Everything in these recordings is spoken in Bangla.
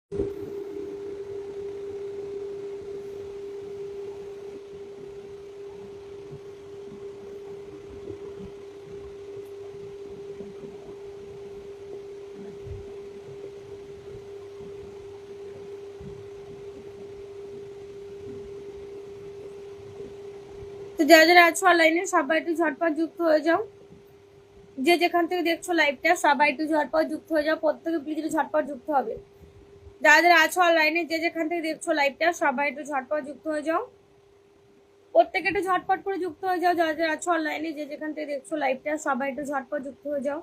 তো যারা যারা আছো অনলাইনে সবাই একটু ঝটপট যুক্ত হয়ে যাও। যে যেখান থেকে দেখছো লাইভটা সবাই একটু ঝটপট যুক্ত হয়ে যাও। প্রত্যেকে প্লিজ একটু ঝটপট যুক্ত হবে। যারা যারা আছো অনলাইনে যে যেখান থেকে দেখছো লাইভটা সবাই একটু ঝটপট যুক্ত হয়ে যাও। প্রত্যেকে একটু ঝটপট করে যুক্ত হয়ে যাও। যারা যারা আছো অনলাইনে যে যেখান থেকে দেখছো লাইভটা সবাই একটু ঝটপট যুক্ত হয়ে যাও।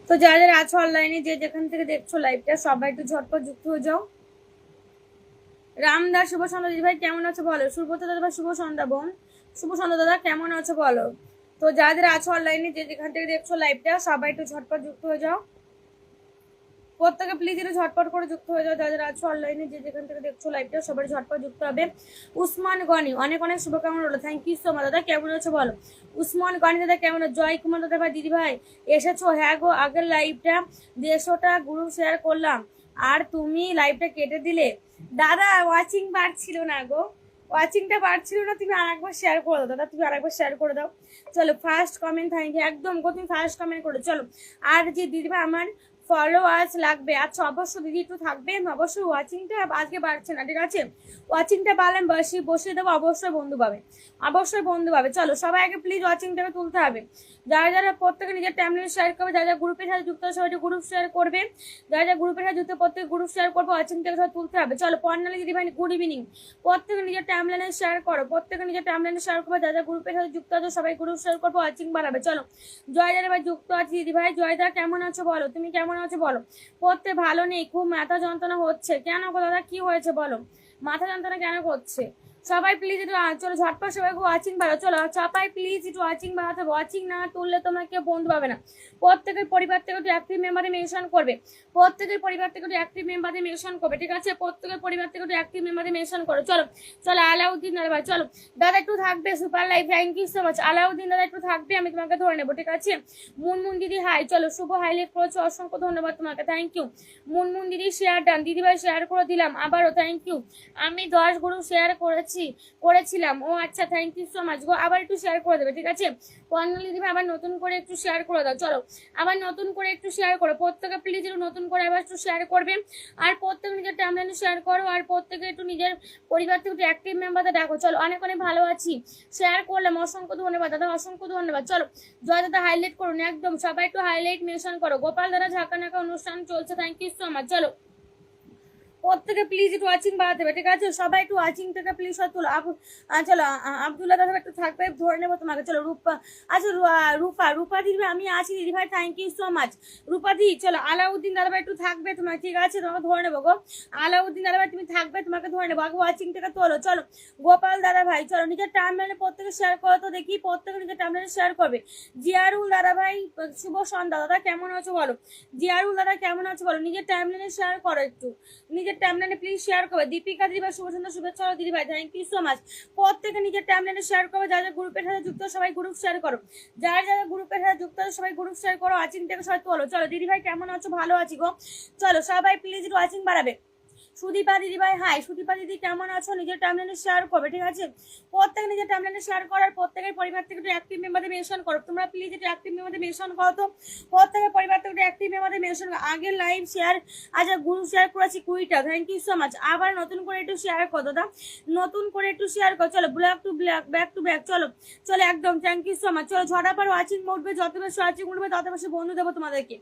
তো যারা যারা আছো অনলাইনে যে যেখান থেকে দেখছো লাইভটা সবাই একটু ঝটপট যুক্ত হয়ে যাও। রামদাস শুভ সন্ধ্যা দিদি ভাই কেমন আছো বলো। সুব্রত দাদা ভাই শুভ সন্ধ্যা বোন। শুভ সন্ধ্যা দাদা কেমন আছো বলো। তো যারা যারা আছো অনলাইনে যে যেখান থেকে দেখছো লাইভটা সবাই একটু ঝটপট যুক্ত হয়ে যাও। প্রত্যেকে প্লিজ একটু ঝটপট করে যুক্ত হয়ে যাও। যারা যারা আছো অনলাইনে যে যেখান থেকে দেখছো লাইভটা সবাই ঝটপট যুক্ত হবে। উসমান গনি অনেক অনেক শুভকামনা রইলো। থ্যাংক ইউ সো মাচ দাদা কেমন আছো বলো। উসমান গনি দাদা কেমন আছো। জয় কুমার দাদা ভাই দিদি ভাই এসেছো। হ্যাঁ গো আগের লাইভটা 150টা গ্রুপ শেয়ার করলাম আর তুমি লাইভটা কেটে দিলে। দাদা ওয়াচিং বাড়ছিল না গো, ওয়াচিংটা বাড়ছিল না। তুমি আরেকবার শেয়ার করে দাও দাদা, তুমি আরেকবার শেয়ার করে দাও। চলো ফার্স্ট কমেন্ট থ্যাংক ইউ একদম গো, তুমি ফার্স্ট কমেন্ট করে চলো। আর যে দিদিভাই আমার ফলোয়ার্স লাগবে, আচ্ছা অবশ্যই দিদি একটু থাকবে। অবশ্যই ওয়াচিংটা আজকে বাড়ছে না, ঠিক আছে। ওয়াচিংটা বাড়লে বসিয়ে দেবো, অবশ্যই বন্ধু পাবে, অবশ্যই বন্ধু পাবে। চলো সবাই আগে প্লিজ ওয়াচিংটাকে তুলতে হবে। যারা যারা প্রত্যেকে নিজের টাইমলাইন শেয়ার করবে, যারা যারা গ্রুপের সাথে যুক্ত সবাই গ্রুপ শেয়ার করবে। যারা যারা গ্রুপের সাথে যুক্ত প্রত্যেক গ্রুপ শেয়ার করবো, ওয়াচিংটাকে সবাই তুলতে হবে। চলো পর্ণালী দিদি ভাই গুড ইভিনিং। প্রত্যেকে নিজের টাইমলাইনে শেয়ার করো, প্রত্যেকে নিজের টাইমলাইনে শেয়ার করবে। যারা যারা গ্রুপের সাথে যুক্ত আছে সবাই গ্রুপ শেয়ার করবো, ওয়াচিং বাড়াবে। চলো জয় দাদা ভাই যুক্ত আছে দিদি ভাই। জয়দা কেমন আছো বলো, তুমি কেমন আছো বলো। পড়তে ভালো নেই, খুব মাথা যন্ত্রণা হচ্ছে। কেন গো দাদা কি হয়েছে বলো, মাথা যন্ত্রণা কেন করছে। সবাই প্লিজ একটু চলো ঝটপট সবাই ওয়াচিং বাড়াও। চলো সবাই প্লিজ একটু ওয়াচিং বাড়াতে। ওয়াচিং না তুললে তোমরা কেউ বন্ধু পাবে না। প্রত্যেকের পরিবার থেকে একটু অ্যাক্টিভ মেম্বারে মেনশন করবে। প্রত্যেকের পরিবার থেকে একটু অ্যাক্টিভ মেম্বারে মেনশন করবে, ঠিক আছে। প্রত্যেকের পরিবার থেকে একটু অ্যাক্টিভ মেম্বারে মেনশন করো। চলো চলো আলাউদ্দিন দাদা ভাই চলো দাদা একটু থাকবে। Super live thank you so much. Alauddin দাদা একটু থাকবে, আমি তোমাকে ধরে নেবো, ঠিক আছে। মুনমুন দিদি হাই চলো শুভ হাইলাইট করেছো, অসংখ্য ধন্যবাদ তোমাকে, থ্যাংক ইউ। মুনমুন দিদি শেয়ার ডান, দিদিভাই শেয়ার করে দিলাম আবারও, থ্যাংক ইউ। আমি 10 গ্রুপ শেয়ার করেছিলাম, ও আচ্ছা থ্যাংক ইউ সো মাচ গো। আবার একটু শেয়ার করে দেবে, ঠিক আছে। পর্ণালী দিদিভাই আবার নতুন করে একটু শেয়ার করে দাও। চলো আবার নতুন করে একটু শেয়ার করো। প্রত্যেকে প্লিজ একটু নতুন করে আবার একটু শেয়ার করবে। আর প্রত্যেকে নিজের টাইমলাইনে শেয়ার করো। আর প্রত্যেকে একটু নিজের পরিবার থেকে একটু অ্যাক্টিভ মেম্বারদের দেখো। চলো অনেক অনেক ভালো আছি, শেয়ার করলাম, অসংখ্য ধন্যবাদ দাদা, অসংখ্য ধন্যবাদ। চলো জয় দাদা হাইলাইট করুন একদম, সবাই একটু হাইলাইট মেনশন করো। গোপাল দাদা ঝাঁকা নাকা অনুষ্ঠান চলছে, থ্যাংক ইউ সো মাচ। চলো প্রত্যেকে প্লিজ একটু ওয়াচিং বাড়াতে হবে, ঠিক আছে। সবাই একটু ওয়াচিং থেকে প্লিজ তুলো। চলো আব্দুল্লাহ দাদা একটু থাকবে, ধরে নেবো তোমাকে। চলো রূপা, আচ্ছা রূপা দিদি আমি আছি দিদি ভাই, থ্যাংক ইউ সো মাচ রূপা দি। চলো আলাউদ্দিন দাদা ভাই একটু থাকবে তোমার, ঠিক আছে, তোমাকে ধরে নেবো গো। আলাউদ্দিন দাদা ভাই তুমি থাকবে, তোমাকে ধরে নেবো। আগে ওয়াচিং থেকে তোলো। চলো গোপাল দাদা ভাই চলো নিজের টাইমলাইনে প্রত্যেকে শেয়ার করো তো দেখি, প্রত্যেকে নিজের টাইমলাইনে শেয়ার করবে। জিয়ারুল দাদা ভাই শুভ সন্ধ্যা দাদা কেমন আছো বলো। জিয়ারুল দাদা কেমন আছো বলো, নিজের টাইমলাইনে শেয়ার করো একটু, নিজের টাইমলাইনে প্লিজ শেয়ার করবে। দীপিকা দিদিভাই শুভ সন্ধ্যা শুভেচ্ছা দিদি ভাই, থ্যাংক ইউ সো মাচ। প্রত্যেকে নিজের টাইমলাইনে শেয়ার করবে। যারা গ্রুপের সাথে যুক্ত সবাই গ্রুপ শেয়ার করো। যারা যারা গ্রুপের সাথে যুক্ত সবাই গ্রুপ শেয়ার করো। ওয়াচিং থেকে সবাই তোলো। চলো দিদি ভাই কেমন আছো, ভালো আছি গো। চলো সবাই প্লিজ একটু ওয়াচিং বাড়াবে। সুদীপা দিদি ভাই হাই, সুদীপা দিদি কেমন আছো, নিজের টাইমলাইনে শেয়ার করবে, ঠিক আছে। প্রত্যেকে নিজের টাইমলাইনে শেয়ার করার, প্রত্যেকের পরিবার থেকে একটু অ্যাক্টিভ মেম্বারদের মেনশন করো। তোমরা প্লিজ একটু অ্যাক্টিভ মেম্বারদের মেনশন করো তো। প্রত্যেকের পরিবার থেকে একটু অ্যাক্টিভ মেম্বারদের মেনশন করো। আগের লাইভ শেয়ার আচ্ছা গ্রুপ শেয়ার করেছি 20টা, থ্যাংক ইউ সো মাচ। আবার নতুন করে একটু শেয়ার করো দাদা, নতুন করে একটু শেয়ার করো। চলো black to black, back to back, চলো চলো একদম, থ্যাংক ইউ সো মাচ। চলো ঝটাপট ওয়াচিং উঠবে, যত বেশি ওয়াচিং উঠবে তত বেশি বন্ধু দেবো তোমাদেরকে।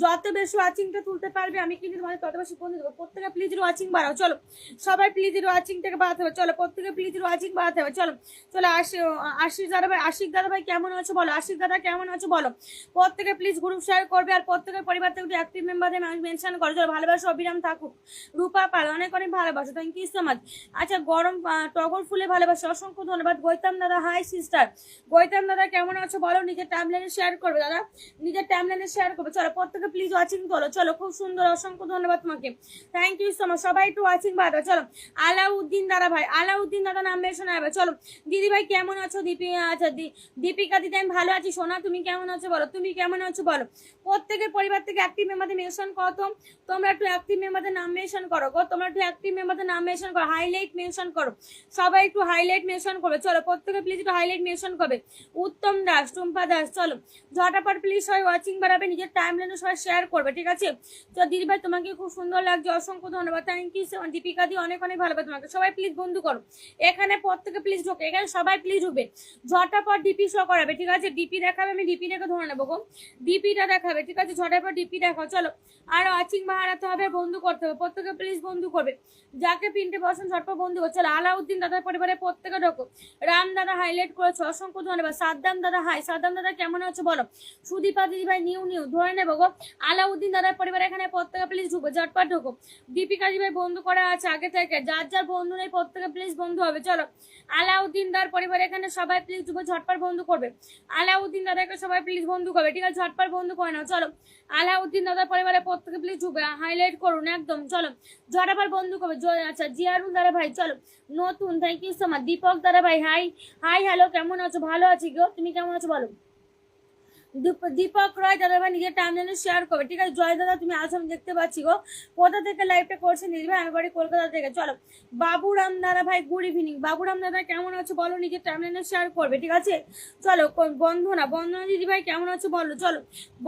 যত বেশি ওয়াচিংটা তুলতে পারবে আমি কিন্তু তোমাদের তত বেশি বন্ধু দেবো। প্রত্যেকে প্লিজ ওয়াচিং বাড়াও। চলো সবাই প্লিজ ওয়াচিং থেকে বাড়াতে হবে। চলো প্রত্যেকে প্লিজ ওয়াচিং বাড়াতে হবে। চলো চলো আশিক দাদা ভাই, আশিক দাদা ভাই কেমন আছো বলো, আশিক দাদা কেমন আছো বলো। প্রত্যেকে প্লিজ গ্রুপ শেয়ার করবে। আর প্রত্যেকের পরিবার থেকে অ্যাক্টিভ মেম্বারদের মেনশন করো। চলো ভালোবাসা অবিরাম থাকুক। রূপা পাল অনেক অনেক ভালোবাসো, থ্যাংক ইউ সো মাচ। আচ্ছা গরম টগর ফুলে ভালোবাসো, অসংখ্য ধন্যবাদ। গৈতাম দাদা হাই সিস্টার, গৈতাম দাদা কেমন আছো বলো। নিজের টাইমলাইনে শেয়ার করবে দাদা, নিজের টাইমলাইনে শেয়ার করবে। চলো প্রত্যেকে প্লিজ ওয়াচিং করো। চলো খুব সুন্দর, অসংখ্য ধন্যবাদ তোমাকে, থ্যাংক ইউ সো মাচ। সবাই একটু ওয়াচিং বাড়াবে। চলো আলাউদ্দিন দাদা ভাই, আলাউদ্দিন দাদা নাম মেনশন হবে। চলো দিদি ভাই কেমন আছো? আচ্ছা দীপিকা দিদি আমি ভালো আছি সোনা, তুমি কেমন আছো বলো, তুমি কেমন আছো বলো। প্রত্যেকের পরিবার থেকে অ্যাক্টিভ মেম্বারদের মেনশন করো তো, তোমরা একটু অ্যাক্টিভ মেম্বারদের নাম মেনশন করো গো, তোমরা একটু অ্যাক্টিভ মেম্বারদের নাম মেনশন করো, হাইলাইট মেনশন করো, সবাই একটু হাইলাইট মেনশন করবে। চলো প্রত্যেকে প্লিজ একটু হাইলাইট মেনশন করবে। উত্তম দাস, টুম্পা দাস, চলো ঝটাপট প্লিজ সবাই ওয়াচিং বাড়াবে, নিজের টাইম লাইনে সবাই শেয়ার করবে, ঠিক আছে। তো দিদি ভাই তোমাকে খুব সুন্দর লাগছে, অসংখ্য ধন্যবাদ, থ্যাংক ইউ। দীপিকা দি অনেক অনেক ভালো তোমাকে, সবাই প্লিজ বন্ধু করো এখানে, প্রত্যেকে প্লিজ ঢোকে এখানে, সবাই প্লিজ ঢুকবে, ঝটাপট ডিপি শো করাবে, ঠিক আছে। ডিপি দেখাবে, আমি ডিপি রেখে ধরে নেবো গো, ডিপিটা দেখাবে, ঠিক আছে। ঝটাপট ডিপি দেখাও। চলো আর ওয়াচিং বাড়াতে হবে, বন্ধু করতে হবে, প্রত্যেকে প্লিজ বন্ধু করবে, যাকে পিনটে পছন্দ ঝটপট বন্ধু করো। চলো আলাউদ্দিন দাদার পরিবারে প্রত্যেকে ঢোকো। রাম দাদা হাইলাইট করেছো, অসংখ্য ধন্যবাদ। সাদ্দাম দাদা হাই, সাদ্দাম দাদা কেমন আছো বলো। সুদীপা দিদি ভাই নিউ ধরে নেবো গো। আলাউদ্দিন দাদার পরিবার এখানে প্রত্যেকে প্লিজ ঢুকো, ঝটপট ঢুকো। দীপিকা দিদি ভাই বন্ধু করা আছে আগে থেকে, যার যার বন্ধু নেই প্রত্যেকে প্লিজ বন্ধু হবে। চলো আলাউদ্দিন দাদার পরিবার এখানে সবাই প্লিজ ঢুকো, ঝটপট বন্ধু করবে। আলাউদ্দিন দাদাকে সবাই প্লিজ বন্ধু করবে, ঠিক আছে, ঝটপট বন্ধু করে নাও। চলো আলাউদ্দিন দাদার পরিবারে প্রত্যেকে প্লিজ ঢুকবে, হাইলাইট করুন একদম। চলো ঝটাপট বন্ধু করবে। আচ্ছা জিয়ারুল দাদা ভাই চলো নতুন, thank you so much. Deepak দাদা ভাই হাই হাই, হ্যালো কেমন আছো? ভালো আছি গো, তুমি কেমন আছো বলো। দীপক রয় দাদা ভাই নিজের টাইমলাইনে শেয়ার করবে, ঠিক আছে। জয় দাদা তুমি আজ আমি দেখতে পাচ্ছি গো, কোথা থেকে লাইভটা করছেন দিদি ভাই? আমি বাড়ি কলকাতা থেকে। চলো বাবুরাম দাদা ভাই গুড ইভিনিং, বাবুরাম দাদা কেমন আছো বলো, নিজের টাইমলাইনে শেয়ার করবে, ঠিক আছে। চলো বন্ধনা দিদি ভাই কেমন আছো বলো। চলো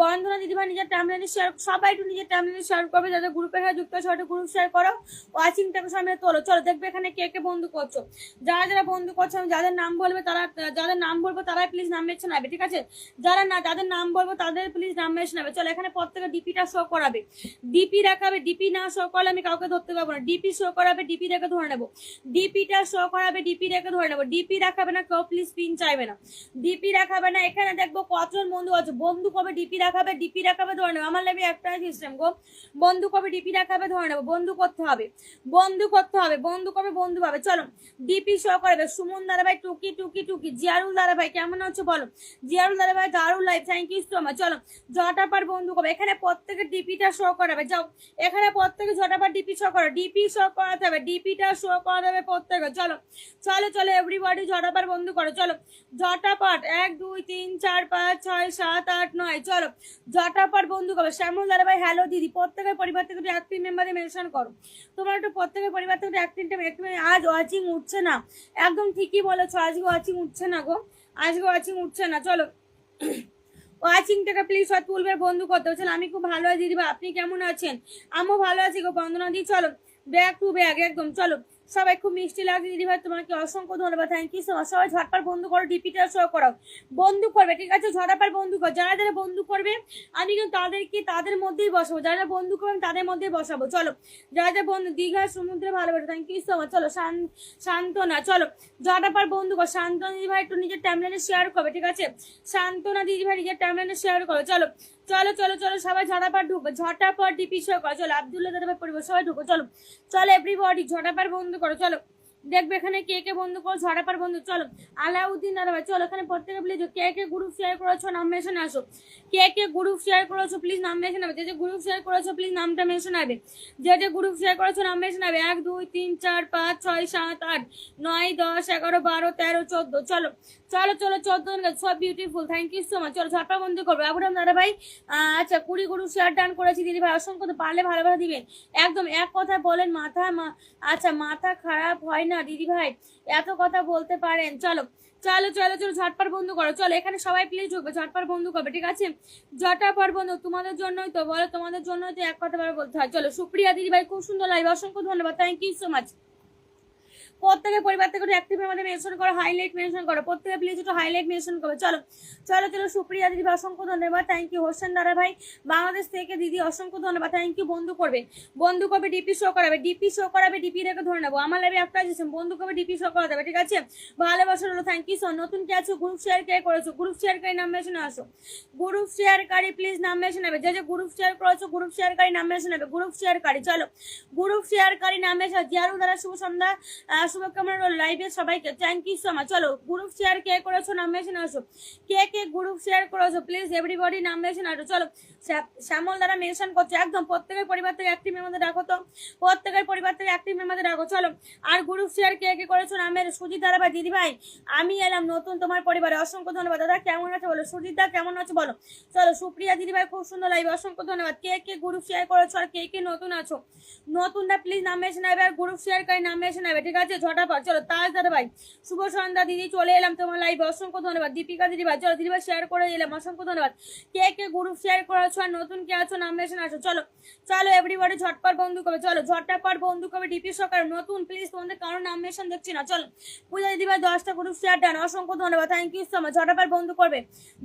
বন্ধনা দিদি ভাই নিজের টাইমলাইনে শেয়ার, সবাই একটু নিজের টাইমলাইনে শেয়ার করবে, যাদের গ্রুপের সাথে যুক্ত আছে সবাই গ্রুপ শেয়ার করো, ওয়াচিংটাকে সামনে তোলো। চলো দেখবে এখানে কে কে বন্ধু করছো, যারা যারা বন্ধু করছো আমি যাদের নাম বলবে তারা, যাদের নাম বলবো তারাই প্লিজ নাম মেনশন হবে, ঠিক আছে। যারা না যাদের নাম বলবো তাদের প্লিজ নাম মেনশন হবে। চলো এখানে প্রত্যেকে ডিপিটা শো করাবে, ডিপি রাখাবে, ডিপি না শো করলে আমি কাউকে ধরতে পারবো না। ডিপি শো করাবে, ডিপি রেখে ধরে নেবো, ডিপিটা শো করাবে, ডিপি রেখে ধরে নেবো। ডিপি রাখাবে না কেউ প্লিজ, পিন চাইবে না, ডিপি রাখাবে না। এখানে দেখবো কতজন বন্ধু আছে, বন্ধু কবে ডিপি রাখাবে, ডিপি রাখাবে ধরে নেবো। আমার লেগে একটা সিস্টেম গো, বন্ধু কবে ডিপি রাখাবে ধরে নেবো, বন্ধু করতে হবে, বন্ধু করতে হবে, বন্ধু কবে বন্ধু পাবে। চলো ডিপি শো করাবে। সুমন দাদা ভাই টুকি টুকি টুকি, জিয়ারুল দাদা ভাই কেমন আছো বলো। জিয়ারুল দাদা ভাই দারুল live, thank you so much. চলো ঝটাপট বন্ধু করবে, এখানে প্রত্যেকে ডিপিটা শো করাবে। যাও এখানে প্রত্যেকে ঝটাপট ডিপি শো করো, ডিপি শো করাতে হবে, ডিপিটা শো করাতে হবে প্রত্যেকে। চলো চলো চলো এভরিবডি ঝটাপট বন্ধু করো। চলো ঝটাপট 1 2 3 4 5 6 7 8 9, চলো ঝটাপট বন্ধু করবে। শ্যামল দাদা ভাই হ্যালো দিদি, প্রত্যেকের পরিবার থেকে অ্যাক্টিভ মেম্বারে মেনশন করো, তোমার একটু প্রত্যেকের পরিবার থেকে অ্যাক্টিভ। আজ ওয়াচিং উঠছে না, একদম ঠিকই বলেছো, আজকে ওয়াচিং উঠছে না গো, আজকে ওয়াচিং উঠছে না। চলো ওয়াচিংটাকে প্লিজ সব তুলবে, বন্ধু করতে হচ্ছে। আমি খুব ভালো আছি দিদিভাই, আপনি কেমন আছেন? আমিও ভালো আছি গো বন্দনা দি। চলো ব্যাগ টু ব্যাগ একদম। চলো সবাই খুব মিষ্টি লাগছে দিদিভাই, তোমাকে অসংখ্য ধন্যবাদ, থ্যাংক ইউ সো মাচ। সবাই ঝটপট বন্ধু করো, ডিপিটা শো করাও, বন্ধু করবে, ঠিক আছে। ঝটপট বন্ধু করো, যারা যারা বন্ধু করবে আমি কিন্তু তাদেরকে তাদের মধ্যেই বসাবো, যারা বন্ধু করবেন তাদের মধ্যেই বসাবো। চলো যারা যারা বন্ধু দীঘা সমুদ্রে ভালোবাসে, থ্যাংক ইউ সো মাচ। চলো শান্তনা, চলো ঝটপট বন্ধু করো। শান্তনা দিদিভাই একটু নিজের টাইমলাইনে শেয়ার করবে, ঠিক আছে। শান্তনা দিদিভাই নিজের টাইমলাইনে শেয়ার করো। চলো চলো চলো চলো সবাই ঝটাপট ঢুকবে, ঝটাপট ডিপি শো করো। চলো আব্দুল্লাহ দাদা পরিবার সবাই ঢুকো। চলো চলো এভরিবডি ঝটাপট বন্ধু করো। চলো দেখবে এখানে কে কে বন্ধু করো, ঝটাপট বন্ধু। চলো আলাউদ্দিন দাদা ভাই চলো এখানে প্রত্যেকে please K K group share করেছো নাম মেনশন আসো, কে কে গ্রুপ শেয়ার করেছো প্লিজ নাম মেনশন হবে, যে যে গ্রুপ শেয়ার করেছো প্লিজ নামটা মেনশন হবে, যে যে গ্রুপ শেয়ার করেছো নাম মেনশন হবে। 1 2 3 4 5 6 7 8 9 10 11 12 13 14। চলো চলো চলো 14 সব beautiful, thank you so much. চলো ঝটপট বন্ধু করবো। আবুরাম দাদা ভাই আচ্ছা 20 গ্রুপ শেয়ার ডান করেছি দিদি ভাই, অসংখ্য, তো পারলে ভালো ভালো দিবেন একদম। এক কথা বলেন আচ্ছা মাথা খারাপ হয় না দিদি ভাই, এত কথা বলতে পারেন। চলো চলো চলো চলো ঝটপট বন্ধু করো। চলো এখানে সবাই প্লিজ ঢুকবে, ঝটপট বন্ধু করবে, ঠিক আছে। ঝটপট বন্ধু, তোমাদের জন্যই তো বলো, তোমাদের জন্যই তো এক কথা বলতে হয়। চলো সুপ্রিয়া দিদি ভাই খুব সুন্দর লাইভ, অসংখ্য ধন্যবাদ, থ্যাংক ইউ সো মাচ। প্রত্যেকের পরিবার থেকে অ্যাক্টিভ আমাদের মেনশন করো, হাইলাইট মেনশন করো, প্রত্যেকে প্লিজ একটু হাইলাইট মেনশন করো। চলো চলো চলো সুপ্রিয়া দিদি অসংখ্য ধন্যবাদ, থ্যাংক ইউ। হোসেন দাদা ভাই বাংলাদেশ থেকে দিদি অসংখ্য ধন্যবাদ, থ্যাংক ইউ। বন্ধু করবে, বন্ধু করবে, ডিপি শো করাবে, ডিপি শো করাবে, ডিপি রেখে ধরে নেবো। আমার লাইভে একটা সিস্টেম, বন্ধু করবে, ডিপি শো করা যাবে, ঠিক আছে। ভালোবাসা হলো, থ্যাংক ইউ। নতুন কে আছো, গ্রুপ শেয়ার কে করেছো, গ্রুপ শেয়ারকারী নাম মেনশনে আসো, গ্রুপ শেয়ারকারী প্লিজ নাম মেনশন হবে, যে যে গ্রুপ শেয়ার করেছো গ্রুপ শেয়ারকারী নাম মেনশন হবে, গ্রুপ শেয়ারকারী। চলো গ্রুপ শেয়ারকারী নাম মেনশন। জিয়ারু দাদা শুভ সন্ধ্যা, শুভকামনা রইল লাইভে সবাইকে, থ্যাংক ইউ সো মাচ। চলো গ্রুপ শেয়ার কে করেছো নাম মেশিন আসো, কে গ্রুপ শেয়ার করেছো প্লিজ এভরিবডি নাম মেশিন আসো। চলো শ্যামল দ্বারা মেনশন করছে, একদম প্রত্যেকের পরিবার থেকে একটি মেম্বারদের রাখো, তো প্রত্যেকের পরিবার থেকে একটি মেম্বারদের রাখো। চলো আর গ্রুপ শেয়ার কে করেছো নামের সুজিত দাদা ভাই দিদি ভাই, আমি এলাম নতুন তোমার পরিবারে, অসংখ্য ধন্যবাদ। দাদা কেমন আছে বলো, সুজিত দা কেমন আছে বলো। চলো সুপ্রিয়া দিদি ভাই খুব সুন্দর লাইভ, অসংখ্য ধন্যবাদ। কে গ্রুপ শেয়ার করেছো আর কে নতুন আছো, নতুনটা প্লিজ নাম এসে নেবে, আর গ্রুপ শেয়ার করে নাম এসে নেবে, ঠিক আছে ঝটাপট। চলো তাজ দাদা ভাই শুভ সন্ধ্যা দিদি, চলে এলাম তোমার লাইভে, অসংখ্য ধন্যবাদ। দীপিকা দিদি ভাই চলো দিদি ভাই শেয়ার করে এলাম, অসংখ্য ধন্যবাদ। কে গ্রুপ শেয়ার করেছো আর নতুন কে আছো নাম এসে আসো। চলো চলো এভরিবডি ঝটপট বন্ধু করবে, চলো ঝটপট বন্ধু করবে। ডিপি সরকার নতুন প্লিজ, তোমাদের কারো নাম মেশন দেখছি না। চলো পূজা দিদি ভাই 10টা গ্রুপ শেয়ার ডান, অসংখ্য ধন্যবাদ, থ্যাংক ইউ সো মাচ। ঝটাপট বন্ধু করবে,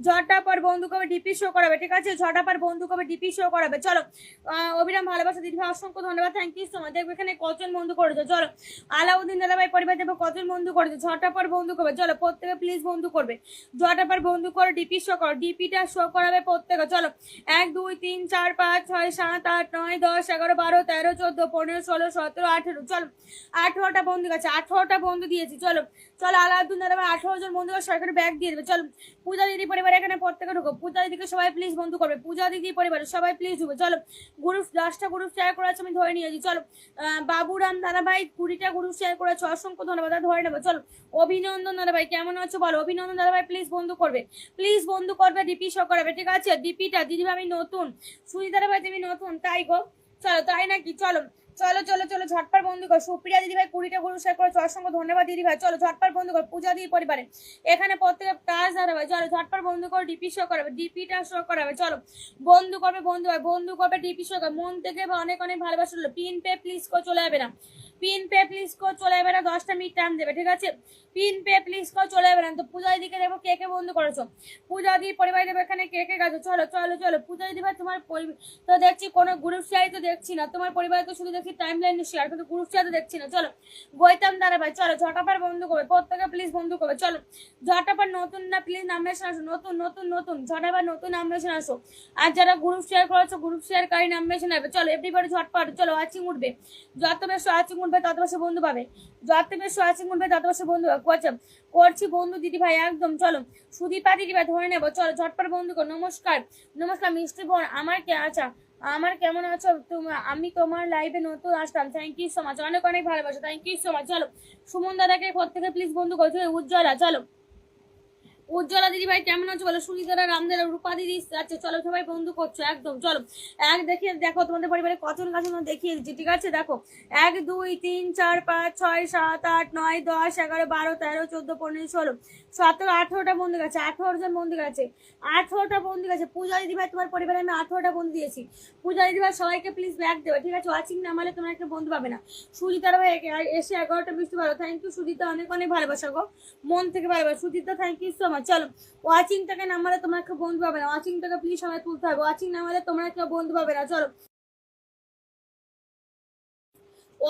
ঝটাপট বন্ধু করবে, ডিপি শো করাবে, ঠিক আছে ঝটাপট বন্ধু করবে, ডিপি শো করাবে। চলো অবিরাম ভালোবাসা দিদি ভাই অসংখ্য ধন্যবাদ, থ্যাংক ইউ সো মাচ। দেখবে এখানে কজন বন্ধু করেছো, চলো আলাউদ্দিন দাদা ভাই পরিবার দেবো কজন বন্ধু করেছো, ঝটাপট বন্ধু করবে। চলো প্রত্যেকে প্লিজ বন্ধু করবে, ঝটাপট বন্ধু করো, ডিপি শো করো, ডিপিটা শো করাবে প্রত্যেকে। চলো 1 2 3 4 5 6 7 8 9 10 11 12 13 14 15 16 17 18, চলো 18টা বন্ধু গেছে, 18টা বন্ধু দিয়েছি। চলো চলো আলাউদ্দিন দাদা ভাই 18 জন বন্ধু সরকারি ব্যাগ দিয়ে দেবে। চলো পূজা দিদি পরিবার এখানে প্রত্যেকে ঢুকো, পূজা দিদিকে সবাই প্লিজ বন্ধু করবে, পূজা দিদি পরিবার সবাই প্লিজ ঢুকবে। চলো গ্রুপ 10টা গ্রুপ শেয়ার করেছে আমি ধরে নিয়েছি। চলো বাবুরাম দাদা ভাই 20টা গ্রুপ শেয়ার করেছে, অসংখ্য ধন্যবাদ, ধরে নেবো। চলো অভিনন্দন দাদা ভাই কেমন আছো বলো, অভিনন্দন দাদা ভাই প্লিজ বন্ধু করবে, প্লিজ বন্ধু করবে, ডিপি শো করাবে, ঠিক আছে ডিপিটা দিদি ভাই আমি নতুন, সুজি দাদা ভাই তুমি নতুন তাই গো, চলো তাই নাকি। চলো চলো চলো চলো ঝটপট বন্ধু কর, সুপ্রিয়া দিদি ভাই 20টা গ্রুপ শেয়ার করেছো, অসংখ্য ধন্যবাদ দিদি ভাই। চলো ঝটপট বন্ধু কর, পূজা দিদি পরিবারে এখানে প্রত্যেকে কাজ দাদা ভাই, চলো ঝটপট বন্ধু করো, ডিপি শো করাবে, ডিপিটা শো করাবে। চলো বন্ধু করবে, বন্ধু ভাই বন্ধু করবে, ডিপি শো করবে, মন থেকে অনেক অনেক ভালোবাসা। পিন পে প্লিজ কো চলে যাবে না, পিন পে প্লিজ কো চলে যাবে না, 10টা মিনিট টাইম দেবে, ঠিক আছে পিন পে প্লিজ কো চলে যাবে না। তো পূজা দিদিকে দেখো কে বন্ধু করেছো, পূজা দিদি পরিবার দেবে এখানে কে গেছো। চলো চলো চলো পূজা দিদি ভাই তোমার তো দেখছি কোনো গ্রুপ শেয়ারই তো দেখছি না, তোমার পরিবার তো শুধু দেখছি টাইম লাইন শেয়ার, কিন্তু গ্রুপ শেয়ার তো দেখছি না। চলো গৌতম দাদা ভাই চলো ঝটাপার বন্ধু করবে, প্রত্যেকে প্লিজ বন্ধু করবে। চলো ঝটাপার নতুন না প্লিজ নাম মেশন আসো, নতুন নতুন নতুন ঝটাপার নতুন নাম মেশন আসো। আর যারা গ্রুপ শেয়ার করেছো গ্রুপ শেয়ার কারি নাম মেশন আসবে। চলো এভরিবডি ঝটপট, চলো ওয়াচিং উঠবে, যত বেশি ওয়াচিং উঠবে তত বেশি বন্ধু পাবে, যত বেশি ওয়াচিং উঠবে তত বেশি বন্ধু পাবে। করছি বন্ধু দিদি ভাই একদম। চলো সুদীপা দিদি ভাই ধরে নেবো, চলো ঝটপট বন্ধু কর। নমস্কার নমস্কার মিষ্টি বোন আমার কে, আচ্ছা আমার কেমন আছো, আমি তোমার লাইভে নতুন আসলাম, থ্যাংক ইউ সো মাচ, অনেক অনেক ভালোবাসা, থ্যাংক ইউ সো মাচ। চলো সুমন দাদাকে প্রত্যেকে প্লিজ বন্ধু করছো, উজ্জ্বলা চলো উজ্জ্বলা দিদি ভাই কেমন আছো বলো, সুনিতারা রামদারা রূপা দিদি আছে, চলো সবাই বন্ধু করছো একদম। চলো এক দেখিয়ে দেখো তোমাদের পরিবারে কজন কাছে দেখিয়ে দিচ্ছি, ঠিক আছে দেখো 1 2 3 4 5 6 7 8 9 10 11 12 13 14 15 16 17 18টা বন্ধু গেছে, 18 জন বন্ধু গেছে, 18টা বন্ধু গেছে। পূজা দিদি ভাই তোমার পরিবারে আমি 18টা বন্ধু দিয়েছি, পূজা দিদি ভাই সবাইকে প্লিজ ব্যাক দেবে, ঠিক আছে ওয়াচিং নামালে তোমরা একটা বন্ধু পাবে না। সুজিতারা ভাই এসে 11টা মিষ্টি ভালো, থ্যাংক ইউ সুজিতা, অনেক অনেক ভালোবাসা গো, মন থেকে ভালোবাসা Sujita, thank you so much. চলো ওয়াচিং টাকে নামালে তোমরা কেউ বন্ধু পাবে না, ওয়াচিং টাকে প্লিজ সবাই তুলতে হবে, ওয়াচিং নামালে তোমরা কেউ বন্ধু পাবে না। চলো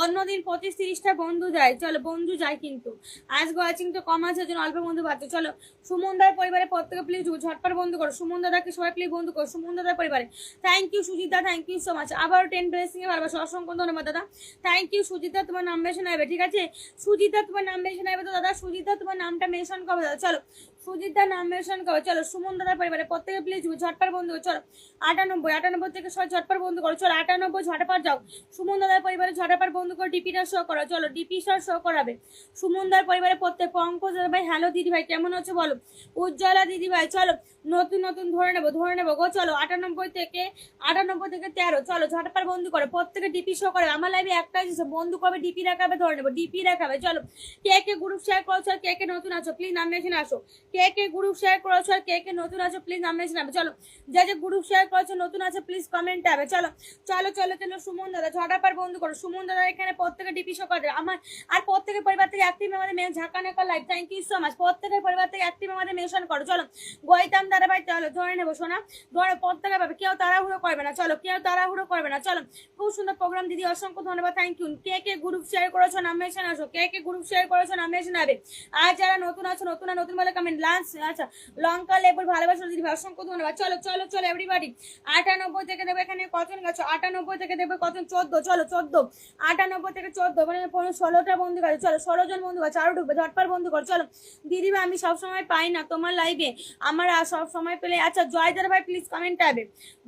অন্যদিন 25-30টা বন্ধু যায়, চলো বন্ধু যায় কিন্তু আজকে ওয়াচিং তো কম আছে, জন্য অল্প বন্ধু পাচ্ছে। চলো সুমন দাদার পরিবারে প্রত্যেকে প্লিজ ঝটপট বন্ধু করো, সুমন দাদাকে সবাই প্লিজ বন্ধু করো, সুমন দাদার পরিবারে thank you Sujita, thank you so much. আবার 10 ব্লেসিং এ ভালোবাসা, অসংখ্য ধন্যবাদ দাদা, থ্যাংক ইউ সুজিতা, তোমার নাম মেনশন হবে, ঠিক আছে সুজিতা তোমার নাম মেনশন হবে, তো দাদা সুজিতা তোমার নামটা মেনশন করবে দাদা। চলো সুজিতার নাম মেনশন করো, চলো সুমন দাদার পরিবারে প্রত্যেকে প্লিজ ঝটপট বন্ধু করো। চলো 98 থেকে সবাই ঝটপট বন্ধু করো, চলো 98 ঝটপট যাও, সুমন দাদার পরিবারে ঝটপট বন্ধু করো, ডিপিটা শো করো, চলো ডিপি শো করাবে। সুমনদার পরিবারে প্রত্যেক পঙ্কজ দাদা ভাই হ্যালো দিদি ভাই কেমন আছো বলো, উজ্জ্বলা দিদি ভাই চলো নতুন নতুন ধরে নেবো গো। চলো 98 থেকে 13, চলো ঝটপট বন্ধু করো, প্রত্যেকে ডিপি শো করে। আমার লাইভে একটাই বন্ধু করবে, ডিপি রাখাবে, ধরে নেবো ডিপি রাখাবে। চলো কে গ্রুপ শেয়ার করেছো আর কে নতুন আছো প্লিজ নাম মেশিনে আসো, কে গ্রুপ শেয়ার করেছো আর কে নতুন আছো প্লিজ নাম মেশিনে আসবে। চলো যে গ্রুপ শেয়ার করেছো নতুন আছে প্লিজ কমেন্ট হবে। চলো চলো চলো চলো সুমন দাদা ঝটপট বন্ধু করো, সুমন দাদা এখানে প্রত্যেকে ডিপি শো করে আমার, আর প্রত্যেকের পরিবার থেকে অ্যাক্টিভ আমাদের মেয়ে ঝাঁকা নাকা live, thank you so much, প্রত্যেকের পরিবার থেকে অ্যাক্টিভ আমাদের মেনশন করো। চলো গৌতম দাদা ভাই চলো ধরে নেবো সোনা, ধরে প্রত্যেকে পাবে, কেউ তাড়াহুড়ো করবে না, চলো কেউ তাড়াহুড়ো করবে না। চলো খুব সুন্দর প্রোগ্রাম দিদি, অসংখ্য ধন্যবাদ, থ্যাংক ইউ। কে গ্রুপ শেয়ার করেছো নাম মেনশন আসো, কে গ্রুপ শেয়ার করেছো নাম মেনশন হবে। আর যারা নতুন আছো নতুন বলে কমেন্ট, লাঞ্চ আচ্ছা লঙ্কা লেবুর ভালোবাসা দিদি ভাই অসংখ্য ধন্যবাদ। চলো চলো চলো এভরিবাডি 98 থেকে দেবো এখানে কতজন গেছো 98 থেকে দেবো কতজন 14 চলো 14 98 থেকে 14 মানে 16টা বন্ধু গেছে চলো 16 জন বন্ধু গেছে আরো ঢুকবে ঝটপট বন্ধু কর চলো দিদি ভাই আমি সবসময় পাই না তোমার লাইভে আমার সব সময় পেলে আচ্ছা জয়দার ভাই প্লিজ কমেন্ট আসবে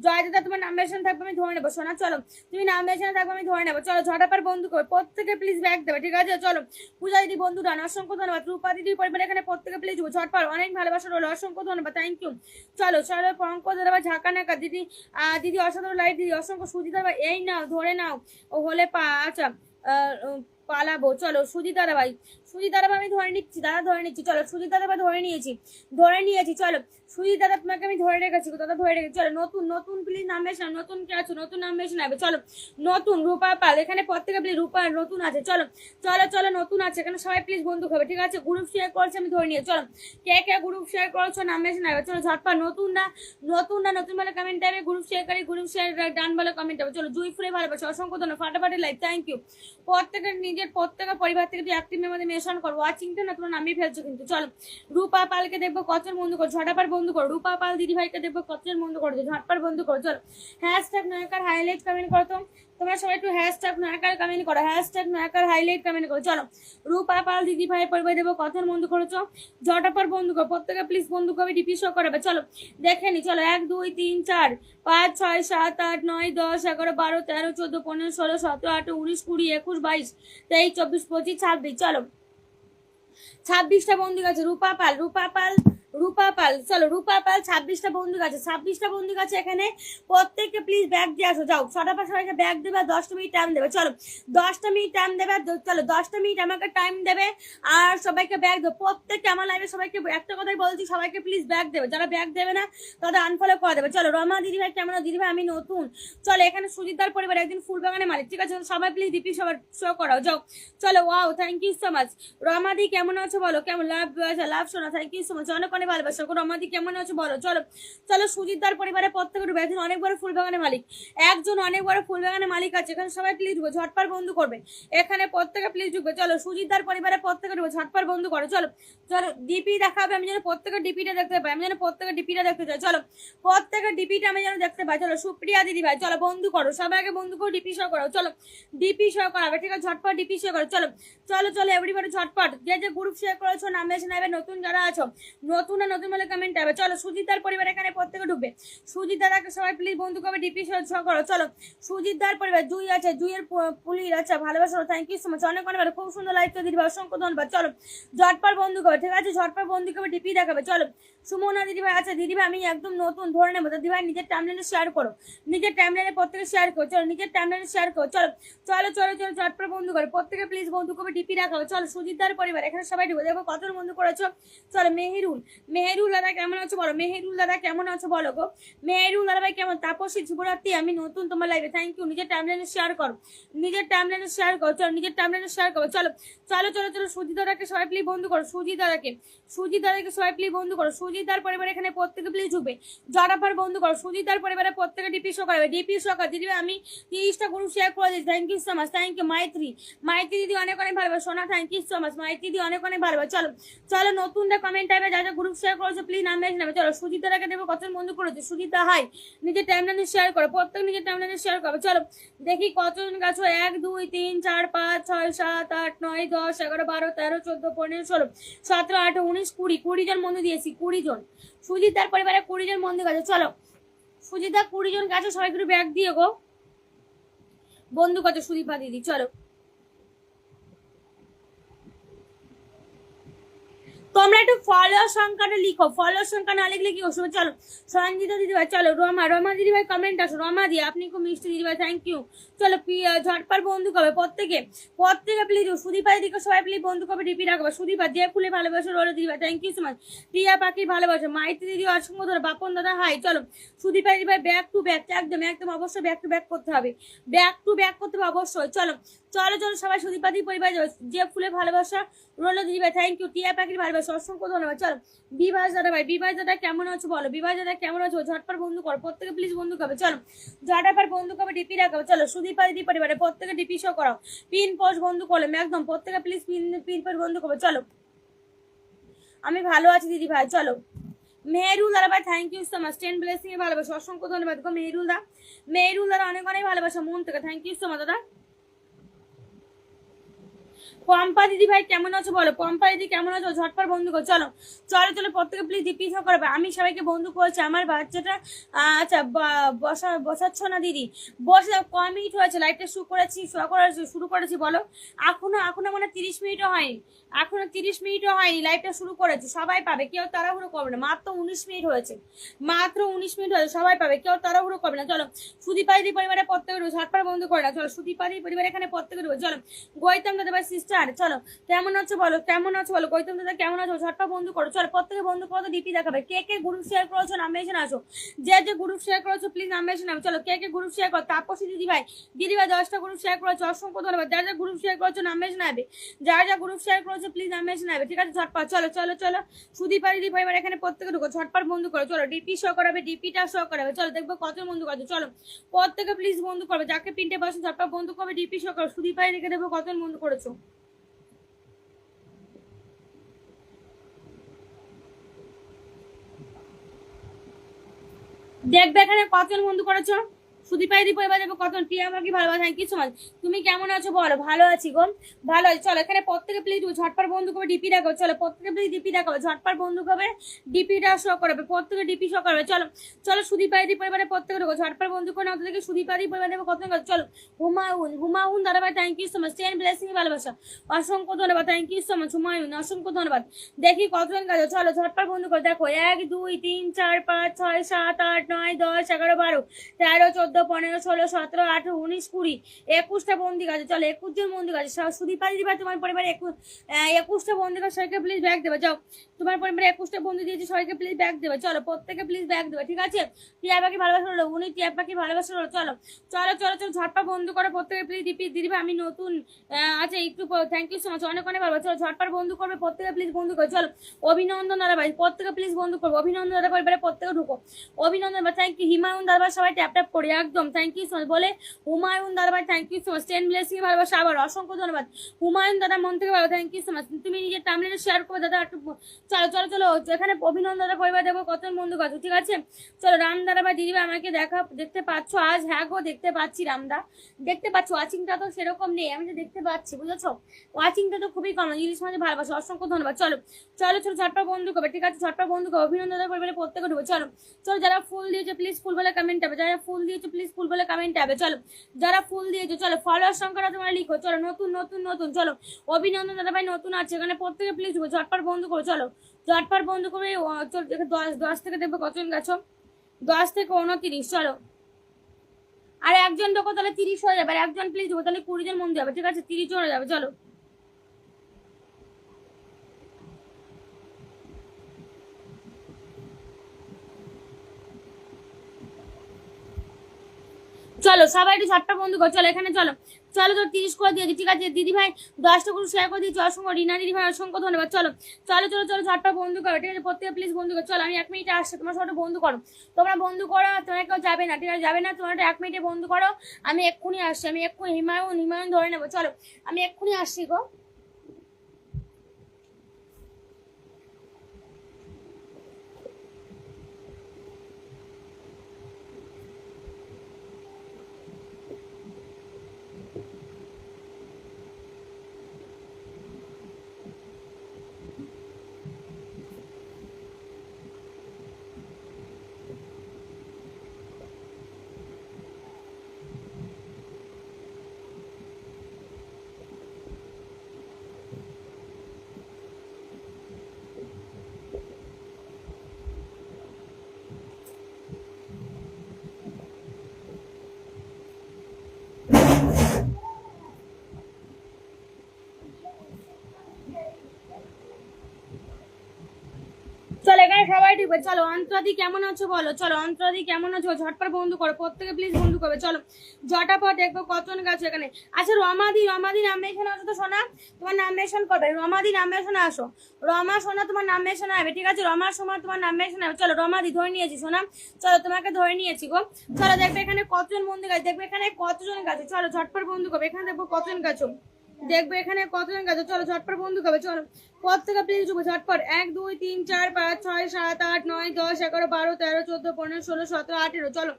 জয়দাদা তোমার নাম মেনশন থাকবে আমি ধরে নেবো শোনা চলো তুমি নাম মেনশন থাকবে আমি ধরে নেবো চলো ঝটাপার বন্ধু কর প্রত্যেকে প্লিজ ব্যাগ দেবে ঠিক আছে চলো পূজা দিদি বন্ধু ডান অসংখ্য ধন্যবাদ রূপা দিদির পরিবার এখানে প্রত্যেকে প্লিজ ঝটপট অনেক ভালোবাসা রইল অসংখ্য ধন্যবাদ থ্যাংক ইউ চলো চলো পঙ্কজ দাদা ঝাঁকা নাকা দিদি দিদি অসাধারণ লাইভ দিদি অসংখ্য সুজিতা ভাই এই নাও ধরে নাও ও হলে আচ্ছা পালাবো চলো সুজিত দাদা ভাই আমি ধরে নিচ্ছি দাদা ধরে নিচ্ছি চলো সুজিত দাদা ভাই ধরে নিয়েছি চলো সুজিত দাদা তোমাকে আমি ধরে রেখেছি দাদা ধরে রেখেছি চলো নতুন নতুন প্লিজ নাম বেশ না নতুন কে আছো নতুন নাম বেশ নেবে চলো নতুন রূপা পাল এখানে প্রত্যেকে প্লিজ রূপা নতুন আছে চলো চলো চলো নতুন আছে এখানে সবাই প্লিজ বন্ধু খাবে ঠিক আছে গ্রুপ শেয়ার করছে আমি ধরে নিয়ে চলো কে কে গ্রুপ শেয়ার করছো নাম বেশ নেবে চলো ঝটপট নতুন না নতুন বলে কমেন্ট দেবে গ্রুপ শেয়ার করি গ্রুপ শেয়ার ডান বলে কমেন্ট দেবে চলো জুই ফুলে ভালোবাসো অসংখ্য ধন্যবাদ ফাটাফাটি লাইক থ্যাংক ইউ প্রত্যেকের নিজের প্রত্যেকের পরিবার থেকে তুই অ্যাক্টিভ মেমোতে মেনশন কর ওয়াচিংটা না তোমরা নামিয়ে ফেলছো কিন্তু চলো রূপা পালকে দেখবো কতজন বন্ধু করো ঝটাপার বন্ধু করো রূপা পাল দিদি ভাইকে দেখবো কতজন বন্ধু করছো ঝটপার বন্ধু করো চলো হ্যাশট্যাগ নয়াকার হাইলাইট কমেন্ট করো তো তোমরা সবাই একটু হ্যাশট্যাগ নয়াকার কমেন্ট করো হ্যাশট্যাগ নয়াকার হাইলাইট কমেন্ট করো চলো রূপা পাল দিদি ভাই পরিবার দেবো কতজন বন্ধু করেছো ঝটাপার বন্ধু করো প্রত্যেকে প্লিজ বন্ধু করবে ডিপি শো করাবে চলো দেখে নি চলো 1 2 3 4 5 6 7 8 9 10 11 12 13 14 15 16 17 18 19 20 21 22 23 24 25 26 চলো 26টা বন্ধু আছে রূপা পাল চলো রূপা পাল 26টা বন্ধু আছে 26টা বন্ধু আছে এখানে প্রত্যেককে প্লিজ ব্যাগ দিয়ে আসো যাও ছটা সবাইকে ব্যাগ দেবে 10টা মিনিট টাইম দেবে চলো 10টা মিনিট টাইম দেবে চলো 10টা মিনিট আমাকে টাইম দেবে আর সবাইকে ব্যাগ দেবে প্রত্যেককে আমার লাইভে সবাইকে একটা কথাই বলছি সবাইকে প্লিজ ব্যাগ দেবে যারা ব্যাগ দেবে না তাদের আনফলো করে দেবে চলো রমা দিদি ভাই কেমন দিদি ভাই আমি নতুন চলো এখানে সুজিতার পরিবার একদিন ফুলবাগানে মালিক ঠিক আছে সবাই প্লিজ ডিপি সবার শো করাও যাও চলো wow thank you so much Rama দি কেমন আছো বলো কেমন লাভ শোনা থ্যাংক ইউ সো মাচ অনেক অনেক ভালোবাসা রমাদি কেমন আছো বলো চলো চলো সুজিতদার পরিবারের প্রত্যেকের একজন অনেক বড় ফুলবাগানের মালিক একজন অনেক বড় ফুলবাগানের মালিক আছে এখানে সবাই প্লিজ ঢুকবে ঝটপট বন্ধু করবে এখানে প্রত্যেকে প্লিজ ঢুকবে চলো সুজিতদার পরিবারের প্রত্যেকে ঢুকবে ঝটপট বন্ধু করো চলো চলো ডিপি দেখাবে আমি যেন প্রত্যেকের ডিপিটা দেখতে পাই আমি যেন প্রত্যেকের ডিপিটা দেখতে চাই চলো প্রত্যেকের ডিপিটা আমি যেন দেখতে পাই চলো সুপ্রিয়া দিদি ভাই চলো বন্ধু করো সবাইকে বন্ধু করো ডিপি শো করো চলো ডিপি শো করাবে ঠিক আছে ঝটপট ডিপি শো করো চলো চলো চলো এভরিবডি ঝটপট যে যে গ্রুপ শেয়ার করেছো নাম বেছে নেবে নতুন যারা আছো নতুন বলে কমেন্ট হবে চলো সুজিতদার পরিবার এখানে প্রত্যেকে ঢুকবে সুজিত দাদাকে সবাই প্লিজ বন্ধু করবে ডিপি শো করো চলো সুজিতদার পরিবার জুই আছে জুইয়ের পুলির আচ্ছা ভালোবাসা থ্যাংক ইউ সো মাচ অনেক অনেক খুব সুন্দর লাইভ তো দিদি অসংখ্য ধন্যবাদ চলো ঝটপট বন্ধু করবে ঠিক আছে ঝটপট বন্ধু করবে ডিপি দেখাবে চলো সুমনা দিদি ভাই আচ্ছা দিদি ভাই আমি একদম নতুন ধরে নেবো দিদি ভাই নিজের টাইমলাইনে শেয়ার করো নিজের টাইমলাইনে প্রত্যেকে শেয়ার করো চলো নিজের টাইমলাইনে শেয়ার করো চলো চলো চলো চলো ঝটপট বন্ধু করো প্রত্যেকে প্লিজ বন্ধু করবে ডিপি দেখাবে চলো সুজিতদার পরিবার এখানে সবাই ঢুকবে দেখো কতজন বন্ধু করেছো চলো মেহেরুল দাদা কেমন আছো বলো মেহেরুল দাদা কেমন আছো বলো গো মেহেরুল দাদা ভাই কেমন তাপসী শুভরাত্রি আমি নতুন তোমার লাইভে থ্যাংক ইউ নিজের টাইমলাইনে শেয়ার করো নিজের টাইমলাইনে শেয়ার করো চলো নিজের টাইমলাইনে শেয়ার করো চলো চলো চলো চলো সুজিত দাদাকে সবাই প্লিজ বন্ধু করো সুজিত দাদাকে সবাই প্লিজ বন্ধু করো সুজিতদার পরিবার এখানে প্রত্যেকে প্লিজ ঢুকবে জরাফার বন্ধু করো সুজিতদার পরিবারে প্রত্যেকে ডিপি শো করাবে ডিপি শো কর দিদি আমি 30টা গ্রুপ শেয়ার করে দিচ্ছি thank you so much thank you Maitri দিদি অনেক অনেক ভালোবাসা সোনা thank you so much Maitri দিদি অনেক অনেক ভালোবাসা চলো চলো নতুনটা কমেন্ট টাইপে যা যা গ্রুপ শেয়ার করেছো প্লিজ নাম বেশি নেবে চলো সুজিতাকে দেবো কতজন বন্ধু করেছে সুজিতা হাই নিজের টাইমলাইনে শেয়ার করো প্রত্যেক নিজের টাইমলাইনে শেয়ার করবে চলো দেখি কতজন গাছো 1 2 3 4 5 6 7 8 9 10 11 12 13 14 15 16 17 18 19 20 20 জন বন্ধু দিয়েছি 20 জন সুজিতার পরিবারে 20 জন বন্ধু গেছে চলো সুজিতা 20 জন গেছে সবাই একটু ব্যাগ দিয়ে গো বন্ধু কত সুদীপা দিদি চলো তোমরা একটু ফলোয়ার সংখ্যাটা লিখো ফলোয়ার সংখ্যা না লিখলে কি অসুবিধা চলো সঞ্জিতা দিদি ভাই চলো রমা দিদি ভাই কমেন্ট আসো রমা দি আপনি খুব মিষ্টি দিদি ভাই থ্যাংক ইউ চলো ঝটপট বন্ধু করবে প্রত্যেকে প্লিজ সুদীপা দিদিকে সবাই প্লিজ বন্ধু করবে ডিপি রাখবে সুদীপা যে ফুলে ভালোবাসো রোলে দিদি ভাই থ্যাংক ইউ সো মাচ প্রিয়া পাখির ভালোবাসো মাইতি দিদি অসংখ্য ধরে বাপন দাদা হাই চলো সুদীপা দিদি ভাই ব্যাক টু ব্যাক একদম অবশ্যই ব্যাক টু ব্যাক করতে হবে ব্যাক টু ব্যাক করতে হবে অবশ্যই চলো চলো চলো সবাই সুদীপা দিদি পরিবার যে ফুলে ভালোবাসা রোলে দিদি ভাই থ্যাংক ইউ টিয়া পাখির ভালোবাসা অসংখ্য ধন্যবাদ চলো বিভাস দাদা কেমন আছো বলো বিভাস দাদা কেমন আছো ঝটপট বন্ধু করো প্রত্যেকে প্লিজ বন্ধু করবে চলো ঝটপট বন্ধু করবে ডিপি রাখাবে চলো সুদীপা দিদি পরিবারে প্রত্যেকে ডিপি শো করাও পিন পোস্ট বন্ধু করলে একদম প্রত্যেকে প্লিজ পিন পোস্ট বন্ধু করবে চলো আমি ভালো আছি দিদি ভাই। চলো মেহেরুল দাদা ভাই thank you so much, 10 blessing এ ভালোবাসা, অসংখ্য ধন্যবাদ গো মেহেরুল দা। মেহেরুল দাদা অনেক অনেক ভালোবাসা মন থেকে, থ্যাংক ইউ সো মাচ দাদা। পম্পা দিদি ভাই কেমন আছো বলো, পম্পা দিদি কেমন আছো, ঝটপট বন্ধু করো। চলো চলো চলো প্রত্যেকে প্লিজ ডিপি শো করবে। আমি সবাইকে বন্ধু করছি, আমার বাচ্চাটা আচ্ছা বসাচ্ছ না দিদি, বসে কম মিনিট হয়েছে লাইভটা শুরু করেছি বলো। এখনো মানে 30 মিনিটও হয়নি, এখনো 30 মিনিটও হয়নি, লাইভটা শুরু করেছি। সবাই পাবে, কেউ তাড়াহুড়ো করবে না, মাত্র 19 মিনিট হয়েছে, মাত্র 19 মিনিট হয়েছে, সবাই পাবে, কেউ তাড়াহুড়ো করবে না। চলো সুদীপাদি পরিবারের প্রত্যেকে ঝটপট বন্ধু করে না। চলো সুদীপাদি পরিবারে এখানে প্রত্যেকে ঢুকো। চলো গৌতম দাদা ভাই সিস্টার, চলো কেমন আছো বলো, কেমন আছো বলো, গৌতম দাদা কেমন আছো, ঝটপট বন্ধু করো। চলো প্রত্যেকে বন্ধু করো, ডিপি দেখাবে। কে কে গ্রুপ শেয়ার করেছো নামে এসে আসো, যে যে গ্রুপ শেয়ার করেছো প্লিজ নামে এসে নামো। চলো কে কে গ্রুপ শেয়ার করো, তাপসী দিদি ভাই 10টা গ্রুপ শেয়ার করেছো, অসংখ্য ধন্যবাদ। যারা যা গ্রুপ শেয়ার করেছো নামে এসে নাবে, যারা যা গ্রুপ শেয়ার করেছো প্লিজ নামে এসে নাবে, ঠিক আছে ঝটপট। চলো চলো চলো সুদীপা দিদি ভাই এখানে প্রত্যেকে ঢুকো, ঝটপট বন্ধু করো। চলো ডিপি শো করাবে, ডিপিটা শো করাবে। চলো দেখবো কত বন্ধু করছো। চলো প্রত্যেকে প্লিজ বন্ধু করবে, যাকে পিনটে বসে ঝটপট বন্ধু করবে, ডিপি শো করো। সুদীপা দিদিকে দেখবো কত বন্ধু করেছো। দেখবে এখানে কতজন বন্ধু করেছো, সুদীপাই দি পরিবার দেবো কতজন, প্রিয়া আমাকে ভালোবাসা, থ্যাংক ইউ সো মাচ। তুমি কেমন আছো বলো, ভালো আছি গো, ভালো আছি। চলো এখানে প্রত্যেকে প্লিজ ঝটপট বন্ধু করবে, ডিপি দেখাবে। চলো প্রত্যেকে প্লিজ ডিপি দেখাবে, ঝটপট বন্ধু করবে, ডিপিটা শো করবে, প্রত্যেকে ডিপি শো করবে। চলো চলো সুদীপাই দি পরিবারের প্রত্যেকে ঢোকো, ঝটপট বন্ধু করে নাও থেকে সুদীপাই দি পরিবার দেবো কতজন। চলো হুমায়ুন দাদা ভাই thank you so much, 10 blessing ভালোবাসা, অসংখ্য ধন্যবাদ, thank you so much Humayun, অসংখ্য ধন্যবাদ। দেখি কতজন গেছে, চলো ঝটপট বন্ধু করে দেখো। 1 2 3 4 5 6 7 8 9 10 11 12 13 14 15 16 17 18 19 20 21টা বন্দি আছে। চলো 21 জন বন্দি আছে। সুদীপা দিদি ভাই তোমার পরিবারে 21টা বন্দি আছে, সবাইকে প্লিজ ব্যাগ দেবে। যাও তোমার পরিবারে 21টা বন্দি দিয়েছে, সবাইকে প্লিজ ব্যাগ দেবে। চলো প্রত্যেকে প্লিজ ব্যাগ দেবে, ঠিক আছে। টিয়া পাখি ভালোবাসা হলো, উনি টিয়া পাখি ভালোবাসা হলো। চলো চলো চলো চলো ঝটপট বন্ধু করে প্রত্যেকে প্লিজ দিদি ভাই আমি নতুন আচ্ছা একটু থ্যাংক ইউ সো মাচ, অনেক অনেক ভালো। চলো ঝটপট বন্ধু করবে, প্রত্যেকে প্লিজ বন্ধু করে। চলো অভিনন্দন দাদা ভাই প্রত্যেকে প্লিজ বন্ধু করবো, অভিনন্দন দাদা পরিবারে প্রত্যেকে ঢুকো, অভিনন্দন ভাই থ্যাংক ইউ। হিমায়ুন দাদা ভাই সবাই ট্যাপ ট্যাপ করি একদম, থ্যাংক ইউ সো মাচ বলে হুমায়ুন দাদা ভাই thank you so much, 10 blessing ভালোবাসা আবার অসংখ্য ধন্যবাদ হুমায়ুন দাদা মন থেকে ভালো, থ্যাংক ইউ সো মাচ। তুমি নিজের টাইমলাইনে শেয়ার করবে দাদা একটু। চলো চলো চলো এখানে অভিনন্দন দাদা পরিবার দেবো কত বন্ধু কাছে, ঠিক আছে। চলো রাম দাদা ভাই দিদি ভাই আমাকে দেখতে পাচ্ছ আজ, হ্যাঁ গো দেখতে পাচ্ছি রামদা, দেখতে পাচ্ছ। ওয়াচিংটা তো সেরকম নেই, আমি তো দেখতে পাচ্ছি বুঝেছো, ওয়াচিংটা তো খুবই কম, ইংলিশ মাঝে ভালোবাসা, অসংখ্য ধন্যবাদ। চলো চলো চলো ঝটপট বন্ধু করবে, ঠিক আছে ঝটপট বন্ধু করবে, অভিনন্দন দাদা পরিবারে প্রত্যেকে ঢুকবে। চলো চলো যারা ফুল দিয়েছে প্লিজ ফুল বলে কমেন্ট হবে, যারা ফুল দিয়েছে প্লিজ ফুল বলে কমেন্ট হবে। চলো যারা ফুল দিয়েছো চলো ফলোয়ার সংখ্যাটা তোমরা লিখো। চলো নতুন নতুন নতুন, চলো অভিনন্দন দাদা ভাই নতুন আছে এখানে, প্রত্যেকে প্লিজ ঝটপট বন্ধু করো। চলো ঝটপট বন্ধু করবে। চলো 10 থেকে দেখবো কতজন গেছো, 10 থেকে 29। চলো আর একজন দেখো তাহলে 30 হয়ে যাবে, আর একজন প্লিজ দেবো তাহলে 20 জন বন্ধু যাবে, ঠিক আছে 30 জন হয়ে যাবে। চলো চলো সবাই একটু ঝটপট বন্ধু করো। চলো এখানে চলো চলো তো 30 করে দিয়েছি, ঠিক আছে দিদি ভাই 10টা করে শেয়ার করে দিয়েছি, অসংখ্য রিনা দিদি ভাই অসংখ্য ধন্যবাদ। চলো চলো চলো চলো ঝটপট বন্ধু করো, ঠিক আছে প্রত্যেকে প্লিজ বন্ধু করো। চলো আমি 1 মিনিটে আসছি, তোমার সবাই বন্ধু করো, তোমরা বন্ধু করো, তোমরা কেউ যাবে না, ঠিক আছে যাবে না, তোমরা 1 মিনিটে বন্ধু করো, আমি এক্ষুনি আসছি, আমি এক্ষুনি হিমায়ুন ধরে নেবো। চলো আমি এক্ষুনি আসছি গো। চলো এখানে সবাই ঢুকবে। চলো অন্তরাদি কেমন আছো বলো, চলো অন্তরাদি কেমন আছো, ঝটপট বন্ধু করো, প্রত্যেকে প্লিজ বন্ধু করবে। চলো ঝটাপট দেখবো কতজন গাছ এখানে। আচ্ছা রমাদি নাম এখানে আসো তো সোনা, তোমার নাম মেনশন করবে, রমাদি নাম মেনশনে আসো, রমা সোনা তোমার নাম মেনশনে আসবে, ঠিক আছে রমার সময় তোমার নাম মেনশনে আসবে। চলো রমাদি ধরে নিয়েছি সোনা, চলো তোমাকে ধরে নিয়েছি গো। চলো দেখবে এখানে কতজন বন্ধু গাছ, দেখবে এখানে কতজন গাছ, চলো ঝটপট বন্ধু করবে, এখানে দেখবো কতজন গাছ। দেখবে এখানে কতজন গেছে, চলো ঝটপট বন্ধু করবে, চলো প্রত্যেকে প্লিজ ঢুকবে ঝটপট। 1 2 3 4 5 6 7 8 9 10 11 12 13 14 15 16 17 18, চলো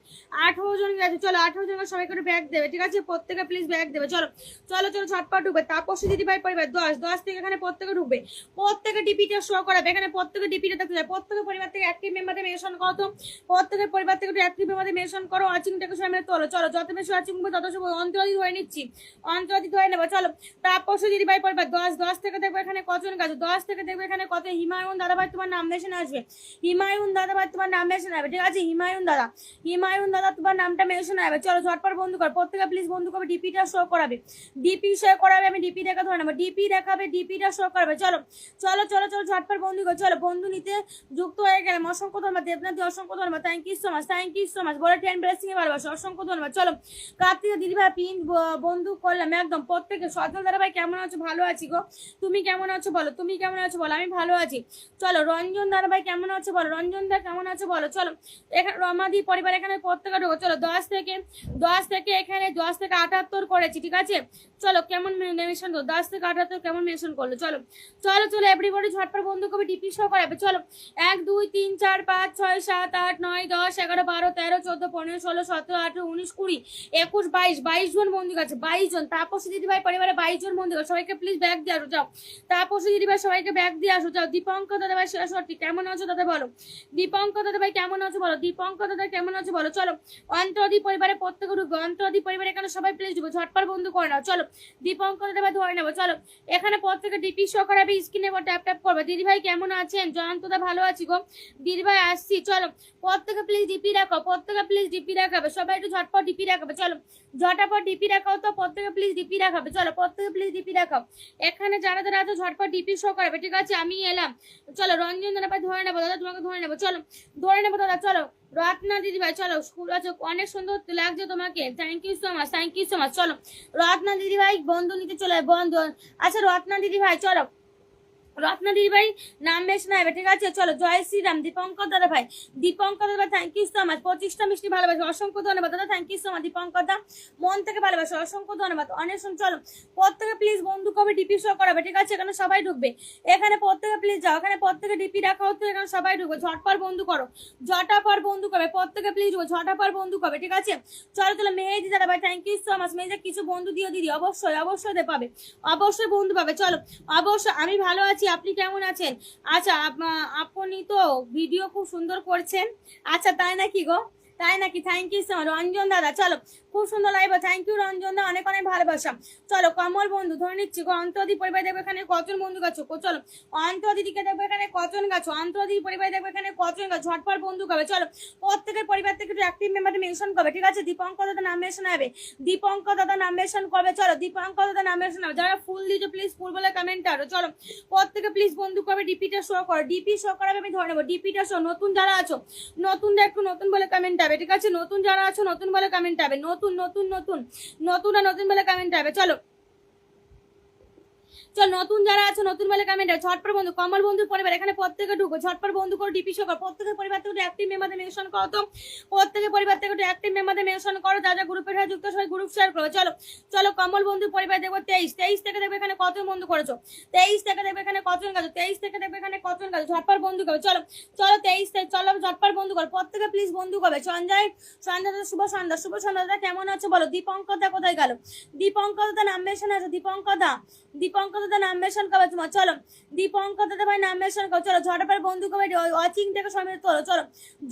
18 জন গেছে, চলো 18 জনের সবাই করে ব্যাগ দেবে, ঠিক আছে, প্রত্যেকে প্লিজ ব্যাগ দেবে, চলো চলো চলো ঝটপট ঢুকবে। তাপসী দিদি ভাই পরিবার 10 10 থেকে এখানে প্রত্যেকে ঢুকবে, প্রত্যেকে ডিপিটা শো করাবে, এখানে প্রত্যেকে ডিপিটা দেখতে যায়, প্রত্যেকের পরিবার থেকে অ্যাক্টিভ মেম্বারদের মেনশন করো, তো প্রত্যেকের পরিবার থেকে একটু অ্যাক্টিভ মেম্বারদের মেনশন করো, ওয়াচিংটাকে সবাই তোলো, চলো যত বেশি ওয়াচিং হবে তত সব অন্তরাদি ধরে নিচ্ছি, অন্তরাদি ধরে নেবো, চলো তাপসী দিদি ভাই পরিবার 10 10 থেকে দেখবো এখানে কতজন গেছে, 10 থেকে দেখবো এখানে কত, হিমায়ুন দাদা ভাই তোমার নাম মেশন আসবে, হিমায়ুন দাদা ভাই তোমার নাম মেশন আসবে, ঠিক আছে, হিমায়ুন দাদা তোমার নামটা মেনশন আসবে, চলো ঝটপট বন্ধু কর, প্রত্যেকে প্লিজ বন্ধু করবে, ডিপিটা শো করাবে, ডিপি শো করাবে, আমি ডিপি দেখা ধরে নেবো, ডিপি দেখাবে, ডিপিটা শো করবে, চলো চলো চলো চলো ঝটপট বন্ধু কর, চলো বন্ধু নিতে যুক্ত হয়ে গেলাম, অসংখ্য ধন্যবাদ দেবনাথ, অসংখ্য ধন্যবাদ, থ্যাংক ইউ সো মাচ বলে 10 ব্লেসিং এ ভালোবাসা, অসংখ্য ধন্যবাদ, চলো কার্তিকা দিদি ভাই পিন বন্ধু করলাম একদম প্রত্যেকে। সজল দাদা ভাই কেমন আছো, ভালো আছি গো, তুমি কেমন আছো বলো, তুমি কেমন আছো বলো, আমি ভালো আছি, চলো রঞ্জন দাদা ভাই কেমন আছো বলো, রঞ্জন দা কেমন আছো বলো, চলো এখানে রমাদি পরিবার এখানে প্রত্যেকে ঢোকো, চলো 10 থেকে এখানে 10 থেকে 78 করেছি, ঠিক আছে, চলো কেমন মেনশন করো, 10 থেকে 78 কেমন মেনশন করলো, চলো চলো চলো এভরিবডি ঝটপট বন্ধু কবে ডিপি শো করাবে, চলো 1 2 3 4 5 6 7 8 9 10 11 12 13 14 15 16 17 18 19 20 21 22 জন বন্ধু আছে, 22 জন। তাপসী দিদি ভাই পরিবারে 22 জন বন্ধু, সবাইকে প্লিজ ব্যাগ দিয়ে আসো, যাও তাপসী দিদি ভাই সবাইকে ব্যাগ দিয়ে আসো, যাও। দীপঙ্কর দাদা ভাই সরটি কেমন আছো দাদা বলো, দীপঙ্কর দাদা ভাই কেমন আছো বলো, দীপঙ্কর দাদা কেমন আছো বলো, চলো অন্তরাদি পরিবারে প্রত্যেকে ঢুকবে, অন্তরাদি পরিবারে এখানে সবাই প্লিজ ঢুকবে, ঝটপট বন্ধু করে নাও, চলো দীপঙ্কর দাদা ভাই ধরে নেবো, চলো এখানে প্রত্যেকে ডিপি শো করাবে, স্ক্রিনে ট্যাপ ট্যাপ করবে। দিদি ভাই কেমন আছেন, জয়ন্তদা ভালো আছি গো, দিদি ভাই আসছি, চলো প্রত্যেকে প্লিজ ডিপি রাখো, প্রত্যেকে প্লিজ ডিপি রাখাবে, সবাই একটু ঝটপট ডিপি রাখাবে, চলো ঝটাপট ডিপি রাখাও, তো প্রত্যেকে প্লিজ ডিপি রাখাবে, চলো প্রত্যেকে প্লিজ ডিপি রাখাও, এখানে যারা যারা আছে ঝটপট ডিপি শো করাবে, ঠিক আছে, আমি এলাম, চলো রঞ্জন দাদা ভাই ধরে নেবো, দাদা তোমাকে ধরে নেবো, চলো ধরে নেবো দাদা, চলো রত্না দিদি ভাই চলো, স্কুল আছে অনেক সুন্দর লাগছে তোমাকে, থ্যাংক ইউ সো মাচ, চলো রত্না দিদি ভাই বন্ধু নিতে চলে বন্ধু, আচ্ছা রত্না দিদি ভাই চলো, রত্না দিদি ভাই নাম বেশ নেবে, ঠিক আছে, চলো জয় শ্রীরাম, দীপঙ্কর দাদা ভাই থ্যাংক ইউ সো মাচ, 25টা মিষ্টি ভালোবাসা, অসংখ্য ধন্যবাদ দাদা, thank you so much Dipankar দা, মন থেকে ভালোবাসা, অসংখ্য ধন্যবাদ, অনেক চলো প্রত্যেকে প্লিজ বন্ধু কবে ডিপি শো করাবে, ঠিক আছে, এখানে সবাই ঢুকবে, এখানে প্রত্যেকে প্লিজ যাও, এখানে প্রত্যেকে ডিপি রাখা হতো, এখানে সবাই ঢুকবে, ঝটপট বন্ধু করো, ঝটাপট বন্ধু করবে, প্রত্যেকে প্লিজ ঢুকো, ঝটাপট বন্ধু করবে, ঠিক আছে, চলো চলো মেহেদি দাদা ভাই থ্যাংক ইউ সো মাচ, মেহেদি কিছু বন্ধু দিও দিদি, অবশ্যই অবশ্যই পাবে, অবশ্যই বন্ধু পাবে, চলো অবশ্যই আমি ভালো আছি, আপনি কেমন আছেন, আচ্ছা আপনি তো ভিডিও খুব সুন্দর করছেন, আচ্ছা তাই নাকি গো, তাই নাকি, thank you so much Ranjan দাদা, চলো খুব সুন্দর লাইভ, থ্যাংক ইউ রঞ্জন দা, অনেক অনেক ভালোবাসা, চলো কমল বন্ধু ধরে নিচ্ছি গো, অন্তরাদি পরিবার দেখবে এখানে কজন বন্ধু গাছো, চলো অন্তরাদিকে দেখবে এখানে কজন গাছো, অন্তরাদি পরিবার দেখবে এখানে কজন গাছ, ঝটপট বন্ধু করবে, চলো প্রত্যেকের পরিবার থেকে একটু অ্যাক্টিভ মেম্বারদের মেনশন করবে, ঠিক আছে, দীপঙ্কর দাদা নাম মেনশন হবে, দীপঙ্কর দাদা নাম মেনশন করবে, চলো দীপঙ্কর দাদা নাম মেনশন হবে, যারা ফুল দিয়েছো প্লিজ ফুল বলে কমেন্ট আরো, চলো প্রত্যেকে প্লিজ বন্ধু করবে, ডিপিটা শো করো, ডিপি শো করাবে, আমি ধরে নেবো, ডিপিটা শো, নতুন যারা আছো নতুনরা একটু নতুন বলে কমেন্ট হবে, ঠিক আছে, নতুন যারা আছো নতুন বলে কমেন্ট হবে, নতুন নতুন নতুন নতুন আর নতুন বলে কমেন্ট হবে, চলো চল নতুন যারা আছে নতুন বলে কমেন্ট ঝটপট বন্ধু, কমল বন্ধুর পরিবার এখানে প্রত্যেকে ঢুকো, ঝটপট বন্ধু করো, ডিপি শো করো, প্রত্যেকের পরিবার থেকে অ্যাক্টিভ মেম্বারদের মেনশন করো, তো প্রত্যেকের পরিবার থেকে অ্যাক্টিভ মেম্বারদের মেনশন করো, যা যা গ্রুপের সাথে যুক্ত সবাই গ্রুপ শেয়ার করো, চলো চলো কমল বন্ধুর পরিবার দেখবো 23 থেকে দেখবে এখানে কতজন বন্ধু করেছো, 23 থেকে দেখবে এখানে কতজন গেছো, 23 থেকে দেখবে এখানে কতজন গেছো, ঝটপট বন্ধু করো, চলো চলো 23 থেকে চলো ঝটপট বন্ধু করো, প্রত্যেকে প্লিজ বন্ধু করবে, সঞ্জয় শুভ সন্ধ্যা দাদা কেমন আছো বলো, দীপঙ্কর দা কোথায় গেল, দীপঙ্কর দা নাম মেনশন আছে, দীপঙ্কর দাদা নাম মেনশন করবে তোমার, চলো দীপঙ্কর দাদা ভাই নাম মেনশন করো, চলো ঝটপট বন্ধু করবে, ওয়াচিং থেকে সময় তোলো, চলো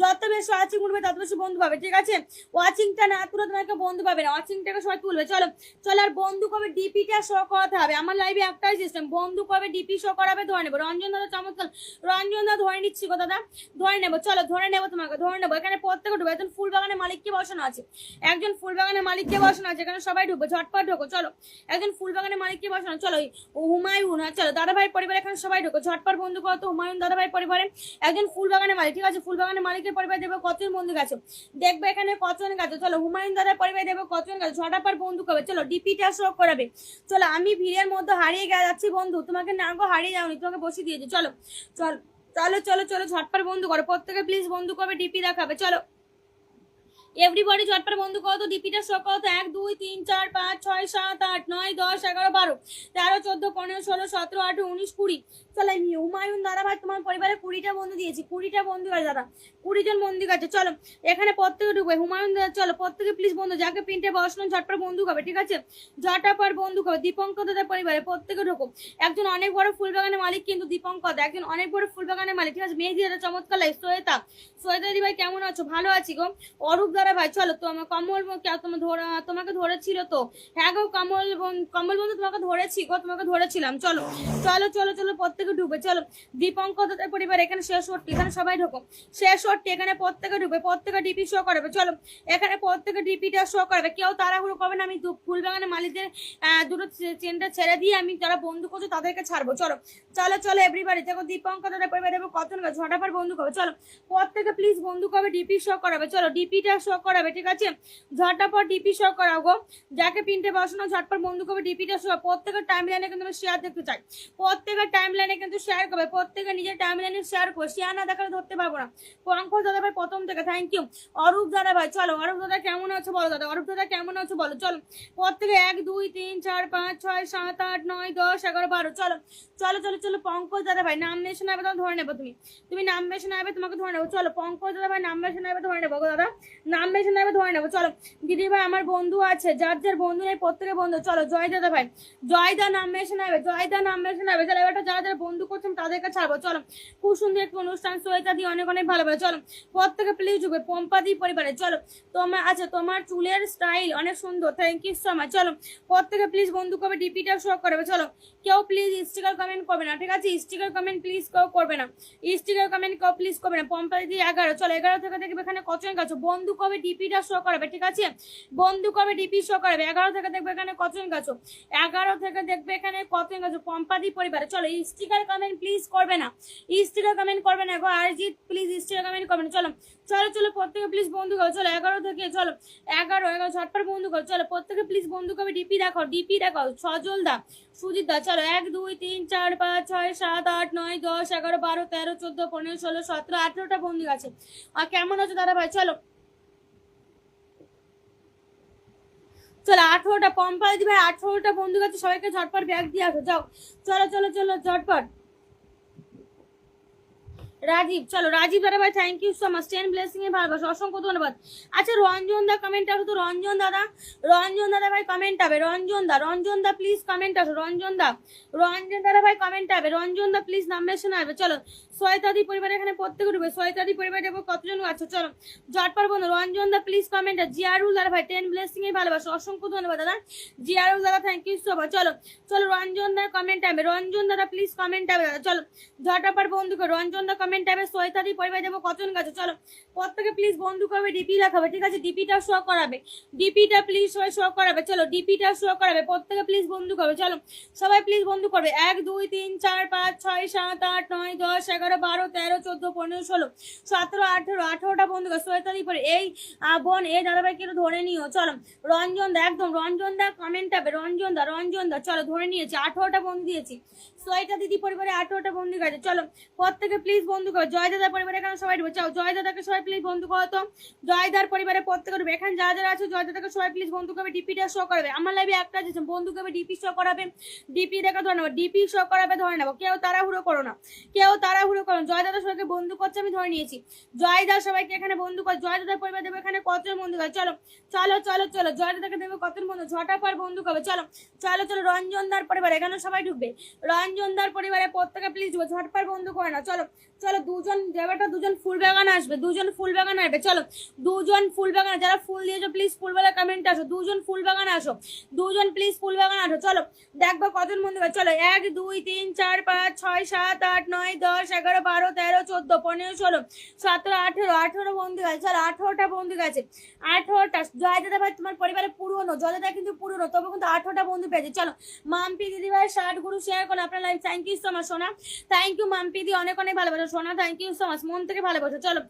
যত বেশি ওয়াচিং উঠবে তত বেশি বন্ধু পাবে, ঠিক আছে, ওয়াচিংটা না তুলে তোমাকে বন্ধু পাবে না, ওয়াচিংটাকে সবাই তুলবে, চলো চলো আর বন্ধু করবে, ডিপিটা শো করাতে হবে, আমার লাইভে একটাই সিস্টেম, বন্ধু করবে ডিপি শো করাবে, ধরে নেবো, রঞ্জন দাদা চমৎকার, রঞ্জন দাদা ধরে নিচ্ছি গো দাদা, ধরে নেবো, চলো ধরে নেবো তোমাকে, ধরে নেবো, এখানে প্রত্যেকে ঢুকবে, একজন ফুল বাগানের মালিককে বসানো আছে, একজন ফুল বাগানের মালিককে বসানো আছে, এখানে সবাই ঢুকবে, ঝটপট ঢুকো, চলো একজন ফুল বাগানের মালিককে বসানো, চলো হুমায়ুন, চলো দাদা ভাই পরিবার এখানে সবাই ঢুকো, ঝটপট বন্ধু করো, তো হুমায়ুন দাদা ভাই পরিবারে একজন ফুল বাগানের মালিক, ঠিক আছে, ফুল বাগানের মালিকের পরিবার দেবো কতজন বন্ধু গেছো, দেখবে এখানে কতজন গেছো, চলো হুমায়ুন দাদার পরিবার দেবো কতজন গেছো, ঝটপট বন্ধু করবে, চলো ডিপিটা শো করাবে, চলো আমি ভিড়ের মধ্যে হারিয়ে যাচ্ছি বন্ধু, তোমাকে না গো হারিয়ে যাওনি, তোমাকে বসে দিয়েছি, চলো চলো চলো চলো চলো ঝটপট বন্ধু করো, প্রত্যেকে প্লিজ বন্ধু করবে, ডিপি দেখাবে, চলো এভরিবডি ঝটপট বন্ধু কত ডিপিটা শো কত 1 2 3 4 5 6 7 8 9 10 11 12 13 14 15 16 17 18 19 20 চলো আমি হুমায়ুন দাদা ভাই তোমার পরিবারে 20টা বন্ধু দিয়েছি, 20টা বন্ধু আছে দাদা, 20 জন বন্ধু আছে। চলো এখানে প্রত্যেকে ঢুকবে হুমায়ুন দাদা, চলো প্রত্যেকে প্লিজ বন্ধু যাকে প্রিন্টে বসানো ঝটপট বন্ধু হবে, ঠিক আছে ঝটাপট বন্ধু হবে। দীপঙ্কর দাদার পরিবারে প্রত্যেকে ঢুকো। একজন অনেক বড় ফুল বাগানের মালিক কিন্তু দীপঙ্কর দা, একজন অনেক বড় ফুল বাগানের মালিক, ঠিক আছে। মেহেদি দাদা চমৎকার লাগে। শ্বেতা দি ভাই কেমন আছো? ভালো আছি গো। অরূপ দাদা ভাই চলো তোমার কমল তোমাকে ধরেছিল তো, হ্যাঁ গো কমল বন্ধু তোমাকে ধরেছি গো, তোমাকে ধরেছিলাম। চলো চলো চলো চলো প্রত্যেকে ঢুকবে। চলো দীপঙ্কর দাদার পরিবার এখানে শেষ ওরটি, এখানে সবাই ঢুকো। শেষ ওরটি এখানে প্রত্যেকে ঢুকবে, প্রত্যেকে ডিপি শো করবে। চলো এখানে প্রত্যেকে ডিপিটা শো করবে, কেউ তাড়াহুড়ো করবে না। আমি ফুল বাগানের মালিকদের দুটো চেনটা ছেড়ে দিয়ে আমি যারা বন্ধু করছো তাদেরকে ছাড়বো। চলো চলো চলো এভরিবাডি দেখো দীপঙ্কর দাদার পরিবার দেখো কত ঝটাফট বন্ধু করবে। চলো প্রত্যেকে প্লিজ বন্ধু করবে, ডিপি শো করাবে। চলো ডিপিটা শো করাবে, ঠিক আছে ঝটাপট ডিপি শো করাও গো। যাকে প্রিন্টে বসানো ঝটপট বন্ধু করবে, ডিপিটা শো। প্রত্যেকের টাইম লাইনে কিন্তু শেয়ার দেখতে চাই, প্রত্যেকের টাইম লাইনে কিন্তু শেয়ার করবে, প্রত্যেকে নিজের টাইম লাইনে শেয়ার করবে। শেয়ার না দেখালে ধরতে পারবো না। পঙ্কজ দাদা ভাই প্রথম থেকে থ্যাংক ইউ। অরূপ দাদা ভাই চলো, অরূপ দাদা কেমন আছো বলো, দাদা অরূপ দাদা কেমন আছো বলো। চলো প্রত্যেকে 1 2 3 4 5 6 7 8 9 10 11 12 চলো চলো চলো চলো। পঙ্কজ দাদা ভাই নাম মেশে নেবে, তাহলে ধরে নেবো। তুমি নাম মেশে নেবে, তোমাকে ধরে নেবো। চলো পঙ্কজ দাদা ভাই নাম মেশে নেবে, ধরে নেবো দাদা, নাম মেশে নেবে, ধরে নেবো। চলো দিদি ভাই আমার বন্ধু আছে, যার যার বন্ধু নেই প্রত্যেকের বন্ধু। চলো জয় দাদা ভাই, জয় দা নাম মেশে নেবে, জয় দা নাম মেশে নেবে। চলো এবারটা যারা যারা বন্ধু করছেন তাদেরকে ছাড়বো। চলো খুব সুন্দর একটি অনুষ্ঠান, শ্বেতা দি অনেক অনেক ভালো ভালো। চলো প্রত্যেকে প্লিজ ঢুকবে। পম্পাদি পরিবারে চলো তোমার আচ্ছা তোমার চুলের স্টাইল অনেক সুন্দর, থ্যাংক ইউ সো মাচ। চলো প্রত্যেকে প্লিজ বন্ধু করবে, ডিপিটা শো করবে। চলো কেউ প্লিজ স্টিকার কমেন্ট করবে না, ঠিক আছে স্টিকার কমেন্ট প্লিজ কেউ করবে না, স্টিকার কমেন্ট কেউ প্লিজ করবে না। পম্পাদি 11 চলো 11 থেকে দেখবে এখানে কতজন গাছ বন্ধু করবে, ডিপিটা শো করবে, ঠিক আছে বন্ধু করবে, ডিপি শো করবে। 11 থেকে দেখবে এখানে কতজন গাছ, 11 থেকে দেখবে এখানে কতজন গাছ পম্পাদি পরিবারে। চলো স্টিকার কমেন্ট প্লিজ করবে না, স্টিকার কমেন্ট করবে না গো। আরজিৎ প্লিজ স্টিকার কমেন্ট করবে না। চলো চলো চলো প্রত্যেকে প্লিজ বন্ধু করো। চলো 11 থেকে চলো 11 ঝটপট বন্ধু করো। চলো প্রত্যেকে প্লিজ বন্ধু করবে, ডিপি দেখো, ডিপি দেখো। সজল দা, সুজিত দা চলো 1 2 3 4 5 6 7 8 9 10 11 12 13 14 15 16 17 18টা বন্ধু আছে। আর কেমন আছো দাদা ভাই? চলো চলো 18টা পম্পা দিদি ভাই 18টা বন্ধু আছে, সবাইকে ঝটপট ব্যাগ দিয়ে আসো। যাও চলো চলো চলো ঝটপট। রাজীব চলো রাজীব দাদা ভাই thank you so much, 10 blessing এ ভালোবাসা অসংখ্য ধন্যবাদ। আচ্ছা রঞ্জন দা কমেন্ট আসো তো, রঞ্জন দাদা ভাই কমেন্ট হবে। রঞ্জন দা প্লিজ কমেন্ট আসো। রঞ্জন দাদা ভাই কমেন্ট হবে। রঞ্জন দা প্লিজ নাম মেশন আসবে। চলো শ্বেতাদি পরিবার এখানে প্রত্যেকে ঢুকবে, শ্বেতাদি পরিবার দেখো কতজন আছো। চলো ঝটপট বন্ধু রঞ্জন দা প্লিজ কমেন্ট। জিয়ারুল দাদা ভাই 10 ব্লেসিং এ ভালোবাসা অসংখ্য ধন্যবাদ দাদা। জিয়ারুল দাদা থ্যাংক ইউ সো মাচ। চলো চলো রঞ্জন দার কমেন্ট হবে, রঞ্জন দাদা প্লিজ কমেন্ট হবে দাদা। চলো ঝটপট বন্ধু করো, রঞ্জন দা কমেন্ট হবে। শ্বেতাদি পরিবার দেবো কতজন গাছে। চলো প্রত্যেকে প্লিজ বন্ধু করবে, ডিপি দেখাবে, ঠিক আছে ডিপিটা শো করাবে, ডিপিটা প্লিজ সবাই শো করাবে। চলো ডিপিটা শো করাবে, প্রত্যেকে প্লিজ বন্ধু করবে। চলো সবাই প্লিজ বন্ধু করবে। 1 2 3 4 5 6 7 8 9 10 11 12 13 14 15 16 17 18 18টা বন্ধু করে শ্বেতাদি পরে। এই বোন এই দাদাভাইকে একটু ধরে নিও। চলো রঞ্জন দা একদম রঞ্জন দা কমেন্ট হবে। রঞ্জন দা চলো ধরে নিয়েছি, 18টা বন্ধু দিয়েছি। শ্বেতা দিদি পরিবারে 18টা বন্ধু গেছে। চলো প্রত্যেকে প্লিজ বন্ধু করো। জয় দাদার পরিবারে এখানে সবাই ঢুকবে। চাও জয় দাদাকে সবাই প্লিজ বন্ধু করো তো। জয় দাদার পরিবারে প্রত্যেকে ঢুকবে। এখানে যারা যারা আছে জয় দাদাকে সবাই প্লিজ বন্ধু করবে, ডিপিটা শো করবে। আমার লাইভে একটা দিয়েছে বন্ধু করবে, ডিপি শো করাবে, ডিপি দেখা ধরে নেবো, ডিপি শো করাবে ধরে নেবো। কেউ তাড়াহুড়ো করো না, কেউ তাড়াহুড়ো করো। জয় দাদা সবাইকে বন্ধু করছে, আমি ধরে নিয়েছি। জয় দাদা সবাইকে এখানে বন্ধু কর। জয় দাদার পরিবার দেবো এখানে কতজন বন্ধু করে। চলো চলো চলো চলো জয় দাদাকে দেবো কতজন বন্ধু, ঝটাপট বন্ধু করবে। চলো চলো চলো রঞ্জনদার পরিবার এখানে সবাই ঢুকবে। রঞ্জনদার পরিবারে প্রত্যেকে প্লিজ ঝটপট বন্ধু করে না। চলো চলো দুজন দেবাটা দুজন ফুল বাগান আসবে, দুজন ফুল বাগান আসবে। চলো দুজন ফুল বাগান, যারা ফুল দিয়েছো প্লিজ ফুলবেলা কমেন্ট আসো। দুজন ফুল বাগান আসো, দুজন প্লিজ ফুল বাগান আসো। চলো দেখবো কজন বন্ধু আছে। চলো 1 2 3 4 5 6 7 8 9 10 11 12 13 14 15 16 17 18 18 বন্ধু আছে। চলো 18টা বন্ধু আছে, 18টা। জয় দাদা ভাই তোমার পরিবারে পুরনো, জয় দাদা কিন্তু পুরনো, তবে কিন্তু 18টা বন্ধু পেয়েছে। চলো মাম্পি দিদি ভাই 60 গুরু শেয়ার করো আপনার live, thank you so much সোনা, থ্যাংক ইউ মাম্পি দি অনেক অনেক ভালোবাসা। সোনা, থ্যাংক ইউ সো মাচ, মন থেকে ভালোবাসো। চলো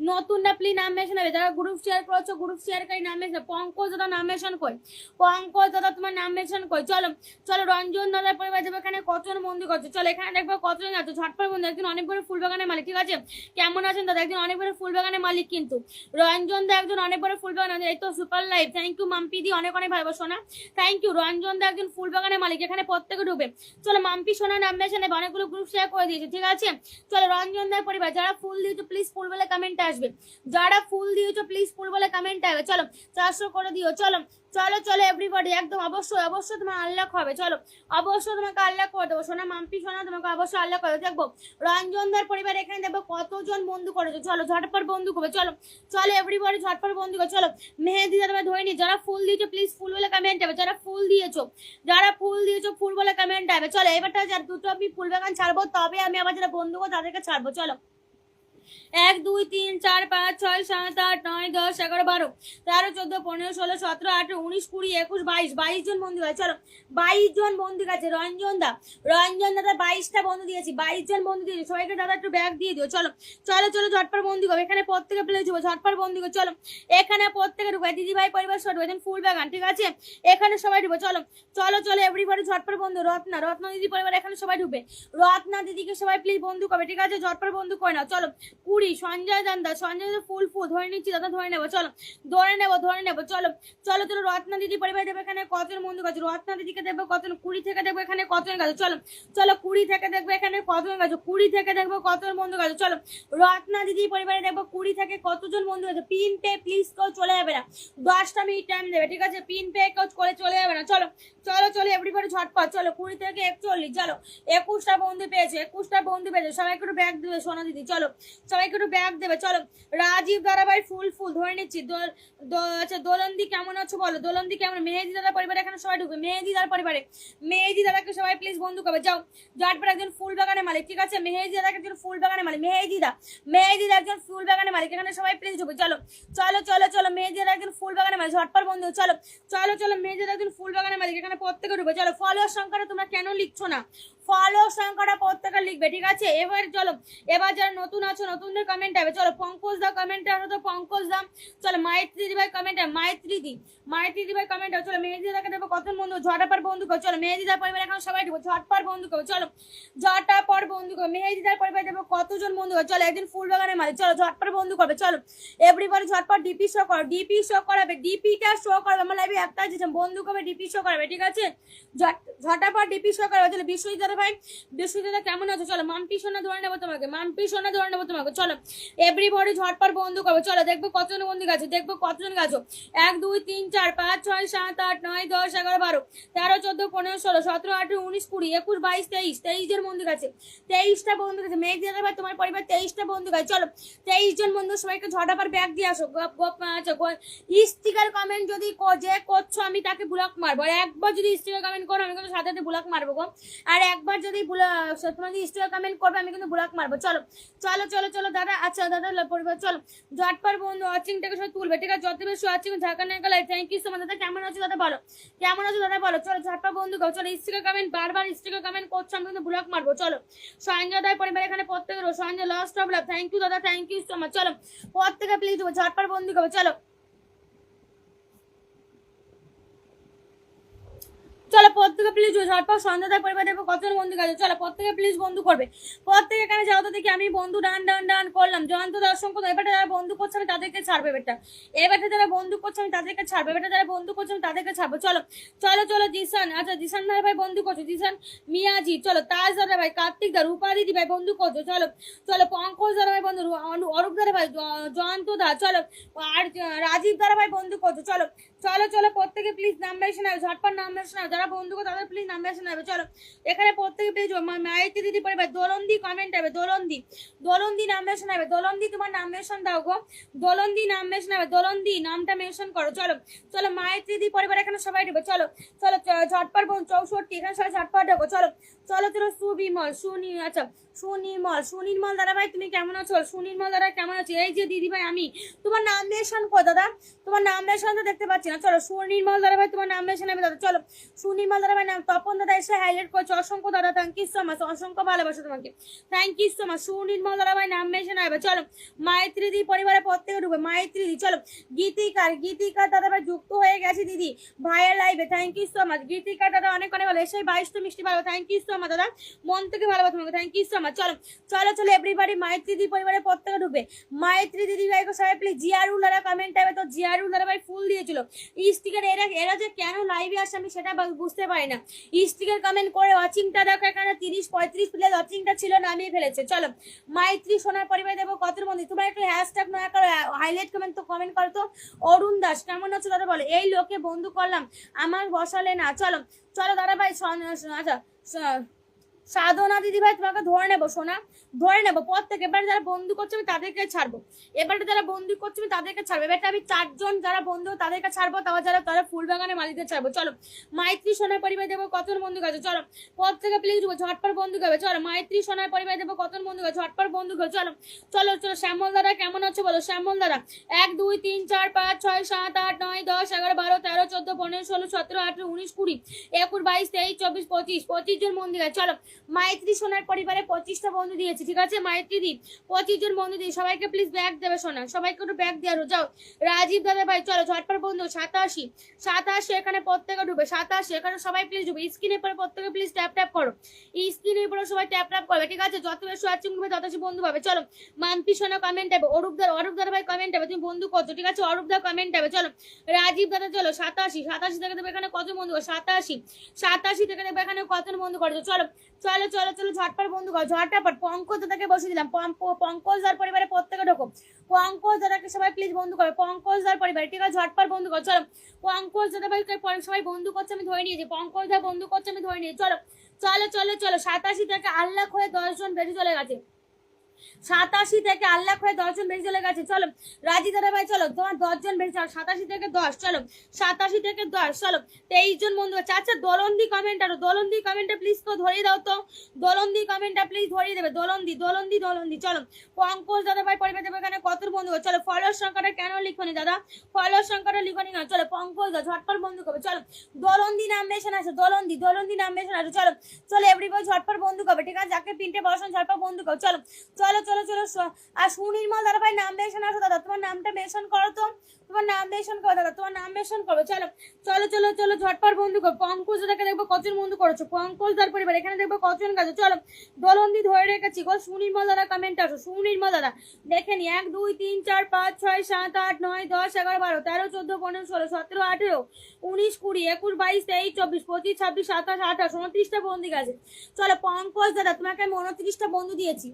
নতুনটা প্লিজ নাম মেনশন হবে, যারা গ্রুপ শেয়ার করছো গ্রুপ শেয়ারকারী নাম মেনশন। পঙ্কজ দাদা নাম মেনশন কই, পঙ্কজ দাদা তোমার নাম মেনশন কই। চলো চলো রঞ্জন দাদার পরিবার যাবে, এখানে কতজন বন্ধু করছো, চলো এখানে দেখবো কতজন আছে। ঝটপট বন্ধু, একজন অনেক বড় ফুল বাগানের মালিক, ঠিক আছে? কেমন আছেন দাদা? একজন অনেক বড় ফুল বাগানের মালিক কিন্তু রঞ্জন দা, একজন অনেক বড় ফুল বাগান। এই তো super live, thank you Mampi দি, অনেক অনেক ভালোবাসো না, থ্যাংক ইউ। রঞ্জন দা একজন ফুল বাগানের মালিক, এখানে প্রত্যেকে ঢুকবে। চলো মাম্পি সোনা নাম মেনশন, অনেকগুলো গ্রুপ শেয়ার করে দিয়েছে, ঠিক আছে? চলো রঞ্জন দার পরিবার যারা ফুল দিয়েছো প্লিজ ফুল বলে কমেন্টে আসবে, যারা ফুল দিয়েছো প্লিজ ফুল বলে কমেন্টে আসবে। চলো 400 করে দিও। চলো চলো চলো এভরিবডি, একদম অবশ্যই অবশ্যই তোমার আনলক হবে। চলো অবশ্যই তোমাকে আনলক করে দেবো সোনা, মাম্পি সোনা তোমাকে অবশ্যই আনলক করে দেখবো। রঞ্জনদার পরিবার এখানে দেখবো কতজন বন্ধু করেছো, চলো ঝটপট বন্ধু করবে। চলো চলো এভরিবডি ঝটপট বন্ধু করে। চলো মেহেদি দাদা ধরে নি, যারা ফুল দিয়েছো প্লিজ ফুল বলে কমেন্ট হবে, যারা ফুল দিয়েছো, যারা ফুল দিয়েছো ফুল বলে কমেন্ট হবে। চলো এবারটা যার দুটো আমি ফুল বাগান ছাড়বো, তবে আমি আবার যারা বন্ধু করবো তাদেরকে ছাড়বো। চলো 1 2 3 4 5 6 7 8 9 10 11 12 13 14 15 16 17 18 19 20 21 22 22 জন বন্ধু আছে। চলো 22 জন বন্ধু আছে। রঞ্জন দা 22টা বন্ধু দিয়েছি, 22 জন বন্ধু দিয়েছি। সবাইকে দাদা একটু ব্যাগ দিয়ে দিও। চলো চলো চলো ঝটপট বন্ধু করো, এখানে প্রত্যেকে প্লে যাবো, ঝটপট বন্ধু করো। চলো এখানে প্রত্যেকে ঢুকবে, দিদি ভাই পরিবার সব ঢুকবে, ফুল বাগান, ঠিক আছে? এখানে সবাই ঢুকবে। চলো চলো চলো এভরিবডি ঝটপট বন্ধু। রত্না দিদি পরিবার এখানে সবাই ঢুকবে, রত্না দিদিকে সবাই প্লিজ বন্ধু করবে, ঠিক আছে? ঝটপট বন্ধু করে নাও। চলো 20 সঞ্জয় দান্দা, সঞ্জয় ফুল ফুল ধরে নিচ্ছি দাদা, ধরে নেবো। চলো ধরে নেবো। চলো চলো চলো রত্না দিদি পরিবার দেবো, এখানে কতজন বন্ধু আছে? রত্না দিদিকে দেখবো কতজন, 20 থেকে দেখবো এখানে কতজন গেছে। চলো চলো 20 থেকে দেখবো এখানে কতজন গেছে, 20 থেকে দেখবো কতজন বন্ধু গেছে। চলো রত্না দিদি পরিবারে দেখবো 20 থেকে কতজন বন্ধু আছে। পিন পে প্লিজ কেউ চলে যাবে না, 10টা মিনিট টাইম দেবে, ঠিক আছে? পিন পে কেউ করে চলে যাবে না। চলো চলো চলো এভরিবডি ঝটপট। চলো 20 থেকে 41, চলো 21টা বন্ধু পেয়েছে, 21টা বন্ধু পেয়েছে। সবাইকে একটু ব্যাগ দেবে সোনা দিদি, চলো সবাইকে একটু ব্যাগ দেবে। চলো রাজীব দাদা ভাই ফুল ফুল ধরে নিচ্ছি। আচ্ছা দোলন্দি কেমন আছো বলো, দোলন্দি কেমন? মেহেদি দাদা পরিবারে এখানে সবাই ঢুকবে, মেহেদি দাদার পরিবারে, মেহেদি দাদাকে সবাই প্লিজ বন্ধু করবে। যাও ঝটপট, একজন ফুল বাগানের মালিক, ঠিক আছে? মেহেদি দাদাকে একজন ফুল বাগানের মালিক, মেহেদি দা একজন ফুল বাগানের মালিক, এখানে সবাই প্লিজ ঢুকবে। চলো চলো চলো চলো মেহেদি দাদা একজন ফুল বাগানের মালিক, ঝটপট বন্ধু। চলো চলো চলো মেহেদি দাদা একজন ফুল বাগানের মালিক, এখানে প্রত্যেকে ঢুকবে। চলো ফলোয়ার সংখ্যাটা তোমরা কেন লিখছো না? ফলোয়ার সংখ্যাটা প্রত্যেকে লিখবে, ঠিক আছে? এবার চলো এবার যারা নতুন আছো নতুনদের কমেন্ট হবে। চলো পঙ্কজ দা কমেন্টে আসো তো, পঙ্কজ দা। চলো মাইত্রী দিদি ভাই কমেন্ট, মাইত্রী দিদি ভাই কমেন্ট। চলো মেহেদি দাদাকে দেবো কত বন্ধু, ঝটাপট বন্ধু করো। চলো মেহেদি দার পরিবার এখন সবাই ঢুকো, ঝটপট বন্ধু করো। চলো ঝটাপট বন্ধু করো, মেহেদি দার পরিবার দেবো কতজন বন্ধু করো। চলো একদিন ফুল বাগানের মালিক, চলো ঝটপট বন্ধু করবে। চলো এভরিবডি ঝটপট ডিপি শো করো, ডিপি শো করাবে, ডিপিটা শো করবে। আমার লাইভে একটা আছে বন্ধু করবে, ডিপি শো করাবে, ঠিক আছে? ঝটাপট ডিপি শো করাবে। চলো বিশ্বজিৎ দাদা ভাই, বিশ্বজিৎ দাদা কেমন আছো? চলো মাম্পি সোনা ধরে নেবো তোমাকে, মাম্পি সোনা ধরে নেবো তোমাকে। চলো এভরিবডি ঝটপট বন্ধু করবো। চলো দেখবো কতজন বন্ধু গেছে, দেখবো কতজন গেছো। 1 2 3 4 5 6 7 8 9 10 11 12 13 14 15 16 17 18 19 20 21 22 23 23 জন বন্ধু গেছে, 23টা বন্ধু গেছে। মেঘ দাদা ভাই তোমার পরিবার 23টা বন্ধু গেছে। চলো 23 জন বন্ধু সবাইকে ঝটাপট ব্যাগ দিয়ে আসো। স্টিকার কমেন্ট যদি যে করছো আমি তাকে ব্লক মারবো, আর একবার যদি স্টিকার কমেন্ট করো আমি কিন্তু সাথে ব্লক মারবো গো, আর একবার যদি তোমার যদি স্টিকার কমেন্ট করবে আমি কিন্তু ব্লক মারবো। চলো চলো চলো চলো দাদা, আচ্ছা দাদা পরিবার চলো ঝটপট বন্ধু ওয়াচিংটাকে সব তুলবে, ঠিক আছে? যত বেশি ওয়াচিং ঢাকা না গেলে থ্যাংক ইউ সো মাচ। দাদা কেমন আছো দাদা বলো, কেমন আছো দাদা বলো। চলো ঝটপট বন্ধু করো। চলো স্টিকার কমেন্ট বারবার স্টিকার কমেন্ট করছো আমি কিন্তু ব্লক মারবো। চলো সঞ্জয় দার পরিবার এখানে প্রত্যেকের, Sanjay lost of love, thank you দাদা, থ্যাংক ইউ সো মাচ। চলো প্রত্যেকে প্লিজ ঝটপট বন্ধু করো। চলো চলো প্রত্যেকে প্লিজ ঝটপট সন্ধ্যাদার পরিবার দেখবো কতজন বন্ধু গেছে। চলো প্রত্যেকে প্লিজ বন্ধু করবে, প্রত্যেকে এখানে যাও তো দেখি। আমি বন্ধু ডান ডান ডান করলাম, জয়ন্ত দর্শন করতো। এবারটা যারা বন্ধু করছে আমি তাদেরকে ছাড়বো, এবারটা যারা বন্ধু করছে আমি তাদেরকে ছাড়বো, এবারটা যারা বন্ধু করছে আমি তাদেরকে ছাড়বো। চলো চলো চলো জিসান, আচ্ছা জিসান ভাই বন্ধু করছো, জিসান মিয়াজি। চলো তাজ দাদা ভাই, কার্তিক দা, রূপা দিদি ভাই বন্ধু করছো। চলো চলো পঙ্কজ দাদা ভাই বন্ধু, অরূপ দাদা ভাই, জয়ন্ত দা, চলো আর রাজীব দাদা ভাই বন্ধু করছো। চলো চলো চলো প্রত্যেকে প্লিজ নাম্বার শোনাবে, ঝটপট নাম্বার শোনাবে। যারা বন্ধু করো তাদের প্লিজ নাম্বার শোনাবে। চলো এখানে প্রত্যেকে প্লিজ মাইতি দিদি পরিবার দোলন্দি কমেন্ট হবে, দোলন্দি নাম মেনশন হবে। দোলন্দি তোমার নাম মেনশন দাও গো, দোলন্দি নাম মেনশন হবে, দোলন্দি নামটা মেনশন করো। চলো চলো মাইতি দিদি পরিবার এখানে সবাই ঢুকবে। চলো চলো ঝটপট 64 এখানে সবাই ঝটপট ঢুকো। চলো চলো চলো সুবিমল, আচ্ছা সুনির্মল দাদা ভাই তুমি কেমন আছো? সুনির্মল দাদা কেমন আছো? এই যে দিদি ভাই আমি তোমার নাম মেনশন কো দাদা, তোমার নাম মেনশন তো দেখতে পাচ্ছি। পাচ্ছি না। চলো সুনির্মল দাদা ভাই তোমার নাম বেছে নেবে দাদা। চলো সুনির্মল দাদা ভাই নাম, তপন দাদা এসে হাইলাইট করছে, অসংখ্য দাদা থ্যাংক ইউ সো মাচ, অসংখ্য ভালোবাসা তোমাকে, thank you so much. Sunirmal দাদা ভাই নাম বেছে নেবে। চলো মাইত্রী দি পরিবারের প্রত্যেকে ঢুকবে, মাইত্রী দি। চলো গীতিকার দাদা ভাই যুক্ত হয়ে গেছে দিদি ভাইয়ের লাইভে, থ্যাংক ইউ সো মাচ। গীতিকার দাদা অনেক অনেক ভালো, এসে 22 তো মিষ্টি ভালো, থ্যাংক ইউ সো মাচ দাদা, মন থেকে ভালোবাসা তোমাকে, থ্যাংক ইউ সো মাচ। চলো চলো চলো এভরিবডি মাইত্রী দি পরিবারের প্রত্যেকে ঢুকবে, মাইত্রী দিদি ভাইকে সবাই প্লিজ। জিয়ারুল দাদা কমেন্ট টাইমে তো জিয়ারুল দাদা ভাই ফুল দিয়েছিল স্টিকার, এরা যে কেন লাইভে আসে আমি সেটা বুঝতে পারি না। স্টিকার কমেন্ট করে ওয়াচিংটা দেখো, এখানে 30-35 প্লেস ওয়াচিংটা ছিল, নামিয়ে ফেলেছে। চলো মাইত্রী সোনার পরিবার দেবো কত মন্দির, তোমরা একটু হ্যাশট্যাগ নয়া করো, হাইলাইট কমেন্ট তো কমেন্ট করো তো। অরুণ দাস কেমন আছো দাদা বলো, এই লোকে বন্ধু করলাম আমার বসালে না। চলো চলো দাদা ভাই, আচ্ছা সাধনা দিদি ভাই তোমাকে ধরে নেবো সোনা, ধরে নেবো পর থেকে। এবার যারা বন্ধু করছে আমি তাদেরকে ছাড়বো, এবারে যারা বন্ধু করছে আমি তাদেরকে ছাড়বো, এবারটা আমি 4 জন যারা বন্ধু তাদেরকে ছাড়বো, তারা ফুলবাগানে মালিকদের ছাড়বো। চলো মাইত্রী সোনার পরিবার দেবো কত বন্ধু গেছে, চলো পর থেকে প্লিজ ঝটপট বন্ধু গাবে। চলো মাইত্রী সোনার পরিবার দেবো কত বন্ধু গেছে, ঝটপট বন্ধু গাবে। চলো চলো চলো শ্যামল দাদা কেমন আছো বলো, শ্যামল দাদা 1 2 3 4 5 6 7 8 9 10 11 12 13 14 15 16 17 18 19 20 21 22 23 24 25 জন বন্ধু গেছে। চলো মাইত্রী সোনার পরিবারে 25টা বন্ধু দিয়েছি, ঠিক আছে মাইত্রী দি 25 জন বন্ধু দিই, সবাইকে প্লিজ ব্যাগ দেবে সোনা, সবাইকে একটু ব্যাগ দিয়ে যাও। রাজীব দাদা ভাই চলো ঝটপট বন্ধু 87 এখানে প্রত্যেকে ঢুবে, 87 এখানে সবাই প্লিজ ঢুবে, স্ক্রিনের পরে প্রত্যেকে প্লিজ ট্যাপ করো, স্ক্রিনের পরে সবাই ট্যাপ করবে, ঠিক আছে যত বেশি ওয়াচিং করবে তত বেশি বন্ধু পাবে। চলো মাম্পি সোনা কমেন্ট দেবে, অরূপ দাদা ভাই কমেন্ট দেবে তুমি বন্ধু করছো, ঠিক আছে অরূপ দা কমেন্ট দেবে। চলো রাজীব দাদা চলো 87 থেকে দেবে এখানে কত বন্ধু, 87 থেকে দেবে এখানে কত বন্ধু করছো। চলো চলো চলো চলো ঝটপট বন্ধু করো, ঝটপট। পঙ্কজ দাদাকে বসে দিলাম, পঙ্কজ দার পরিবারে প্রত্যেকে ঢোকো, পঙ্কজ দাদাকে সবাই প্লিজ বন্ধু করো, পঙ্কজ দার পরিবারে, ঠিক আছে ঝটপট বন্ধু করো। চলো পঙ্কজ দাদা ভাই সবাই বন্ধু করছে আমি ধরে নিয়েছি, পঙ্কজ দা বন্ধু করছে আমি ধরে নিয়েছি। চলো চলো চলো চলো 87 থেকে আল্লাহ হয়ে 10 জন বেশি চলে গেছে, 87 থেকে আল্লাহ হয়ে 10 জন বেশি চলে গেছে। চলো রাজি দাদা ভাই চলো তোমার 10 জন বেশি, 87 থেকে 10, চলো 87 থেকে 10, চলো 23 জন বন্ধু আছে। আচ্ছা দোলন্দি কমেন্ট আরো, দোলন্দি কমেন্টটা প্লিজ তো ধরিয়ে দাও তো, দোলন্দি কমেন্টটা প্লিজ ধরিয়ে দেবে, দোলন্দি। চলো পঙ্কজ দাদা ভাই পরিবার দেবে এখানে কত বন্ধু, চলো ফলোয়ার সংখ্যাটা কেন লিখনি দাদা, ফলোয়ার সংখ্যাটা লিখনি না। চলো পঙ্কজ দা ঝটপট বন্ধু করবে। চলো দোলন্দি নাম বেশন আছে, দোলন্দি নাম বেশন আছে। চলো চলো এভরিবডি ঝটপট বন্ধু করবে, ঠিক আছে যাকে তিনটে বসন ঝটপট বন্ধু করো। চলো চলো চলো চলো আর সুনির্মল দাদা ভাই নাম মেনশন আসো দাদা, তোমার নামটা মেনশন করো তো, তোমার নাম মেনশন করো দাদা, তোমার নাম মেনশন করো। চলো চলো চলো চলো ঝটপট বন্ধু করো। পঙ্কজ দাদাকে দেখবো কতজন বন্ধু করেছো, পঙ্কজ দার পরিবার এখানে দেখবো কতজন গেছো। চলো দোলন্দি ধরে রেখেছি গো, সুনির্মল দাদা কমেন্ট আসো, সুনির্মল দাদা দেখে নি 1 2 3 4 5 6 7 8 9 10 11 12 13 14 15 16 17 18 19 20 21 22 23 24 25 26 27 28 29টা বন্ধু গেছে। চলো পঙ্কজ দাদা তোমাকে আমি 29টা বন্ধু দিয়েছি,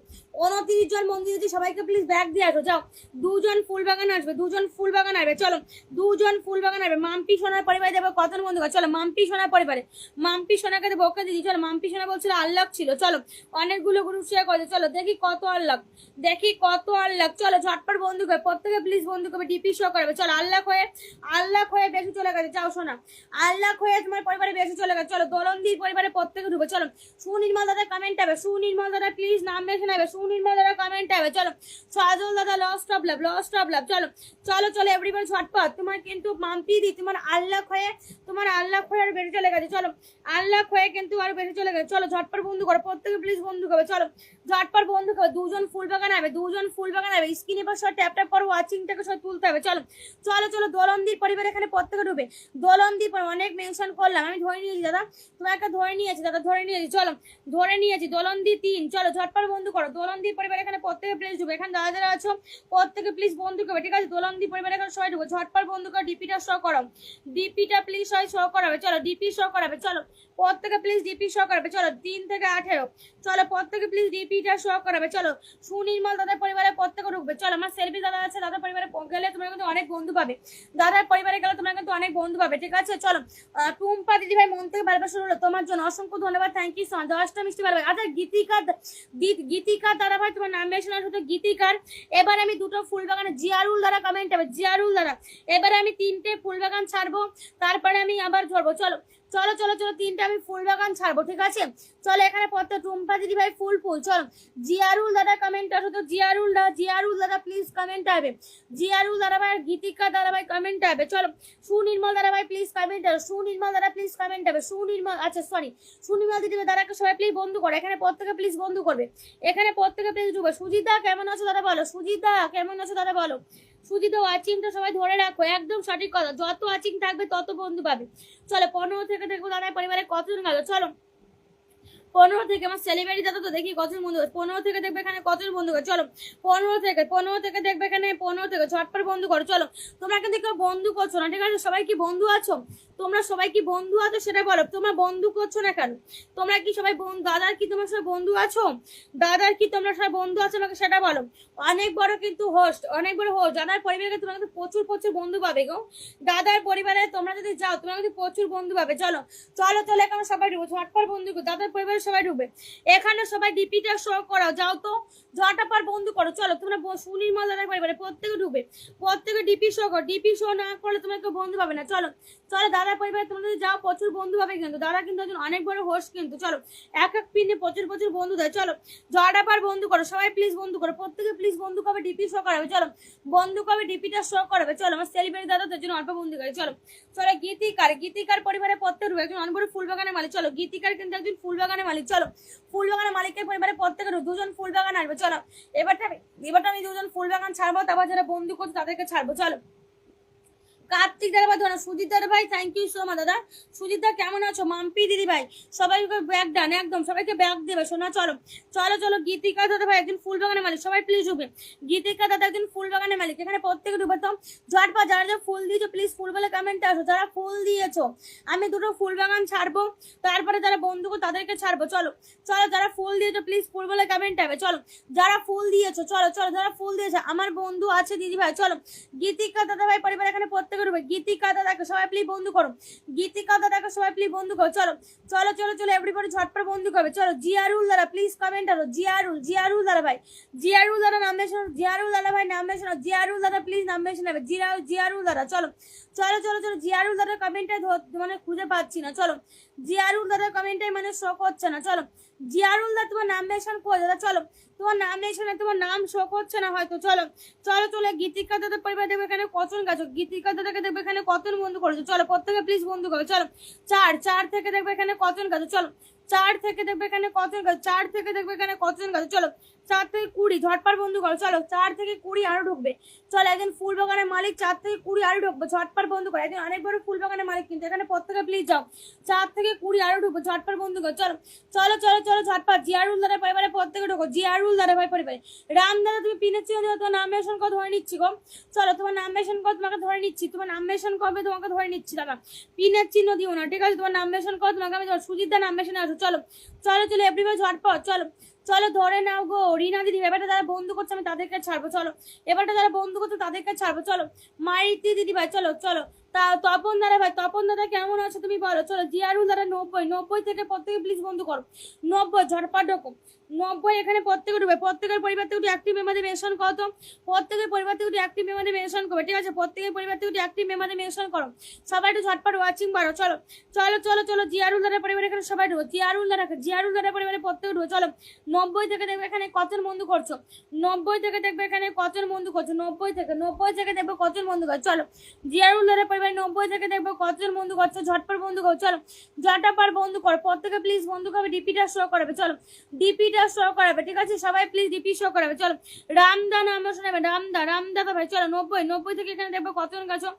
29 জন বন্ধু দিয়েছি, সবাইকে প্লিজ ব্যাগ দিয়ে আসো। যাও 2 জন ফুলবাগান আসবে, 2 জন ফুলবাগান আসবে। চলো 2 জন ফুলবাগান আসবে। মাম্পি সোনার পরিবারে দেবো কত বন্ধু, চলো মাম্পি সোনার পরিবারে, মাম্পি সোনাকে দেবো ওকে দিদি। চলো মাম্পি সোনা বলছিল আল্লাহ ছিল, চলো অনেকগুলো গ্রুপ শেয়ার করে, চলো দেখি কত আল্লাহ, চলো ঝটপট বন্ধু করে প্রত্যেকে প্লিজ বন্ধু করবে, ডিপি শো করবে। চলো আল্লাহ হয়ে বেশি চলে গেছে, যাও শোনা আল্লাহ হয়ে তোমার পরিবারে বেশি চলে গেছে। চলো দোলন্দির পরিবারে প্রত্যেকে ঢুকবে। চলো সুনির্মল দাদা কমেন্ট হবে, সুনির্মল দাদা প্লিজ নাম বেশি নেবে, সুনির্মল দাদা কমেন্ট হবে। চলো সাজল দাদা লস্ট অফ লাভ। চলো চলো চলো এভরিবডি ঝটপট, তোমার কিন্তু মাম্পি দি তোমার আল্লাহ হয়ে আর বেশি চলে গেছে। চলো আল্লাহ হয়ে কিন্তু আর বেশি চলে গেছে। চলো ঝটপট বন্ধু করো প্রত্যেকে প্লিজ বন্ধু করবে। চলো ঝটপট বন্ধু করো, 2 জন ফুলবাগান হবে, 2 জন ফুলবাগান হবে, স্ক্রিনে পর সব ট্যাপ করো, ওয়াচিংটাকে সব তুলতে হবে। চলো চলো চলো দোলন্দির পরিবার এখানে প্রত্যেকে ঢুবে, দোলন্দির পর অনেক মেনশন করলাম আমি, ধরে নিয়েছি দাদা তোমাকে ধরে নিয়েছি দাদা, ধরে নিয়েছি। চলো ধরে নিয়েছি দোলন্দি 3, চলো ঝটপট বন্ধু করো। দোলন্দির পরিবার এখানে প্রত্যেকে প্লিজ ঢুবে, এখানে যারা যারা আছো প্রত্যেকে প্লিজ বন্ধু করবে, ঠিক আছে দোলন্দি পরিবার এখানে সবাই ঢুবে, ঝটপট বন্ধু করো। ডিপিটা শো করো, ডিপিটা প্লিজ সবাই শো করাবে। চলো ডিপি শো করাবে, চলো প্রত্যেকে প্লিজ ডিপি শো করাবে। চলো 3 থেকে 18, চলো প্রত্যেকে প্লিজ ডিপিটা শো করাবে। চলো সুনির্মল দাদার পরিবারে প্রত্যেকে ঢুকবে। চলো আমার সেলফি দাদা আছে, দাদার পরিবারে গেলে তোমরা কিন্তু অনেক বন্ধু পাবে, দাদার পরিবারে গেলে তোমরা কিন্তু অনেক বন্ধু পাবে, ঠিক আছে। চলো টুম্পা দিদি ভাই মন থেকে ভালোবাসা হলো তোমার জন্য, অসংখ্য ধন্যবাদ, থ্যাংক ইউ সো মাচ। 10টা মিষ্টি ভালো। আচ্ছা গীতিকার দাদা ভাই তোমার নাম বেশি না, শুধু গীতিকার। এবার আমি 2টো ফুলবাগানে জিয়ারুল দাদা কমেন্ট হবে, জিয়ারুল দাদা এবারে আমি 3টে ফুলবাগান ছাড়বো, তারপরে আমি আবার ধরবো। চলো চলো চলো চলো, 3টে আমি ফুল বাগান ছাড়বো, ঠিক আছে? চলো এখানে পড়তে টুম্পা দিদি ভাই ফুল ফুল। চলো জিয়ারুল দাদা কমেন্ট আসো তো, জিয়ারুল দাদা প্লিজ কমেন্ট আসবে, জিয়ারুল দাদা ভাই, গীতিকা দাদা ভাই কমেন্ট আসবে। চলো সুনির্মল দাদা ভাই প্লিজ কমেন্ট আসো, সুনির্মল দাদা প্লিজ কমেন্ট আসবে, সুনির্মল, আচ্ছা সরি, সুনির্মল দিদি ভাই দাদাকে সবাই প্লিজ বন্ধু করো, এখানে প্রত্যেকে প্লিজ বন্ধু করবে, এখানে প্রত্যেকে প্লিজ ঢুকবে। সুজিতা কেমন আছো দাদা বলো, সুজিতা কেমন আছো দাদা বলো। সুজিতা ওয়াচিংটা সবাই ধরে রাখো, একদম সঠিক কথা, যত ওয়াচিং থাকবে তত বন্ধু পাবে। চলো 15 থেকে দেখবো দাদা পরিবারে কতজন গেল। চলো 15 থেকে, আমার সেলিব্রিটি দাদা তো দেখি কতজন বন্ধু, 15 থেকে দেখবে এখানে কতজন বন্ধু করে। চলো 15 থেকে দেখবে এখানে, 15 থেকে ঝটপট বন্ধু করো। চলো তোমরা কিন্তু কেউ বন্ধু করছো না, ঠিক আছে? সবাই কি বন্ধু আছো? তোমরা সবাই কি বন্ধু আছো সেটা বলো, তোমরা বন্ধু করছো না কেন? তোমরা কি সবাই দাদার কি তোমরা সবাই বন্ধু আছো? দাদার কি তোমরা সবাই বন্ধু আছো আমাকে সেটা বলো। অনেক বড় কিন্তু হোস্ট, অনেক বড় হোস্ট, দাদার পরিবারে তোমরা কিন্তু প্রচুর প্রচুর বন্ধু পাবে গো। দাদার পরিবারে তোমরা যদি যাও তোমরা কিন্তু প্রচুর বন্ধু পাবে। চলো চলো চলো, এখানে সবাই ঢুকবো, ঝটপট বন্ধু করো, দাদার পরিবারে সবাই ঢুকবে, এখানে সবাই ডিপিটা শো করাও, যাও তো ঝটাপট বন্ধু করো। চলো তোমরা সুনির্মল দাদার পরিবারে প্রত্যেকে ঢুকবে, প্রত্যেকে ডিপি শো করো, ডিপি শো না করলে তোমরা কেউ বন্ধু পাবে না। চলো চলো দাদার পরিবারে তোমরা যদি যাও প্রচুর বন্ধু পাবে কিন্তু, দাদা কিন্তু একজন অনেক বড় হোস্ট কিন্তু। চলো এক এক পিনে প্রচুর প্রচুর বন্ধু দেয়। চলো ঝটাপট বন্ধু করো, সবাই প্লিজ বন্ধু করো, প্রত্যেকে প্লিজ বন্ধু কবে ডিপি শো করাবে। চলো বন্ধু কবে ডিপিটা শো করাবে। চলো আমার সেলিব্রিটি দাদা তার জন্য অল্প বন্ধু করে। চলো চলো গীতিকার পরিবারে প্রত্যেক ঢুকবে, একজন অনেক বড় ফুল বাগানের মালিক। চলো গীতিকার কিন্তু একজন ফুল বাগানের মালিক। চলো ফুল বাগানের মালিকের পরিবারে প্রত্যেকে দুজন ফুল বাগান আসবে। চলো এবারটা আমি দুজন ফুল বাগান ছাড়বো, তারপর যারা বন্ধু করছে তাদেরকে ছাড়বো। চলো কার্তিক দাদা ভাই ধরো, সুজিত দাদা ভাই থ্যাংক ইউ সো মাচ দাদা। সুজিত দা কেমন আছো? মাম্পি দিদি ভাই সবাইকে ব্যাগ ডান, একদম সবাইকে ব্যাগ দেবে শোনা। চলো চলো চলো গীতিকা দাদা ভাই একজন ফুল বাগানের মালিক, সবাই প্লিজ ঢুকবে। গীতিকা দাদা একজন ফুল বাগানের মালিক, এখানে প্রত্যেকে ঢুকবে। তো ঝটপা যারা যারা ফুল দিয়েছো প্লিজ ফুল বলে কমেন্টে আসো, যারা ফুল দিয়েছো। আমি দুটো ফুল বাগান ছাড়বো, তারপরে যারা বন্ধু তাদেরকে ছাড়বো। চলো চলো যারা ফুল দিয়েছো প্লিজ ফুল বলে কমেন্ট হবে। চলো যারা ফুল দিয়েছো, চলো চলো যারা ফুল দিয়েছো আমার বন্ধু আছে দিদি ভাই। চলো গীতিকা দাদা ভাই পরিবার এখানে প্রত্যেকে ঢুকবে, গীতিকা দাদাকে সবাই প্লিজ বন্ধু করো, গীতিকা দাদাকে সবাই প্লিজ বন্ধু করো। চলো চলো চলো চলো এভরিবডি ঝটপট বন্ধু করবে। চলো জিয়ারুল দাদা প্লিজ কমেন্ট করো, জিয়ারুল দাদা ভাই, জিয়ারুল দাদা নাম মেশানো, জিয়ারুল দাদা ভাই নাম মেশানো, জিয়ারুল দাদা প্লিজ নাম মেশানো হবে, জিয়ারুল দাদা। চলো চলো চলো চলো জিয়ারুল দাদার কমেন্টটাই মানে খুঁজে পাচ্ছি না। চলো জিয়ারুল দাদার কমেন্টটাই মানে শো করছে না। চলো জিয়ারুল দা তোমার নাম মেনশন করে দাদা। চলো তোমার নাম মেনশনে তোমার নাম শো করছে না হয়তো। চলো চলো চলো গীতিকা দাদার পরিবার দেখবে এখানে কতজন গেছো, গীতিকা দাদাকে দেখবে এখানে কতজন বন্ধু করেছো। চলো প্রত্যেকে প্লিজ বন্ধু করো। চলো চার থেকে দেখবে এখানে কতজন গেছো। চলো 4 থেকে দেখবে এখানে কতজন গেছো, 4 থেকে দেখবে এখানে কতজন গেছো। চলো 4 থেকে 20 ঝটপট বন্ধু করো। চলো 4 থেকে 20 আরো ঢুকবে। চলো একজন ফুল বাগানের মালিক 4 থেকে 20 আরো ঢুকবে, ঝটপট বন্ধু করো। একজন অনেক বড় ফুল বাগানের মালিক কিন্তু, এখানে প্রত্যেকে প্লিজ যাও 4 থেকে 20 আরো ঢুকবে, ঝটপট বন্ধু করো। চলো চলো চলো চলো ঝটপট জিয়ারুল দাদার পরিবারে প্রত্যেকে ঢুকো, জিয়ারুল দাদা ভাই পরিবারে। রাম দাদা তুমি পিনের চিহ্ন দিও, তোমার নাম মেনশন করে ধরে নিচ্ছি গো। চলো তোমার নাম মেনশন করে তোমাকে ধরে নিচ্ছি, তোমার নাম মেনশন করবে তোমাকে ধরে নিচ্ছি দাদা। পিনের চিহ্ন দিও না, ঠিক আছে? তোমার নাম মেনশন করে তোমাকে আমি সুজিত দা নাম মেনশনে আসো। চলো চলো চলো এভরিবডি ঝটপট। চলো চলো ধরে নাও গো রিনা দিদি, এবারটা যারা বন্ধু করছে আমি তাদেরকে ছাড়বো। চলো এবারটা যারা বন্ধু করছে তাদেরকে ছাড়বো। চলো মাইতি দিদি ভাই চলো চলো তা তপন দাদা ভাই, তপন দাদা কেমন আছো তুমি বলো। চলো জিয়ারুল দাদা 90 থেকে প্রত্যেকে প্লিজ বন্ধু করো, 90 ঝটপট ঢোকো, 90 এখানে প্রত্যেকে ঢুকবে। প্রত্যেকের পরিবার থেকে অ্যাক্টিভ মেম্বারদের মেনশন করো তো, প্রত্যেকের পরিবার থেকে অ্যাক্টিভ মেম্বারদের মেনশন করবে, ঠিক আছে? প্রত্যেকের পরিবার থেকে অ্যাক্টিভ মেম্বারদের মেনশন করো, সবাই একটু ঝটপট ওয়াচিং বাড়ো। চলো চলো চলো চলো জিয়ারুল দাদার পরিবার এখানে সবাই ঢুকো, জিয়ারুল দাদার পরিবারে প্রত্যেকে ঢুকো। চলো 90 থেকে দেখবে এখানে কতজন বন্ধু করছো, 90 থেকে দেখবে এখানে কতজন বন্ধু করছো, 90 থেকে দেখবে কতজন বন্ধু করছো। চলো জিয়ারুল দাদার পরিবারে 90 থেকে দেখবে কতজন বন্ধু করছো, ঝটপট বন্ধু করো। চলো ঝটপট বন্ধু করো, প্রত্যেকে প্লিজ বন্ধু করবে, ডিপিটা শো করাবে। চলো ডিপিটা শো করাবে, ঠিক আছে? সবাই প্লিজ ডিপি শো করাবে। চলো রামদা নাম শোনাবে, রামদা ভাই। চলো 90 থেকে এখানে দেখবে কতজন গেছো,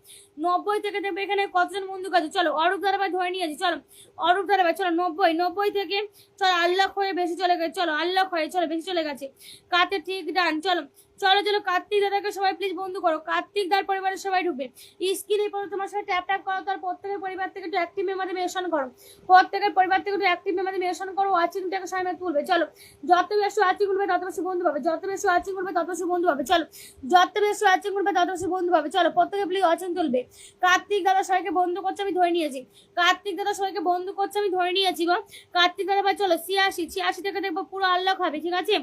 90 থেকে দেখবে এখানে কতজন বন্ধু গেছো। চলো অরূপ দাদা ভাই ধরে নিয়েছি। চলো অরূপ দাদা ভাই চলো 90 থেকে চলো আল্লাহ হয়ে বেশি চলে গেছে, চলো আল্লাহ হয়ে চলো বেশি চলে গেছে, কাতে ঠিক ডান। চলো চলো চলো কার্তিক দাদাকে সবাই প্লিজ বন্ধু করো, কার্তিক দার পরিবারের সবাই ঢুকবে। স্ক্রিনে পরে তোমার সাথে ট্যাপ করো, তার প্রত্যেকের পরিবার থেকে একটু অ্যাক্টিভ মেম্বারদের মেনশন করো, প্রত্যেকের পরিবার থেকে একটু অ্যাক্টিভ মেম্বারদের মেনশন করো, ওয়াচিংটাকে সামনে তুলবে। চলো যত বেশি ওয়াচিং করবে তত বেশি বন্ধু পাবে, যত বেশি ওয়াচিং করবে তত বেশি বন্ধু পাবে। চলো যত বেশি ওয়াচিং করবে তত বেশি বন্ধু পাবে। চলো প্রত্যেকে প্লিজ ওয়াচিং তুলবে। কার্তিক দাদা সবাইকে বন্ধু করছে আমি ধরে নিয়েছি, কার্তিক দাদা সবাইকে বন্ধু করছে আমি ধরে নিয়েছি গো। কার্তিক দাদা ভাই চলো 86 থেকে দেখবো পুরো আল্লাহ হবে, ঠিক আছে?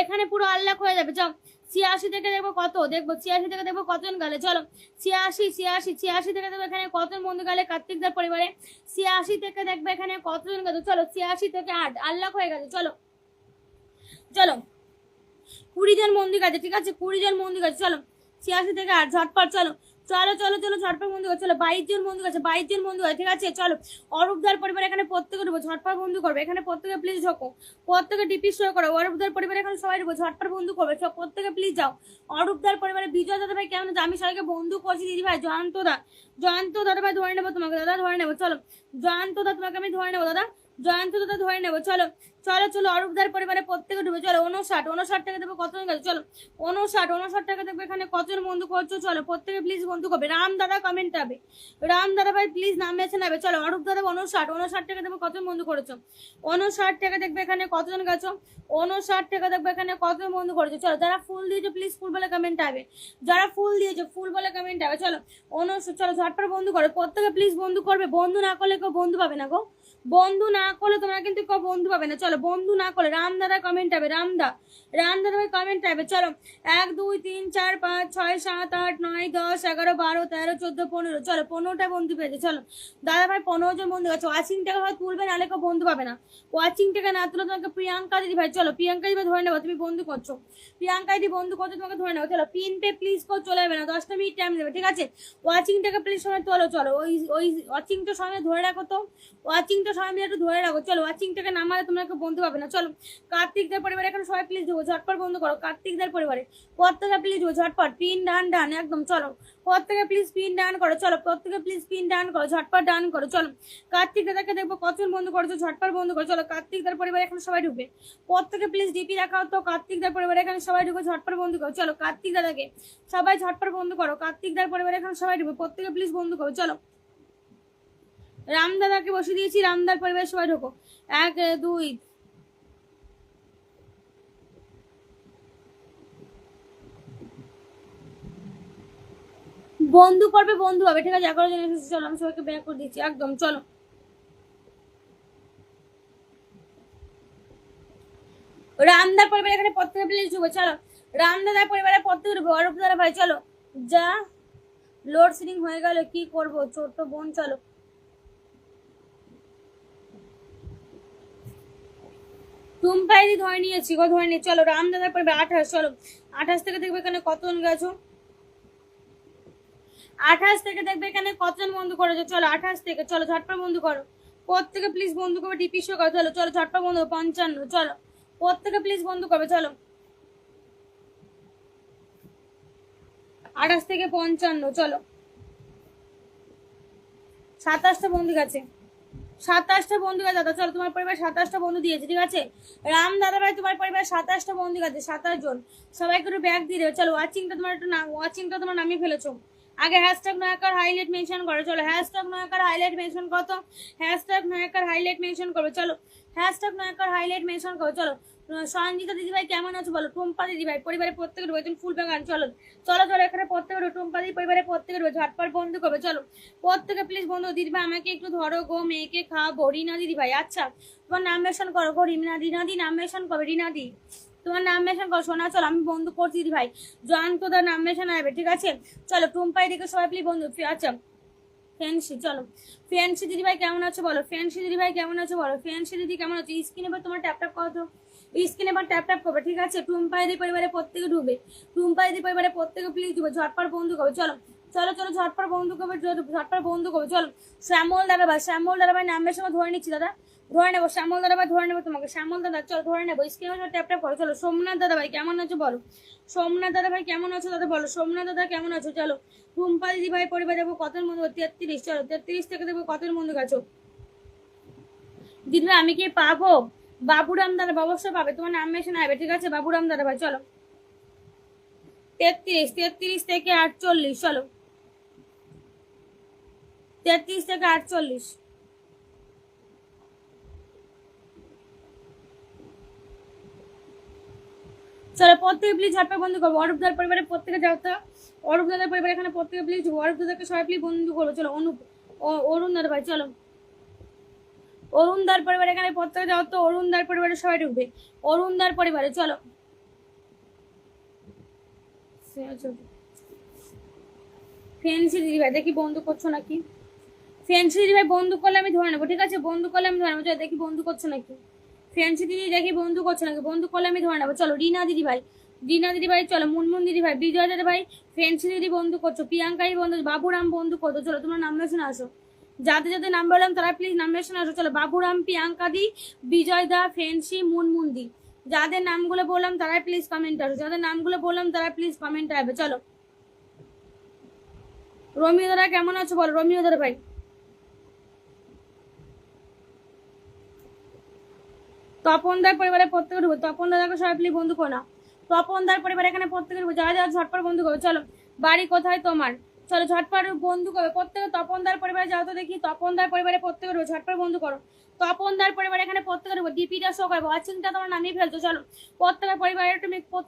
এখানে পুরো আল্লাহ হয়ে যাবে। চল 86 থেকে দেখবো কত, দেখবো 86 থেকে দেখবো কতজন গেলে, চলো 86 থেকে দেখবো এখানে কতজন বন্ধু গেলে কার্তিকদার পরিবারে, 86 থেকে দেখবে এখানে কতজন গেছে, চলো 86 থেকে 8 আনলক হয়ে গেছে, চলো চলো 20 জন বন্ধু গেছে, ঠিক আছে 20 জন বন্ধু গেছে, চলো 86 থেকে 8 ঝটপট, চলো চলো চলো চলো ঝটপট বন্ধু চলো 22 জন বন্ধু আছে, 22 জন বন্ধু আছে, ঠিক আছে চলো অরূপদার পরিবার এখানে প্রত্যেকে ঢুকবো, ঝটপট বন্ধু করবে এখানে প্রত্যেকে প্লিজ ঢোকো, প্রত্যেকে ডিপি শো করো, অরূপদার পরিবার এখানে সবাই ঢুকবো, ঝটপট বন্ধু করবে সব, প্রত্যেকে প্লিজ যাও। অরূপদার পরিবারে বিজয় দাদা ভাই কেমন আছে, আমি সবাইকে বন্ধু করছি দিদি ভাই, জয়ন্ত দাদা ভাই ধরে নেবো তোমাকে, দাদা ধরে নেবো, চলো জয়ন্ত দাদা তোমাকে আমি ধরে নেবো, দাদা জয়ন্ত দাদা ধরে নেবো, চলো চলো চলো অরূপদার পরিবারে প্রত্যেকে ঢুকবে, চলো 59 টাকা দেবো কতজন গেছে, চলো 59 টাকা দেবো এখানে কতজন বন্ধু করছো, চলো প্রত্যেকে প্লিজ বন্ধু করবে, রাম দাদা কমেন্ট হবে, রাম দাদা ভাই প্লিজ নাম বেছে নেবে, চলো অরূপ দাদা 59 টাকা দেবো কতজন বন্ধু করেছো, 59 টাকা দেখবে এখানে কতজন গেছো, 59 টাকা দেখবে এখানে কতজন বন্ধু করেছো, চলো যারা ফুল দিয়েছো প্লিজ ফুল বলে কমেন্ট হবে, যারা ফুল দিয়েছো ফুল বলে কমেন্ট হবে, চলো 59, চলো ঝটপট বন্ধু করো, প্রত্যেকে প্লিজ বন্ধু করবে, বন্ধু না করলে কেউ বন্ধু পাবে না গো, বন্ধু না করলে তোমরা কিন্তু কেউ বন্ধু পাবে না, চলো বন্ধু না করলে রাম দাদা কমেন্ট হবে, রাম দাদা ভাই কমেন্ট হবে, চলো 1 2 3 4 5 6 7 8 9 10 11 12 13 14 15, চলো 15টা বন্ধু পেয়েছে, চলো দাদা ভাই 15 জন বন্ধু আছে, ওয়াচিং টাকা হয় তুলবে নাহলে কেউ বন্ধু পাবে না, ওয়াচিং টাকা না তুলে তোমাকে প্রিয়াঙ্কা দিদি ভাই, চলো প্রিয়াঙ্কা দিদি ধরে নেবো, তুমি বন্ধু করছো, প্রিয়াঙ্কা দিদি বন্ধু করছো তোমাকে ধরে নেবো, চলো পিন পে প্লিজ কেউ চলে যাবে না, 10টা মিনিট টাইম দেবে, ঠিক আছে ওয়াচিং টাকা প্লিজ সময় তোলো, চলো ওই ওই ওয়াচিংটা সময় ধরে রাখো, তো ওয়াচিংটা সময় একটু ধরে রাখো, চলো ওয়াচিংটাকে নামালে তোমরা কেউ বন্ধু পাবে না, চলো কার্তিকদের পরিবারে এখন সবাই প্লিজ ঢুকো, ঝটপট বন্ধ করো কার্তিকদের পরিবারে, প্রত্যেকে প্লিজ ঢুকো ঝটপট, পিন ডান একদম, চলো প্রত্যেকে প্লিজ পিন ডান করো, চলো প্রত্যেকে প্লিজ পিন ডান করো, ঝটপট ডান করো, চলো কার্তিক দাদাকে দেখবো কতজন বন্ধু করছো, ঝটপট বন্ধু করো, চলো কার্তিকদের পরিবারে এখন সবাই ঢুকবে, প্রত্যেকে প্লিজ ডিপি রাখাও, তো কার্তিকদের পরিবারে এখানে সবাই ঢুকো, ঝটপট বন্ধু করো, চলো কার্তিক দাদাকে সবাই ঝটপট বন্ধু করো, কার্তিকদের পরিবারে এখন সবাই ঢুকবে, প্রত্যেকে প্লিজ বন্ধু করো, চলো রাম দাদাকে বসে দিয়েছি, রামদার পরিবারের সবাই ঢোকো, 1 2 বন্ধু করবে বন্ধু হবে, ঠিক আছে 11 জন এসেছে, চলো আমি সবাইকে ব্যাক করে দিচ্ছি একদম, চলো রামদার পরিবার এখানে প্রত্যেকে প্লিজ ঢুকো, চলো রামদাদার পরিবারের প্রত্যেকে ঢুকো, অরূপ দাদা ভাই চলো, যা লোডশেডিং হয়ে গেল কি করব ছোট্ট বোন, চলো টুম্পাইদি ধরে নিয়েছি গো, ধরে নিয়ে চলো রাম দাদার পরিবার 28, চলো 28 থেকে দেখবে এখানে কতজন গেছো, 28 থেকে দেখবে এখানে কতজন বন্ধু করেছো, চলো 28 থেকে, চলো ঝটপট বন্ধু করো, প্রত্যেকে প্লিজ বন্ধু করবে, ডিপি শো করো, চলো চলো ঝটপট বন্ধু 55, চলো প্রত্যেকে প্লিজ বন্ধু করবে, চলো 28 থেকে 55, চলো 27টা বন্ধু গেছে, 27টা বন্ধু গেছে দাদা, চলো তোমার পরিবার 27টা বন্ধু দিয়েছে, ঠিক আছে রাম দাদা ভাই তোমার পরিবার 27টা বন্ধু গেছে, 27 জন সবাইকে একটু ব্যাগ দিয়ে দেবে, চলো ওয়াচিংটা তোমার একটু না, ওয়াচিংটা তোমার নামিয়ে ফেলেছো, আগে হ্যাশট্যাগ নয়াকার হাইলাইট মেনশন করো, চলো হ্যাশট্যাগ নয়াকার হাইলাইট মেনশন করো, তো হ্যাশট্যাগ নয়াকার হাইলাইট মেনশন করবে, চলো হ্যাশট্যাগ নয়াকার হাইলাইট মেনশন করো, চলো সঞ্জিতা দিদি ভাই কেমন আছো বলো, টুম্পা দিদি ভাই পরিবারের প্রত্যেকে ঢুকবে, তুমি ফুল বাগান, চলো চলো চলো এখানে প্রত্যেকে ঢুকবে, টুম্পা দিদি পরিবারের প্রত্যেকে ঢুকবে, ঝটপট বন্ধু করবে, চলো প্রত্যেকে প্লিজ বন্ধু, দিদি ভাই আমাকে একটু ধরো গো, মেয়েকে খাওয়াবো, রিনা দিদি ভাই, আচ্ছা তোমার নাম মেনশন করো গো, রিনা দি নাম মেনশন করবে, রিনা দি তোমার নাম মেনশন করো, শোনা চলো আমি বন্ধু করছি দিদি ভাই, জয়ন্তদার নাম মেনশন আসবে, ঠিক আছে চলো টুম্পাই দিকে সবাই প্লিজ বন্ধু, আচ্ছা ফ্যান্সি, চলো ফ্যান্সি দিদি ভাই কেমন আছো বলো, ফ্যান্সি দিদি ভাই কেমন আছো বলো, ফ্যান্সি দিদি কেমন আছো, স্ক্রিনে এবার তোমার ট্যাপ করো, তো স্ক্রিনে এবার ট্যাপ করবে, ঠিক আছে টুম্পাই দি পরিবারে প্রত্যেকে ঢুকবে, টুম্পাই দি পরিবারে প্রত্যেকে প্লিজ ঢুকবে, ঝটপট বন্ধু করবে, চলো চলো চলো ঝটপট বন্ধু করবে, ঝটপট বন্ধু করবে, চলো শ্যামল দাদা ভাই নামের সময় ধরে নিচ্ছি দাদা, ধরে নেবো শ্যামল দাদা ভাই, ধরে নেবো তোমাকে শ্যামল দাদা, চলো ধরে নেবো, স্ক্রিনে ট্যাপ করো, চলো সোমনাথ দাদা ভাই কেমন আছো বলো, সোমনাথ দাদা ভাই কেমন আছো দাদা বলো, সোমনাথ দাদা কেমন আছো, চলো টুম্পা দিদি ভাই পরিবার দেবো কতজন বন্ধু, 33, চলো 33 থেকে দেবো কতজন বন্ধু গেছো, দিদি ভাই আমি কি পাবো, বাবুরাম দাদা অবশ্যই পাবে, তোমার নাম মেশে আসবে, ঠিক আছে বাবুরাম দাদা ভাই, চলো 33 থেকে 48, চলো 33 থেকে 48, চলো প্রত্যেকে প্লিজ ঝটপট বন্ধু করবো, অরূপদার পরিবারের প্রত্যেকে যাও, তো অরূপদার পরিবার এখানে প্রত্যেকে প্লিজ অরূপদাকে সবাই প্লিজ বন্ধু করো, চলো অরুণ দাদা ভাই, চলো অরুণদার পরিবার এখানে প্রত্যেকে যাও, তো অরুণদার পরিবারের সবাই ঢুকবে, অরুণদার পরিবারে চলো ফ্রেন্ডসি দিদি ভাই দেখি বন্ধু করছো নাকি, ফ্রেন্ডসি দিদি ভাই বন্ধু করলে আমি ধরে নেবো, ঠিক আছে? বন্ধু করলে আমি ধরে নেবো, দেখি বন্ধু করছো নাকি। ফ্রেন্ডসি দিদি দেখি বন্ধু করছো নাকি, বন্ধু করলে আমি ধরে নেবো। চলো রিনা দিদি ভাই, রিনা দিদি ভাই, চলো মুনমুন দিদি ভাই, বিজয় দিদি ভাই, ফ্রেন্ডসি দিদি বন্ধু করছো, প্রিয়াঙ্কাই বন্ধু, বাবুরাম বন্ধু করছো। চলো তোমরা নাম শুনে আসো, যাদের যাদের নাম বললাম তারা প্লিজ নাম শুনে আসো। চলো বাবুরাম, প্রিয়াঙ্কা দি, বিজয় দা, ফ্রেন্ডসি, মুনমুন দি, যাদের নামগুলো বললাম তারা প্লিজ কমেন্ট আসো, যাদের নামগুলো বললাম তারা প্লিজ কমেন্ট আসবে। চলো রোমিও দাদা কেমন আছো বলো, রোমিও দাদা ভাই। তপনদার পরিবারের প্রত্যেকে ঢুকবো, তপন দাদাকে সবাই প্লিজ বন্ধু করো না। তপনদার পরিবার এখানে প্রত্যেকে ঢুকবো, যারা যারা ঝটপট বন্ধু করবে। চলো বাড়ি কোথায় তোমার, চলো ঝটপট বন্ধু করবে প্রত্যেকে। তপনদার পরিবারে যাও তো দেখি, তপনদার পরিবারে প্রত্যেকে ঢুকবো, ঝটপট বন্ধু করো। তপনদার পরিবার এখানে প্রত্যেকে ঢুকবো, ডিপিটা শো করবো, ওয়াচিংটা তোমার নামিয়ে ফেলছো। চলো প্রত্যেকের পরিবারের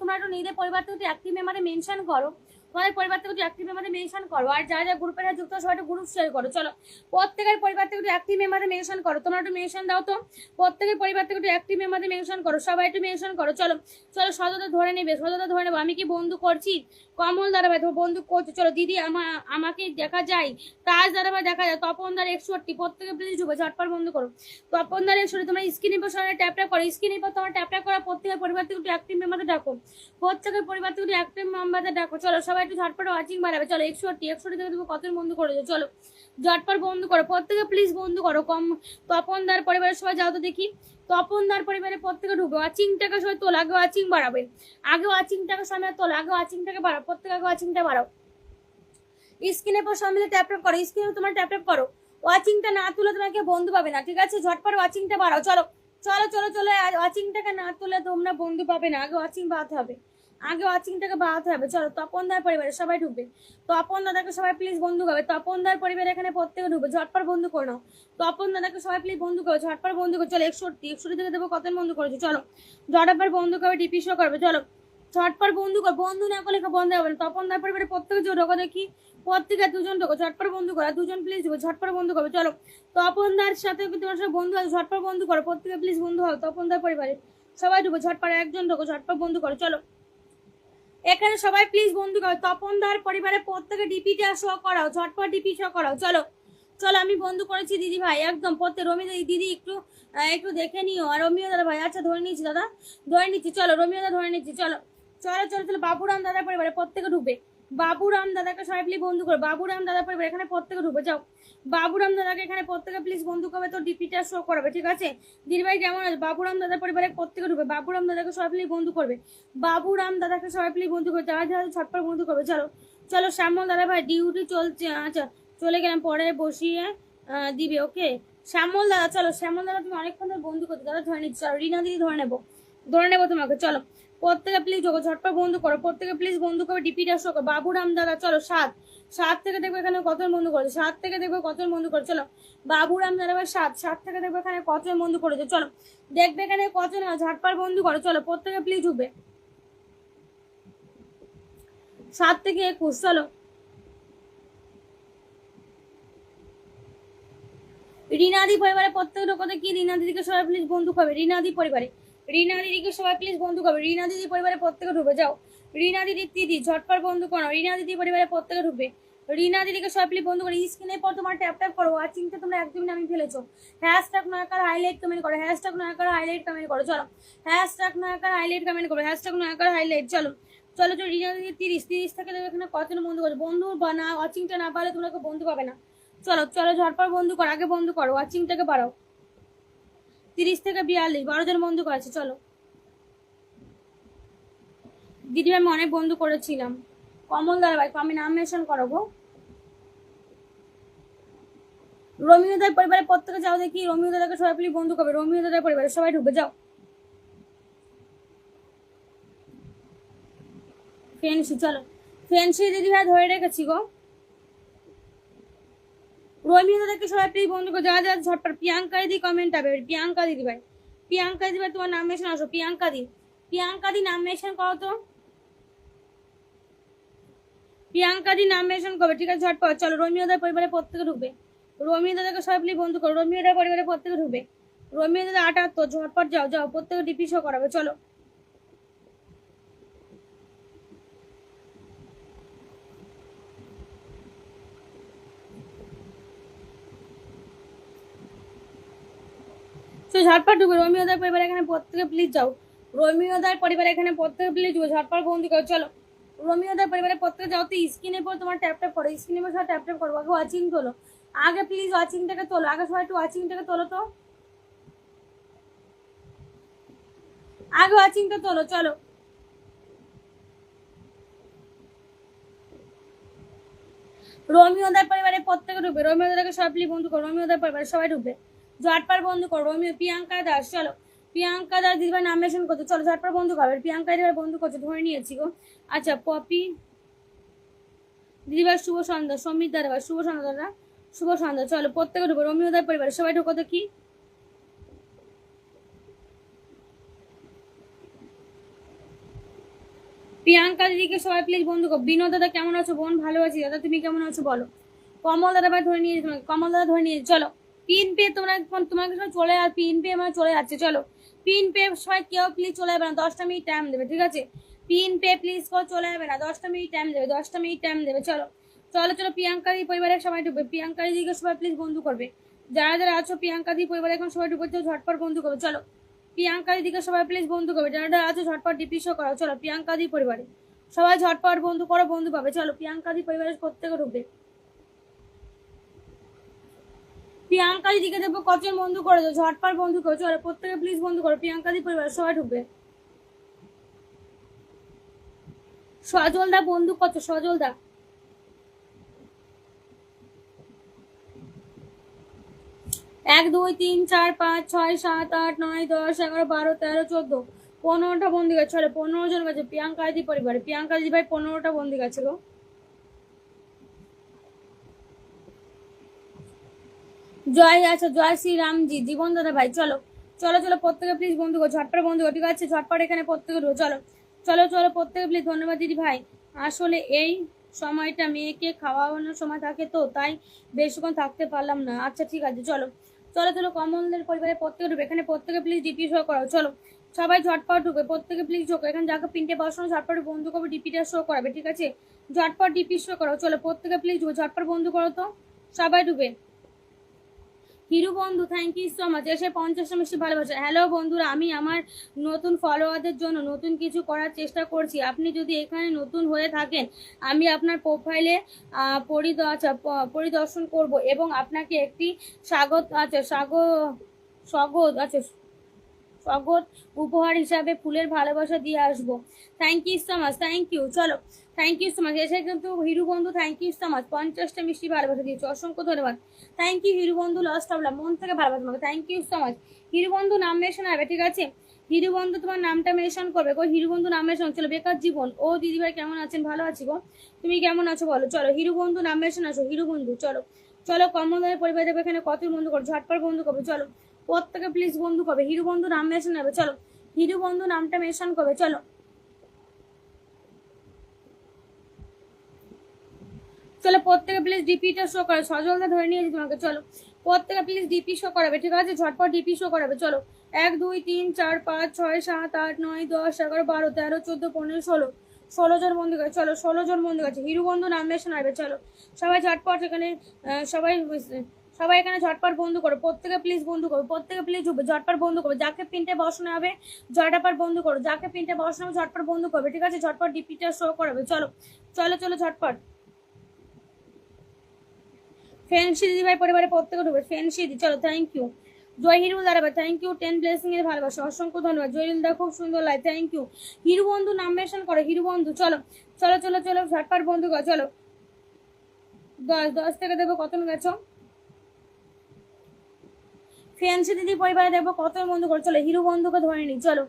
তোমরা একটু নিজেদের পরিবার থেকে অ্যাক্টিভ মেম্বারে মেনশন করো, তোমাদের পরিবার থেকে একটু অ্যাক্টিভ মেম্বারে মেনশন করো, আর যারা যারা গ্রুপের যুক্ত সবাই একটু গ্রুপ শেয়ার করো। চলো প্রত্যেকের পরিবার থেকে একটু অ্যাক্টিভ মেম্বারে মেনশন করো, তোমরা একটু মেনশন দাও তো, প্রত্যেকের পরিবার থেকে একটু অ্যাক্টিভ মেম্বারে মেনশন করো, সবাই একটু মেনশন করো। চলো চলো সদতা ধরে নেবে, সদতা ধরে নেবো। আমি কি বন্ধু করছি, কমল দাদাভাই তো বন্ধু করছো। চলো দিদি আমাকে দেখা যায়, তাজ দাদাভাই দেখা যায়, তপনদার 61, প্রত্যেকে প্লিজ ঢুকো, ঝটপট বন্ধু করো। তপনদার 61, তোমরা স্ক্রিনের উপর সবাই ট্যাপ করো, স্ক্রিনের উপর তোমার ট্যাপ করা, প্রত্যেকের পরিবার থেকে একটু অ্যাক্টিভ মেম্বারে ডাকো, প্রত্যেকের পরিবার থেকে একটু অ্যাক্টিভ মেম্বারে ডাকো। চলো সবাই একটু ঝটপট ওয়াচিং বাড়াবে। চলো 61 থেকে তুমি কত বন্ধু করেছো, চলো ঝটপট বন্ধু করো, প্রত্যেকে প্লিজ বন্ধু করো। কম তপনদার পরিবারের সবাই যাও তো দেখি, তপনদার পরিবারে প্রত্যেকে ঢুকবে, ওয়াচিংটাকে সবাই তোলো, আগে ওয়াচিং বাড়াবে, আগে ওয়াচিংটাকে সামনে তোলো, আগে ওয়াচিংটাকে বাড়াও, প্রত্যেকে আগে ওয়াচিংটা বাড়াও। স্ক্রিনের পর সামনে ট্যাপ করো, স্ক্রিনে তোমার ট্যাপ করো, ওয়াচিংটা না তুলে তোমাকে বন্ধু পাবে না, ঠিক আছে? ঝটপট ওয়াচিংটা বাড়াও। চলো চলো চলো চলো, ওয়াচিংটাকে না তুলে তোমরা বন্ধু পাবে না, আগে ওয়াচিং বাড়াতে হবে, আগে ওয়াচিংটাকে বাড়াতে হবে। চলো তপনদার পরিবারে সবাই ঢুকবে, তপন দাদাকে সবাই প্লিজ বন্ধু করবে, তপনদার পরিবারে এখানে প্রত্যেকে ঢুকবে, ঝটপট বন্ধু করে নাও। তপন দাদাকে সবাই প্লিজ বন্ধু করবে, ঝটপট বন্ধু করে। চলো 61 থেকে দেবো, কত বন্ধু করেছো, চলো ঝটপট বন্ধু করবে, ডিপি শো করবে। চলো ঝটপট বন্ধু কর, বন্ধু না করলে বন্ধ হবে না। তপনদার পরিবারে প্রত্যেকে ঢোকো দেখি, প্রত্যেকে দুজন ঢোকো, ঝটপট বন্ধু করো, দুজন প্লিজ ঢুকো, ঝটপট বন্ধু করবে। চলো তপনদার সাথে তোমার সাথে বন্ধু আছে, ঝটপট বন্ধু করো, প্রত্যেকে প্লিজ বন্ধু হও। তপনদার পরিবারে সবাই ঢুকো, ঝটপট একজন ঢোকো, ঝটপট বন্ধু করো। চলো এখানে সবাই প্লিজ বন্ধু করো, তপনদার পরিবারে প্রত্যেকে ডিপিটা শো করাও, ঝটপট ডিপি শো করাও। চলো চলো আমি বন্ধু করেছি দিদি ভাই, একদম প্রত্যেক রমি দিদি একটু একটু দেখে নিও, আর রমিও দাদা ভাই, আচ্ছা ধরে নিচ্ছি দাদা, ধরে নিচ্ছি। চলো রমিও দাদা ধরে নিচ্ছি। চলো চলো চলো চলো বাবুরাম দাদার পরিবারে প্রত্যেকে ঢুকবে, বাবুরাম দাদাকে সবাই প্লিজ বন্ধু করো, বাবুরাম দাদার পরিবার এখানে প্রত্যেকে ঢুকবে। যাও বাবুরাম দাদাকে এখানে প্রত্যেকে প্লিজ বন্ধু করবে, তো ডিপিটা শো করবে, ঠিক আছে? দিদি ভাই কেমন আছে, বাবুরাম দাদার পরিবারে প্রত্যেকে ঢুকবে, বাবুরাম দাদাকে সবাই প্লিজ বন্ধু করবে, বাবুরাম দাদাকে সবাই প্লিজ বন্ধু করবে, যারা যারা ছটপট বন্ধু করবে। চলো চলো শ্যামল দাদা ভাই ডিউটি চলছে, আচ্ছা চলে গেলাম, পরে বসিয়ে দিবে, ওকে? শ্যামল দাদা, চলো শ্যামল দাদা তুমি অনেকক্ষণ ধরে বন্ধু করতে, দাদা ধরে নিচ্ছি। চলো রিনা দিদি ধরে নেবো, ধরে নেবো তোমাকে। চলো প্রত্যেকে প্লিজ ঝটপট বন্ধু করো, প্রত্যেকে প্লিজ বন্ধু করো, ডিপিটা শো করো। বাবুরাম দাদা চলো 7 থেকে দেখবো এখানে কত বন্ধু করেছে, 7 থেকে দেখবো কত বন্ধু করে। চলো বাবুরাম দাদা ভাই 7 থেকে দেখবো এখানে কত বন্ধু করেছে। চলো দেখবে এখানে কত না, ঝটপট বন্ধু করো। চলো প্রত্যেকে প্লিজ ঢুকবে, 7 থেকে 21। চলো রিনাদি পরিবারে প্রত্যেক ঢোকতে কি, রিনা দিদিকে সবাই প্লিজ বন্ধু করবে, রিনাদি পরিবারে, রিনা দিদিকে সবাই প্লিজ বন্ধু করবে, রিনা দিদি পরিবারে প্রত্যেকে ঢুকবে। যাও রিনা দিদি ঝটপট বন্ধু করো, রিনা দিদি পরিবারে প্রত্যেকে ঢুকবে, রিনা দিদিকে সবাই প্লিজ বন্ধু করো। স্ক্রিনের পর তোমার ট্যাপ ট্যাপ করো, ওয়াচিংটা তোমরা একদমই নামিয়ে ফেলেছো। হ্যাশট্যাগ নয়াকার হাইলাইট কমেন্ট করো, হ্যাশট্যাগ নয়াকার হাইলাইট কমেন্ট করো। চলো হ্যাশট্যাগ নয়াকার হাইলাইট কমেন্ট করো, হ্যাশট্যাগ নয়াকার হাইলাইট। চলো চলো চলো রিনা দিদি 30 থেকে দেখো এখানে কতজন বন্ধু করছে, বন্ধু বা না ওয়াচিংটা না পারলে তোমরা বন্ধু পাবে না। চলো চলো ঝটপট বন্ধু করো, আগে বন্ধু করো, ওয়াচিংটাকে বাড়াও। 30 থেকে 42, 12 জন বন্ধু করেছে। চলো দিদি আমি অনেক বন্ধু করেছিলাম, কমল দাদা ভাই আমি নাম মেনশন করবো। রমিও দাদার পরিবারের প্রত্যেকে যাও দেখি, রমিও দাদাকে সবাই প্লিজ বন্ধু করবে, রমিও দাদার পরিবারে সবাই ঢুকবে। যাও ফ্রেন্ডসি, চলো ফ্রেন্ডসি দিদি ভাই ধরে রেখেছি গো। রমিও দাদাকে সবাই প্লিজ বন্ধু করো, যারা যারা ঝটপট। প্রিয়াঙ্কা দিদি কমেন্ট হবে, প্রিয়াঙ্কা দিদি ভাই, প্রিয়াঙ্কা দিদি ভাই তোমার নাম মেনশন আসো, প্রিয়াঙ্কা দি নাম মেনশন করো তো, প্রিয়াঙ্কা দি নাম মেনশন করবে, ঠিক আছে? ঝটপট চলো রমিও দাদার পরিবারে প্রত্যেকে ঢুকবে, রমিও দাদাকে সবাই প্লিজ বন্ধু করো, রমিও দাদার পরিবারে প্রত্যেকে ঢুকবে, রমিও দাদা 78, ঝটপট যাও যাও প্রত্যেকে ডিপি শো করাবে। চলো তো ঝটপট ঢুকবে রোমিওদার পরিবার এখানে প্রত্যেকে প্লিজ যাও, রোমিওদার পরিবার এখানে প্রত্যেকে প্লিজ যাও, ঝটপট বন্ধু করো। চলো রোমিওদার পরিবারে প্রত্যেকে যাও, তো স্ক্রিনের পর তোমার ট্যাপ ট্যাপ করো, স্ক্রিনের পর সব ট্যাপ ট্যাপ করো, আগে ওয়াচিং তোলো, আগে প্লিজ ওয়াচিংটাকে তোলো, আগে সবাই একটু ওয়াচিংটাকে তোলো, তো আগে ওয়াচিংটা তোলো। চলো রোমিওদার পরিবারে প্রত্যেকে ঢুকবে, রোমিওদাকে সবাই প্লিজ বন্ধু করো, রোমিওদার পরিবারে সবাই ঢুকবে, ঝটপট বন্ধু করো। রোমিও প্রিয়াঙ্কা দাস, চলো প্রিয়াঙ্কা দাস দিদিভাই নাম মেনশন করছো, চলো ঝটপট বন্ধু করবে, প্রিয়াঙ্কা দিদিভাই বন্ধু করছো, ধরে নিয়েছি গো। আচ্ছা পপি দিদিভাই শুভ সন্ধ্যা, সমীর দাদা শুভ সন্ধ্যা, দাদা শুভ সন্ধ্যা। চলো প্রত্যেকে ঢুকো, রোমিওদার পরিবারে সবাই ঢুকো তো কি। প্রিয়াঙ্কা দিদিকে সবাই প্লিজ বন্ধু করো। বিনোদ দাদা কেমন আছো বোন? ভালো আছি দাদা, তুমি কেমন আছো বলো। কমল দাদা ভাই ধরে নিয়ে, কমল দাদা ধরে নিয়ে, চলো পিন পে তোমরা তোমাকে চলে আর পিন পে আমার চলে যাচ্ছে, চলো পিন পে সবাই কেউ প্লিজ চলে যাবে না, 10টা মিনিট টাইম দেবে, ঠিক আছে? পিন পে প্লিজ কেউ চলে যাবে না, 10টা মিনিট টাইম দেবে, 10টা মিনিট টাইম দেবে। চলো চলো চলো প্রিয়াঙ্কা দি পরিবারের সবাই ঢুকবে, প্রিয়াঙ্কা দিদিকে সবাই প্লিজ বন্ধু করবে, যারা যারা আছো প্রিয়াঙ্কা দি পরিবারে এখন সবাই ঢুকবে, ঝটপট বন্ধু করবে। চলো প্রিয়াঙ্কা দিদিকে সবাই প্লিজ বন্ধু করবে, যারা যারা আছো ঝটপট ডিপি শো করো। চলো প্রিয়াঙ্কা দি পরিবারে সবাই ঝটপট বন্ধু করো, বন্ধু পাবে। চলো প্রিয়াঙ্কা দি পরিবারের প্রত্যেকে ঢুকবে, প্রিয়াঙ্কা দিদিকে দেবো কতজন বন্ধু করে দাও, ঝটপট বন্ধু করো। চলো প্রত্যেকে প্লিজ বন্ধু করো, প্রিয়াঙ্কা দি পরিবার সবাই ঢুকবে। সজল দা বন্ধু কত, সজল দা 1 2 3 4 5 6 7 8 9 10 11 12 13 14 15টা বন্দি গেছে, চলো 15 জন গেছে প্রিয়াঙ্কা দিদি পরিবারে, প্রিয়াঙ্কা দিদি ভাই 15টা বন্দি গেছে গো। জয় আছে, জয় শ্রী রামজি, জীবন দাদা ভাই। চলো চলো চলো প্রত্যেকে প্লিজ বন্ধু করো, ঝটপট বন্ধু করো, ঠিক আছে? ঝটপট এখানে প্রত্যেকে ঢুকো, চলো চলো চলো প্রত্যেকে প্লিজ। ধন্যবাদ দিদি ভাই, আসলে এই সময়টা মেয়েকে খাওয়ানোর সময় থাকে, তো তাই বেশিক্ষণ থাকতে পারলাম না। আচ্ছা ঠিক আছে, চলো চলো চলো কমলদের পরিবারে প্রত্যেকে ঢুকবে, এখানে প্রত্যেকে প্লিজ ডিপি শো করো। চলো সবাই ঝটপট ঢুকবে, প্রত্যেকে প্লিজ ঢুকো, এখানে যাকে পিনটে বসানো ঝটপট বন্ধু করবে, ডিপিটা শো করাবে, ঠিক আছে? ঝটপট ডিপি শো করো, চলো প্রত্যেকে প্লিজ ঢুকো, ঝটপট বন্ধু করো, তো সবাই ঢুকবে। হিরু বন্ধু থ্যাংক ইউ সো মাচ, এসে 50টা মিষ্টি ভালোবাসা। হ্যালো বন্ধুরা, আমি আমার নতুন ফলোয়ারদের জন্য নতুন কিছু করার চেষ্টা করছি, আপনি যদি এখানে নতুন হয়ে থাকেন আমি আপনার প্রোফাইলে পরিদর্শন করব এবং আপনাকে একটি স্বাগত স্বাগত উপহার হিসাবে ফুলের ভালোবাসা দিয়ে আসবো। Thank you so much, thank you. চলো থ্যাংক ইউ সো মাচ, এসে কিন্তু হিরু বন্ধু থ্যাংক ইউ সো মাচ, 50টা মিষ্টি ভালোবাসা দিয়েছো, অসংখ্য ধন্যবাদ। থ্যাংক ইউ হিরু বন্ধু, লস্ট অবলা মন থেকে ভালোবাসা তোমাকে, thank you so much. Hiru বন্ধু নাম মেনশন হবে, ঠিক আছে? হিরু বন্ধু তোমার নামটা মেনশন করবে গো, হিরু বন্ধু নাম মেনশন। চলো বেকার জীবন, ও দিদিভাই কেমন আছেন? ভালো আছি গো, তুমি কেমন আছো বলো। চলো হিরু বন্ধু নাম মেনশন আসো, হিরু বন্ধু। চলো চলো কমলদারের পরিবার দেবে, এখানে কত বন্ধু করো, ঝটপট বন্ধু করবে। চলো প্রত্যেকে প্লিজ বন্ধু করবে, হিরু বন্ধু নাম মেনশন হবে, চলো হিরু বন্ধু নামটা মেনশন করবে। চলো চলো প্রত্যেকে প্লিজ ডিপিটা শো করে, সজলদা ধরে নিয়েছি তোমাকে। চলো প্রত্যেকে প্লিজ ডিপি শো করাবে, ঠিক আছে? ঝটপট ডিপি শো করাবে। চলো 1 2 3 4 5 6 7 8 9 10 11 12 13 14 15 16 জন বন্ধু গেছে, চলো 16 জন বন্ধু গেছে, হিরু বন্ধু নাম মেনশন হবে। চলো সবাই ঝটপট এখানে সবাই সবাই এখানে ঝটপট বন্ধু করো, প্রত্যেকে প্লিজ বন্ধু করো, প্রত্যেকে প্লিজ ঝটপট বন্ধু করবে, যাকে পিনটে বসানো হবে ঝটপট বন্ধু করো, যাকে পিনটে বসানো হবে ঝটপট বন্ধু করবে, ঠিক আছে? ঝটপট ডিপিটা শো করাবে। চলো চলো চলো ঝটপট। ফ্যান্সি দিদি ভাই পরিবারে প্রত্যেকে ঢুকবে, ফ্যান্সি দি। চলো থ্যাংক ইউ। জয় হিরুল দাঁড়াবে, থ্যাংক ইউ 10 ব্লেসিং এর ভালোবাসা, অসংখ্য ধন্যবাদ। জয়িল দা খুব সুন্দর লাগে, থ্যাংক ইউ। হিরু বন্ধু নাম মেনশন করো, হিরু বন্ধু। চলো চলো চলো চলো ঝটপট বন্ধু করো। চলো 10 থেকে দেবো কত গেছো, ফ্যান্সি দিদি পরিবারে দেখবো কত বন্ধু করো। চলো হিরু বন্ধুকে ধরে নি, চলো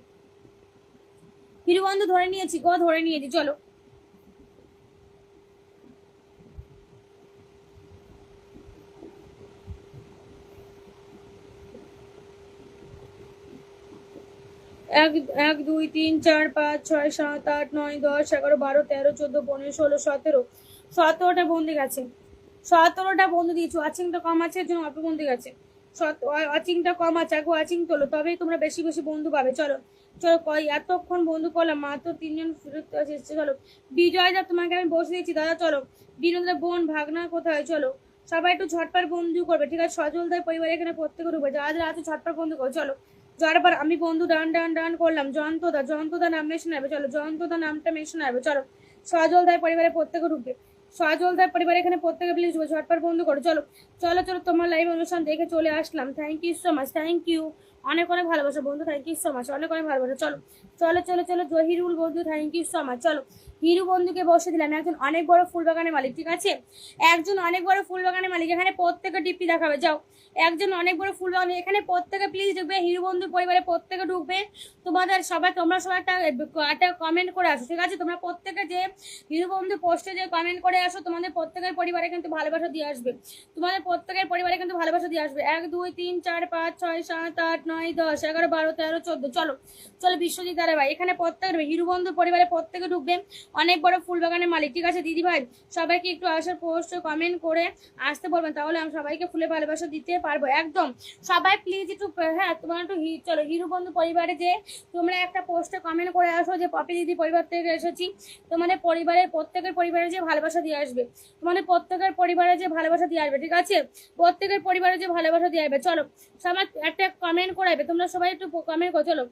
হিরু বন্ধু ধরে নিয়েছি গো, ধরে নিয়েছি। চলো 1 1 2 3 4 5 6 7 8 9 10 11 12 13 14 15 16 17টা বন্দি গেছে, 17টা বন্ধু দিয়েছো। ওয়াচিংটা কম আছে, এর জন্য অল্প বন্দি গেছে। ওয়াচিংটা কম আছে, আগে ওয়াচিং তোলো, তবেই তোমরা বেশি বেশি বন্ধু পাবে। চলো চলো এতক্ষণ বন্ধু করলাম, মাত্র 3 জন ফিরত এসেছে। চলো বিজয় দা তোমাকে আমি বসে দিয়েছি দাদা, চলো বিনোদের বোন ভাগনা কোথায়? চলো সবাই একটু ঝটপট বন্ধু করবে, ঠিক আছে? সজলদার পরিবার এখানে প্রত্যেকে ঢুকবে, যারা আছে ঝটপট বন্ধু করো। চলো যাওয়ার পর আমি বন্ধু ডান ডান ডান করলাম, জয়ন্তদা নাম মেশনে হবে। চলো জয়ন্তদা নামটা মেশনে হবে। চলো সজলদার পরিবারে প্রত্যেকে ঢুকবে, সজলদার পরিবার এখানে প্রত্যেকে প্লিজ ঢুকবে, ঝটপট বন্ধু করো। চলো চলো চলো তোমার লাইভ অনুষ্ঠান দেখে চলে আসলাম, thank you so much, thank you, অনেক অনেক ভালোবাসা বন্ধু, থ্যাংক ইউ সো মাচ, অনেক অনেক ভালোবাসা। চলো চলো চলো চলো জহিরুল বন্ধু, থ্যাংক ইউ সো মাচ। চলো হিরু বন্ধুকে বসে দিলাম, একজন অনেক বড় ফুল বাগানের মালিক, ঠিক আছে? একজন অনেক বড় ফুল বাগানের মালিক, এখানে প্রত্যেকে ডিপি দেখাবে। যাও একজন অনেক বড় ফুল বাগান, এখানে প্রত্যেকে প্লিজ ঢুকবে, হিরু বন্ধু পরিবারে প্রত্যেকে ঢুকবে। তোমাদের সবাই তোমরা সবাই একটা কমেন্ট করে আসো, ঠিক আছে? তোমরা প্রত্যেকে যে হিরু বন্ধু পোস্টে যে কমেন্ট করে আসো, তোমাদের প্রত্যেকের পরিবারে কিন্তু ভালোবাসা দিয়ে আসবে, তোমাদের প্রত্যেকের পরিবারে কিন্তু ভালোবাসা দিয়ে আসবে। 1 2 3 4 5 6 7 8 9 10 11 12 13 14। চলো চলো বিশ্বজিৎ দাদা ভাই এখানে প্রত্যেকে হিরু বন্ধু পরিবারে প্রত্যেকে ঢুকবে, অনেক বড় ফুল বাগানের মালিক, ঠিক আছে? দিদি ভাই সবাইকে একটু আসার পোস্ট কমেন্ট করে আসতে বলবেন, তাহলে আমি সবাইকে ফুলে ভালোবাসা দিতে পারবো একদম। সবাই প্লিজ একটু, হ্যাঁ তোমরা একটু চলো হিরু বন্ধু পরিবারে যে তোমরা একটা পোস্টে কমেন্ট করে আসো যে পপি দিদি পরিবার থেকে এসেছি, তোমাদের পরিবারের প্রত্যেকের পরিবারে যে ভালোবাসা দিয়ে আসবে, তোমাদের প্রত্যেকের পরিবারে যে ভালোবাসা দিয়ে আসবে, ঠিক আছে? প্রত্যেকের পরিবারে যে ভালোবাসা দিয়ে আসবে। চলো সবাই একটা কমেন্ট করাবে, তোমরা সবাই একটু কমেন্ট করো। চলো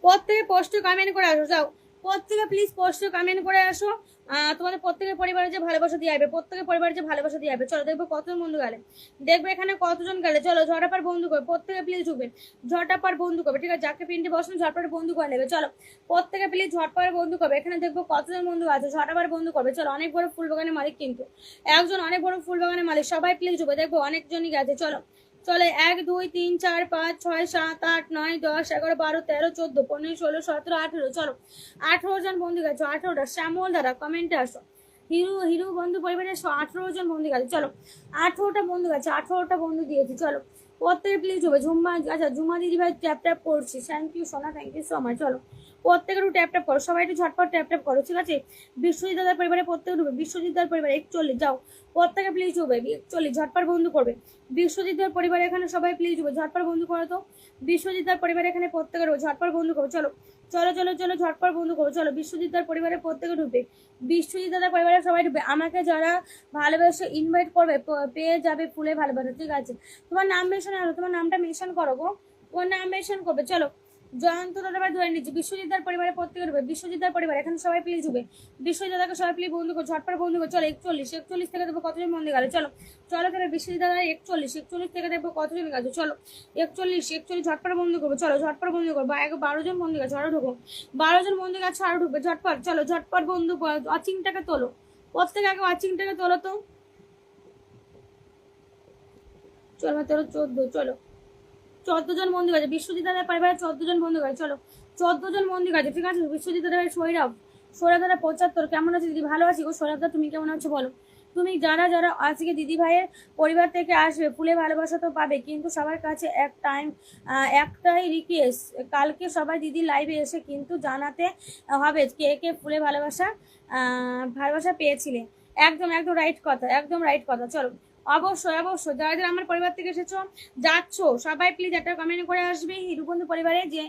প্রত্যেকে পোস্টে কমেন্ট করে আসো, যাও প্রত্যেকে প্লিজ পোস্টে কমেন্ট করে আসো, তোমাদের প্রত্যেকের পরিবারে যে ভালোবাসা দিয়ে আসবে, প্রত্যেকের পরিবারে যে ভালোবাসা দিয়ে আসবে। চলো দেখবো কতজন বন্ধু গেলে, দেখবে এখানে কতজন গেলে। চলো ঝটাপার বন্ধু করবে, প্রত্যেকে প্লিজ ঢুকবেন, ঝটাপার বন্ধু করবে, ঠিক আছে? যাকে পিনটি বসেন ঝটপট বন্ধু করে নেবে। চলো প্রত্যেকে প্লিজ ঝটপট বন্ধু করবে, এখানে দেখবো কতজন বন্ধু আছে, ঝটাপার বন্ধু করবে। চলো অনেক বড় ফুল বাগানের মালিক, কিন্তু একজন অনেক বড় ফুল বাগানের মালিক, সবাই প্লিজ ঢুকবে, দেখবো অনেকজনই গেছে। চলো চলে 1 2 3 4 5 6 7 8 9 10 11 12 13 14 15 16 17 18। চলো 18 জন বন্ধু গেছো, 18টা। শ্যামল দাদা কমেন্টে আসো, হিরু হিরু বন্ধু পরিবারের 18 জন বন্ধু গেছে। চলো 18টা বন্ধু গেছে, 18টা বন্ধু দিয়েছি। চলো প্রত্যেকে প্লিজ হবে। ঝুম্মা, আচ্ছা ঝুম্মা দিদি ভাই ট্যাপ ট্যাপ করছি, থ্যাংক ইউ সোনা, থ্যাংক ইউ সো মাচ। চলো প্রত্যেকে একটু ট্যাপ ট্যাপ করো, সবাই একটু ঝটপট ট্যাপ ট্যাপ করো, ঠিক আছে? বিশ্বজিৎ দাদার পরিবারে প্রত্যেকে ঢুকবে, বিশ্বজিৎ দাদার পরিবারে 41। যাও প্রত্যেকে প্লিজ ঢুকবে, 41 ঝটপট বন্ধু করবে। বিশ্বজিৎ দার পরিবারে এখানে সবাই প্লিজ ঢুকবে, ঝটপট বন্ধু করো তো। বিশ্বজিৎ দার পরিবারে এখানে প্রত্যেকে ঢুকবে, ঝটপট বন্ধু করো। চলো চলো চলো চলো ঝটপট বন্ধু করো। চলো বিশ্বজিৎ দার পরিবারে প্রত্যেকে ঢুকবে, বিশ্বজিৎ দাদার পরিবারে সবাই ঢুকবে। আমাকে যারা ভালোবেসে ইনভাইট করবে পেয়ে যাবে ফুলে ভালোবাসা, ঠিক আছে? তোমার নাম মেনশন আনো, তোমার নামটা মেনশন করো গো, তোমার নাম মেনশন করবে। চলো জয়ন্ত দাদা ভাই ধরে নিচ্ছি, বিশ্বজিৎ দার পরিবারে প্রত্যেকে ঢুকবে, বিশ্বজিৎ দার পরিবার এখানে সবাই প্লিজ ঢুকবে, বিশ্বজিৎ দাদাকে সবাই প্লিজ বন্ধু করো, ঝটপট বন্ধু করো। চলো 41 থেকে দেবো কতজন বন্ধু গেলে। চলো চলো তাহলে বিশ্বজিৎ দাদা 41 থেকে দেখবো কতজন গেছে। চলো 41 ঝটপট বন্ধু করবো। চলো ঝটপট বন্ধু করবো, 12 জন বন্ধু গেছে, আরো ঢুকো, 12 জন বন্ধু গেছে, আরো ঢুকবে ঝটপট। চলো ঝটপট বন্ধু ওয়াচিংটাকে তোলো, প্রত্যেকে আগে ওয়াচিংটাকে তোলো তো। চলো 13 14। চলো 14 জন বন্ধু গেছে, বিশ্বজিৎ দাদার পরিবারে 14 জন বন্ধু গেছে। চলো 14 জন বন্ধু গেছে, ঠিক আছে? বিশ্বজিৎ দাদার সৌরভ দাদা 75। কেমন আছে দিদি? ভালো আছি গো সৌরভ দাদা, তুমি কেমন আছো বলো? তুমি যারা যারা আজকে দিদি ভাইয়ের পরিবার থেকে আসবে ফুলে ভালোবাসা তো পাবে, কিন্তু সবার কাছে একটাই রিকোয়েস্ট, কালকে সবাই দিদি লাইভে এসে কিন্তু জানাতে হবে কে কে ফুলে ভালোবাসা পেয়েছিলে। একদম একদম রাইট কথা, একদম রাইট কথা। চলো অবশ্যই অবশ্যই যারা যারা আমার পরিবার থেকে এসেছো যাচ্ছ সবাই প্লিজ একটা কমেন্ট করে আসবে হিরুবন্ধু পরিবারে যে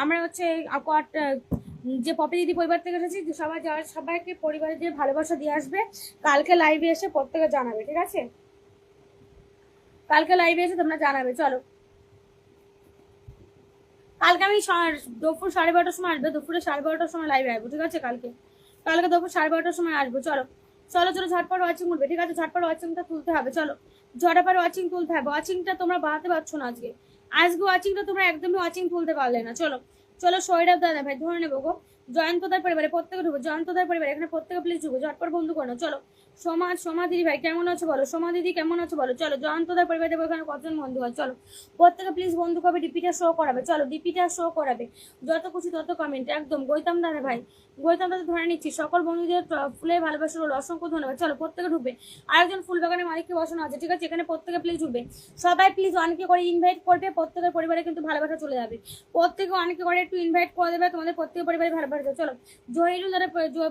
আমরা হচ্ছে যে পপি দিদি পরিবার থেকে এসেছি, সবাই যারা সবাইকে পরিবারের যে ভালোবাসা দিয়ে আসবে কালকে লাইভে এসে প্রত্যেকে জানাবে, ঠিক আছে? কালকে লাইভে এসে তোমরা জানাবে। চলো কালকে আমি দুপুর 12:30টার সময় আসবে, দুপুরে 12:30টার সময় লাইভে আসবো, ঠিক আছে? কালকে কালকে দুপুর 12:30টার সময় আসবো। চলো চলো চলো ঝটপট ওয়াচিং উঠবে, ঠিক আছে? ঝটপট ওয়াচিংটা তুলতে হবে। চলো ঝটপট ওয়াচিং তুলতে হবে, ওয়াচিংটা তোমরা বাড়াতে পারছো না আজকে, আজকে ওয়াচিংটা তোমরা একদমই ওয়াচিং তুলতে পারলে না। চলো চলো সৈরভ দাদা ভাই ধরে নেবো গো, জয়ন্তদার পরিবারে প্রত্যেকে ঢুকবো, জয়ন্তদার পরিবারে এখানে প্রত্যেকে প্লিজ ঢুকবো, ঝটপট বন্ধু করো। চলো সোমা দিদি ভাই কেমন আছো বলো, সোমা দিদি কেমন আছো বলো। চলো জয়ন্তদার পরিবারে দেবো, এখানে কতজন বন্ধু হয়। চলো প্রত্যেকে প্লিজ বন্ধু করবে, ডিপিটা শো করাবে। চলো ডিপিটা শো করাবে, যত খুশি তত কমেন্ট। একদম গৈতাম দাদা ভাই, গৈতাম দাদা ধরে নিচ্ছি, সকল বন্ধুদের ফুলের ভালোবাসা রইল, অসংখ্য ধন্যবাদ। চলো প্রত্যেকে ঢুকবে, আরেকজন ফুল বাগানের মালিককে বসানো আছে, ঠিক আছে? এখানে প্রত্যেকে প্লিজ ঢুকবে, সবাই প্লিজ অনেকে করে ইনভাইট করবে, প্রত্যেকের পরিবারে কিন্তু ভালোবাসা চলে যাবে, প্রত্যেকে অনেকে করে একটু ইনভাইট করে দেবে, তোমাদের প্রত্যেকের পরিবারে ভালোবাসা। চলো জহিরুল দাদা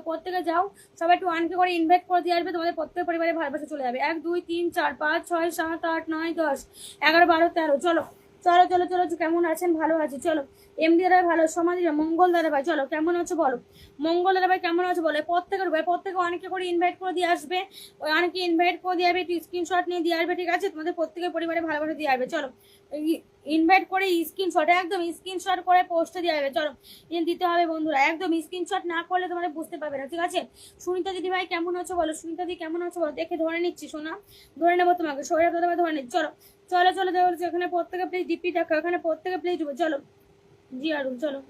প্রত্যেকে যাও, সবাই একটু অনেকে করে ইনভাইট করে দিয়ে আসবে, তোমাদের প্রত্যেকের পরিবারে ভালোবাসা চলে যাবে। 1 2 3 4 5 6 7 8 9 10 11 12 13। চলো চলো চলো চলো, কেমন আছেন? ভালো আছি। চলো এমডি দাদা ভালো, সমাধি মঙ্গল দাদা ভাই চলো কেমন আছো বলো, মঙ্গল দাদা ভাই কেমন আছো বলো। প্রত্যেকে অনেকে করে ইনভাইট করে দিয়ে আসবে, ওই অনেকে ইনভাইট করে দিয়ে আসবে, একটু স্ক্রিনশট নিয়ে দিয়ে আসবে, ঠিক আছে? তোমাদের প্রত্যেকের পরিবারে ভালোভাবে দিয়ে আসবে। চলো ইনভাইট করে স্ক্রিনশট, একদম স্ক্রিনশট করে পোস্টে দিয়ে আসবে। চলো দিতে হবে বন্ধুরা, একদম স্ক্রিনশট না করলে তোমাদের বুঝতে পারবে না, ঠিক আছে? সুনিতা দিদি ভাই কেমন আছো বলো, সুনিতা দিদি কেমন আছো বলো, দেখে ধরে নিচ্ছি সোনা, ধরে নেবো তোমাকে, সৌরভ দাদা ভাই ধরে নিচ্ছি। চলো চলো চলো দেখো, এখানে প্রত্যেকে প্লিজ ডিপি দেখো, এখানে প্রত্যেকে প্লিজ ডুবো। চলো জিয়ারুল চলো,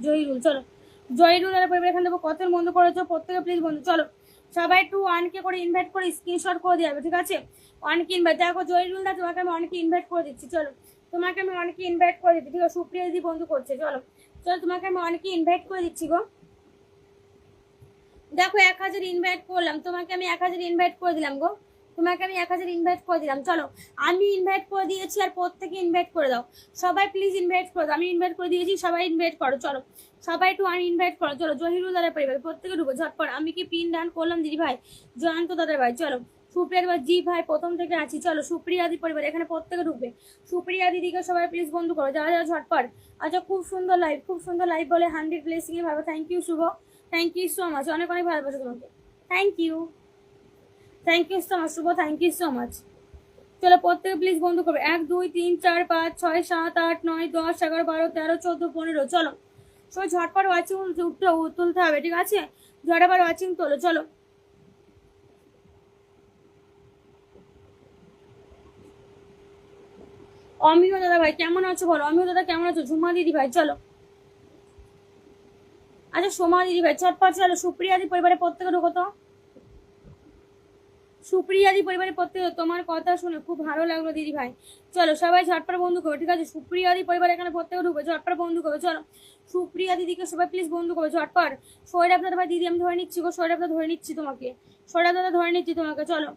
জহিরুল চলো, জহিরুল আর পরিবার এখানে দেবো, কত বন্ধু করেছো প্রত্যেকে প্লিজ বন্ধু। চলো সবাই একটু ওয়ানকে করে ইনভাইট করে স্ক্রিনশট করে দিয়ে যাবে, ঠিক আছে? অনেকে ইনভাইট দেখো, জহিরুল দা তোমাকে আমি অনেকে ইনভাইট করে দিচ্ছি। চলো তোমাকে আমি অনেকে ইনভাইট করে দিচ্ছি, ঠিক আছে? সুপ্রিয়া দিদি বন্ধু করছে। চলো চলো তোমাকে আমি অনেকে ইনভাইট করে দিচ্ছি গো। দেখো 1000 ইনভাইট করলাম তোমাকে, আমি 1000 ইনভাইট করে দিলাম গো, তোমাকে আমি 1000 ইনভাইট করে দিলাম। চলো আমি ইনভাইট করে দিয়েছি, আর প্রত্যেকে ইনভাইট করে দাও, সবাই প্লিজ ইনভাইট করে দাও। আমি ইনভাইট করে দিয়েছি, সবাই ইনভাইট করো। চলো সবাই একটু ইনভাইট করো। চলো জহিরুল দাদার পরিবার প্রত্যেকে ঢুকো ঝটপট। আমি কি পিন ডান করলাম দিদি ভাই, জয়ন্ত দাদার ভাই চলো, সুপ্রিয়া জি ভাই প্রথম থেকে আছি। চলো সুপ্রিয়া দি পরিবার এখানে প্রত্যেকে ঢুকবে, সুপ্রিয়া দিদিকে সবাই প্লিজ বন্ধু করো, যারা যারা ঝটপট। আচ্ছা খুব সুন্দর লাইভ, খুব সুন্দর লাইভ বলে 100 ব্লেসিং এ ভালো, thank you Shubho, thank you so much, অনেক অনেক ভালোবাসা তোমাকে, thank you so much Shubho, thank you so much. চলো প্রত্যেকে প্লিজ বন্ধু করবে, 1 2 3 4 5 6 7 8 9 10 11 12 13 14 15। চলো সবাই ঝটপট ওয়াচিং তুলতে হবে, ঠিক আছে? ঝটপট ওয়াচিং তোলো। চলো অমিয় দাদা ভাই কেমন আছো বলো, অমিয় দাদা কেমন আছো? ঝুমা দিদি ভাই চলো, আচ্ছা সোমা দিদি ভাই ঝটপট চলো। সুপ্রিয়া দি পরিবারের প্রত্যেকে ঢোকো তো, সুপ্রিয়া দি পরিবারের প্রত্যেকে, তোমার কথা শুনে খুব ভালো লাগলো দিদি ভাই। চলো সবাই ঝটপট বন্ধু করো, ঠিক আছে? সুপ্রিয়া দি পরিবার এখানে প্রত্যেকে ঢুকবে, ঝটপট বন্ধু করবে। চলো সুপ্রিয়া দিদিকে সবাই প্লিজ বন্ধু করবে ঝটপট। সৌরভ দাদা ভাই দিদি আমি ধরে নিচ্ছি গো, সৌরভ দাদা ধরে নিচ্ছি তোমাকে, সৌরভ দাদা ধরে নিচ্ছি তোমাকে। চলো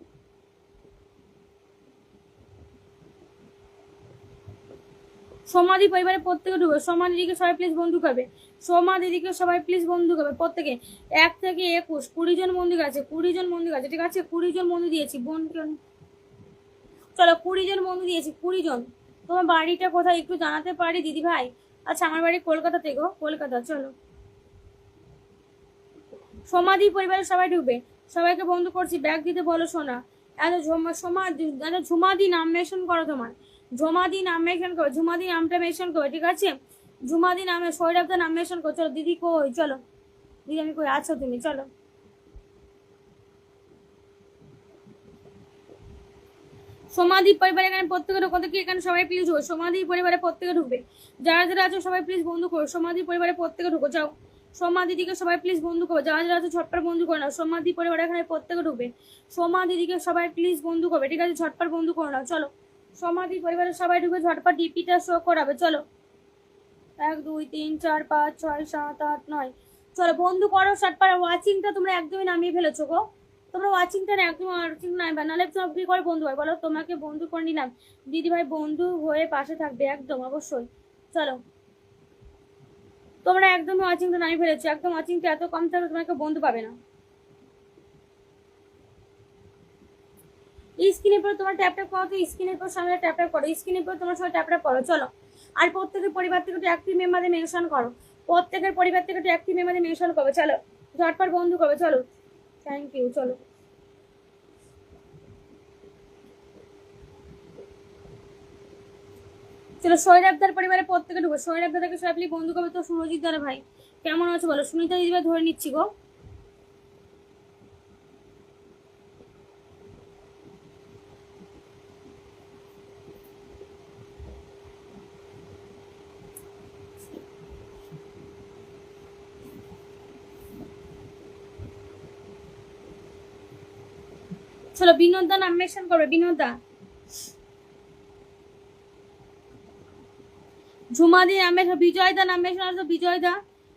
সমাধি পরিবারের প্রত্যেকে ঢুকবে, সোমা দিদিকে সবাই প্লিজ বন্ধু করবে, সোমা দিদিকে সবাই প্লিজ বন্ধু করবে প্রত্যেকে। 1 থেকে 21 20 জন বন্ধু আছে, 20 জন বন্ধু আছে, ঠিক আছে? 20 জন বন্ধু দিয়েছি বোনকে। চলো 20 জন বন্ধু দিয়েছি, 20 জন। তোমার বাড়িটা কোথায় একটু জানাতে পারি দিদি ভাই? আচ্ছা আমার বাড়ি কলকাতাতে গো, কলকাতা। চলো সমাধি পরিবারের সবাই ঢুকবে, সবাইকে বন্ধু করছি, ব্যাগ দিতে বলো সোনা। এত ঝুমাদি নাম মেনশন করো, তোমার ঝুমাদি নাম মেনশন করো, ঝুমাদি নামটা মেনশন করো, ঠিক আছে? ঝুমাদি নামে সৌরভদা নাম মেনশন করো। চলো দিদি কই, চলো দিদি আমি কই আছো তুমি? চলো সমাধি পরিবারে এখানে প্রত্যেকে ঢুকো, কি এখানে সবাই প্লিজ ঢুকো, সমাধি পরিবারে প্রত্যেকে ঢুকবে, যারা যারা আছো সবাই প্লিজ বন্ধু করো, সমাধি পরিবারে প্রত্যেকে ঢুকো। যাও সোমা দিদিকে সবাই প্লিজ বন্ধু করো, যারা যারা আছে ঝটপট বন্ধু করে নাও। সমাধি পরিবার এখানে প্রত্যেকে ঢুকবে, সোমা দিদিকে সবাই প্লিজ বন্ধু করবে, ঠিক আছে? ঝটপট বন্ধু করে নাও। চলো সমাধি পরিবারের সবাই ঢুকে ঝটপট ডিপিটা শো করাবে। চলো 1 2 3 4 5 6 7 8 9। চলো বন্ধু করো ঝটপট। ওয়াচিংটা তোমরা একদমই নামিয়ে ফেলেছো গো, তোমরা ওয়াচিংটা একদম ওয়াচিং নাই বা নাহলে তোমরা কি করে বন্ধু হয় বলো? তোমাকে বন্ধু করে নিলাম দিদি ভাই, বন্ধু হয়ে পাশে থাকবে একদম অবশ্যই। চলো তোমরা একদম ওয়াচিংটা নামিয়ে ফেলেছো, একদম ওয়াচিংটা এত কম থাকলে তোমাকে বন্ধু পাবে না। স্ক্রিনের পর তোমার ট্যাপ ট্যাপ করো, তো স্ক্রিনের পর সামনে ট্যাপ ট্যাপ করো, স্ক্রিনের পর তোমার সঙ্গে ট্যাপ ট্যাপ করো। চলো আর প্রত্যেকের পরিবার থেকে একটু অ্যাক্টিভ মেম্বারে মেনশন করো, প্রত্যেকের পরিবার থেকে একটু অ্যাক্টিভ মেম্বারে মেনশন করবে। চলো ঝটপট বন্ধু করবে। চলো থ্যাংক ইউ। চলো চলো সৌরভদার পরিবারে প্রত্যেকে ঢুকো, সৌরভ দাদাকে সবাই বন্ধু করবে। তো সুরজিৎ দাদা ভাই কেমন আছো বলো, সুনিতা দিদি ভাই ধরে নিচ্ছি গো। চলো বিনোদ দা নাম মেনশন করবে, বিনোদ দা। ঝুমাদি নামে বিজয় দা নাম মেনশন আসবে, বিজয় দা।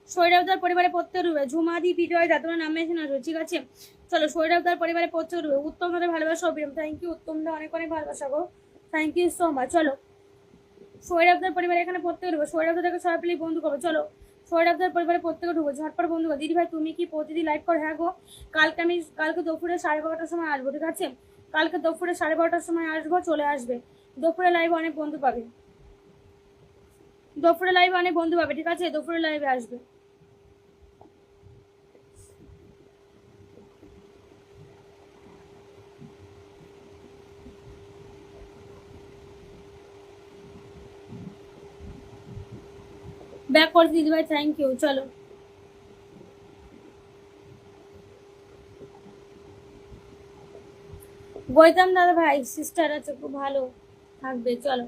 সৌরভদার পরিবারে প্রত্যেক রুবে, ঝুমাদি বিজয় দা তোমার নাম মেনশন আসবে, ঠিক আছে? চলো সৌরভদার পরিবারে প্রত্যেক রুবে, উত্তম দাদের ভালোবাসা অবিরাম, থ্যাংক ইউ উত্তম দা, অনেক অনেক ভালোবাসা গো, থ্যাংক ইউ সো মাচ। চলো সৌরভদার পরিবারে এখানে প্রত্যেকে ঢুকবে, সৌরভ দাদাকে সবাই প্লিজ বন্ধু করবে। চলো সৌরভদার পরিবারে প্রত্যেকে ঢুকবে, ঝটপট বন্ধু করো। দিদি ভাই তুমি কি প্রতিদিন লাইভ করো? হ্যাঁ গো, কালকে দুপুরে 12:30টার সময় আসবো, ঠিক আছে? কালকে দুপুরে 12:30টার সময় আসবো, চলে আসবে। দুপুরে লাইভে অনেক বন্ধু পাবে, দুপুরে লাইভে অনেক বন্ধু পাবে, ঠিক আছে? দুপুরে লাইভে আসবে। ব্যাক করে দিদি ভাই, থ্যাংক ইউ। চলো গৌতম দাদা ভাই সিস্টার আছে, খুব ভালো থাকবে। চলো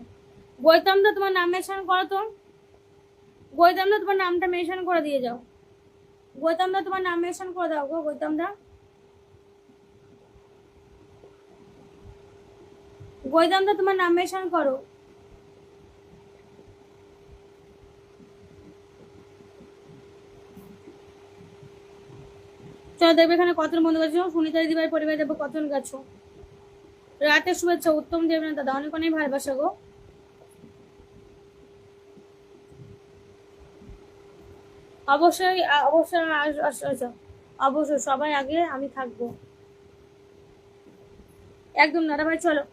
গৌতম দা তোমার নাম মেনশন করো তো, গৌতম দা তোমার নামটা মেনশন করে দিয়ে যাও, গৌতম দা তোমার নাম মেনশন করে দাও গো গৌতম দা, গৌতম দা তোমার নাম মেনশন করো। চলো দেখবে এখানে কতজন বন্ধু গেছো, সুনিতা দিদি ভাই পরিবার দেখবো কতজন গেছো। রাতের শুভেচ্ছা উত্তম দেবনাথ দাদা, অনেক অনেক ভালোবাসা গো। অবশ্যই অবশ্যই অবশ্যই সবাই আগে আমি থাকবো, একদম দাদা ভাই। চলো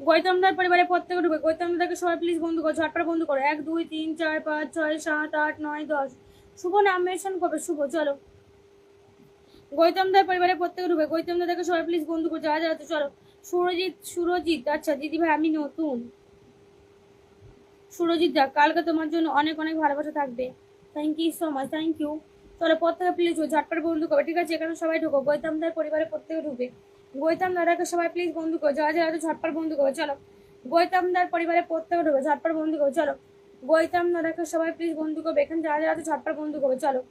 গৌতমদার পরিবারে প্রত্যেকে ঢুকে, গৌতমদাকে সবাই প্লিজ বন্ধু করো, ঝটপট বন্ধু করো। 1 2 3 4 5 6 7 8 9 10। শুভ নাম মেনশন করবে, শুভ। চলো গৌতমদার পরিবারে প্রত্যেকে ঢুকে, গৌতমদাকে সবাই প্লিজ বন্ধু করো, যারা যারা। চলো সুরজিৎ, আচ্ছা দিদি ভাই আমি নতুন। সুরজিৎ দা কালকে তোমার জন্য অনেক অনেক ভালোবাসা থাকবে, thank you so much, thank you. চলো প্রত্যেকে প্লিজ ঝটপট বন্ধু করবে, ঠিক আছে? এখানে সবাই ঢুকো, গৌতমদার পরিবারে প্রত্যেকে ঢুকে, গৌতম দাদাকে সবাই প্লিজ বন্ধু করো, যারা যারা ঝটপট বন্ধু করো। চলো গৌতমদার পরিবারে প্রত্যেকে ঢুকে, ঝটপট বন্ধু করো। চলো গৌতম দাদাকে সবাই প্লিজ বন্ধু করবে, এখানে যারা যারা ঝটপট বন্ধু করবে। চলো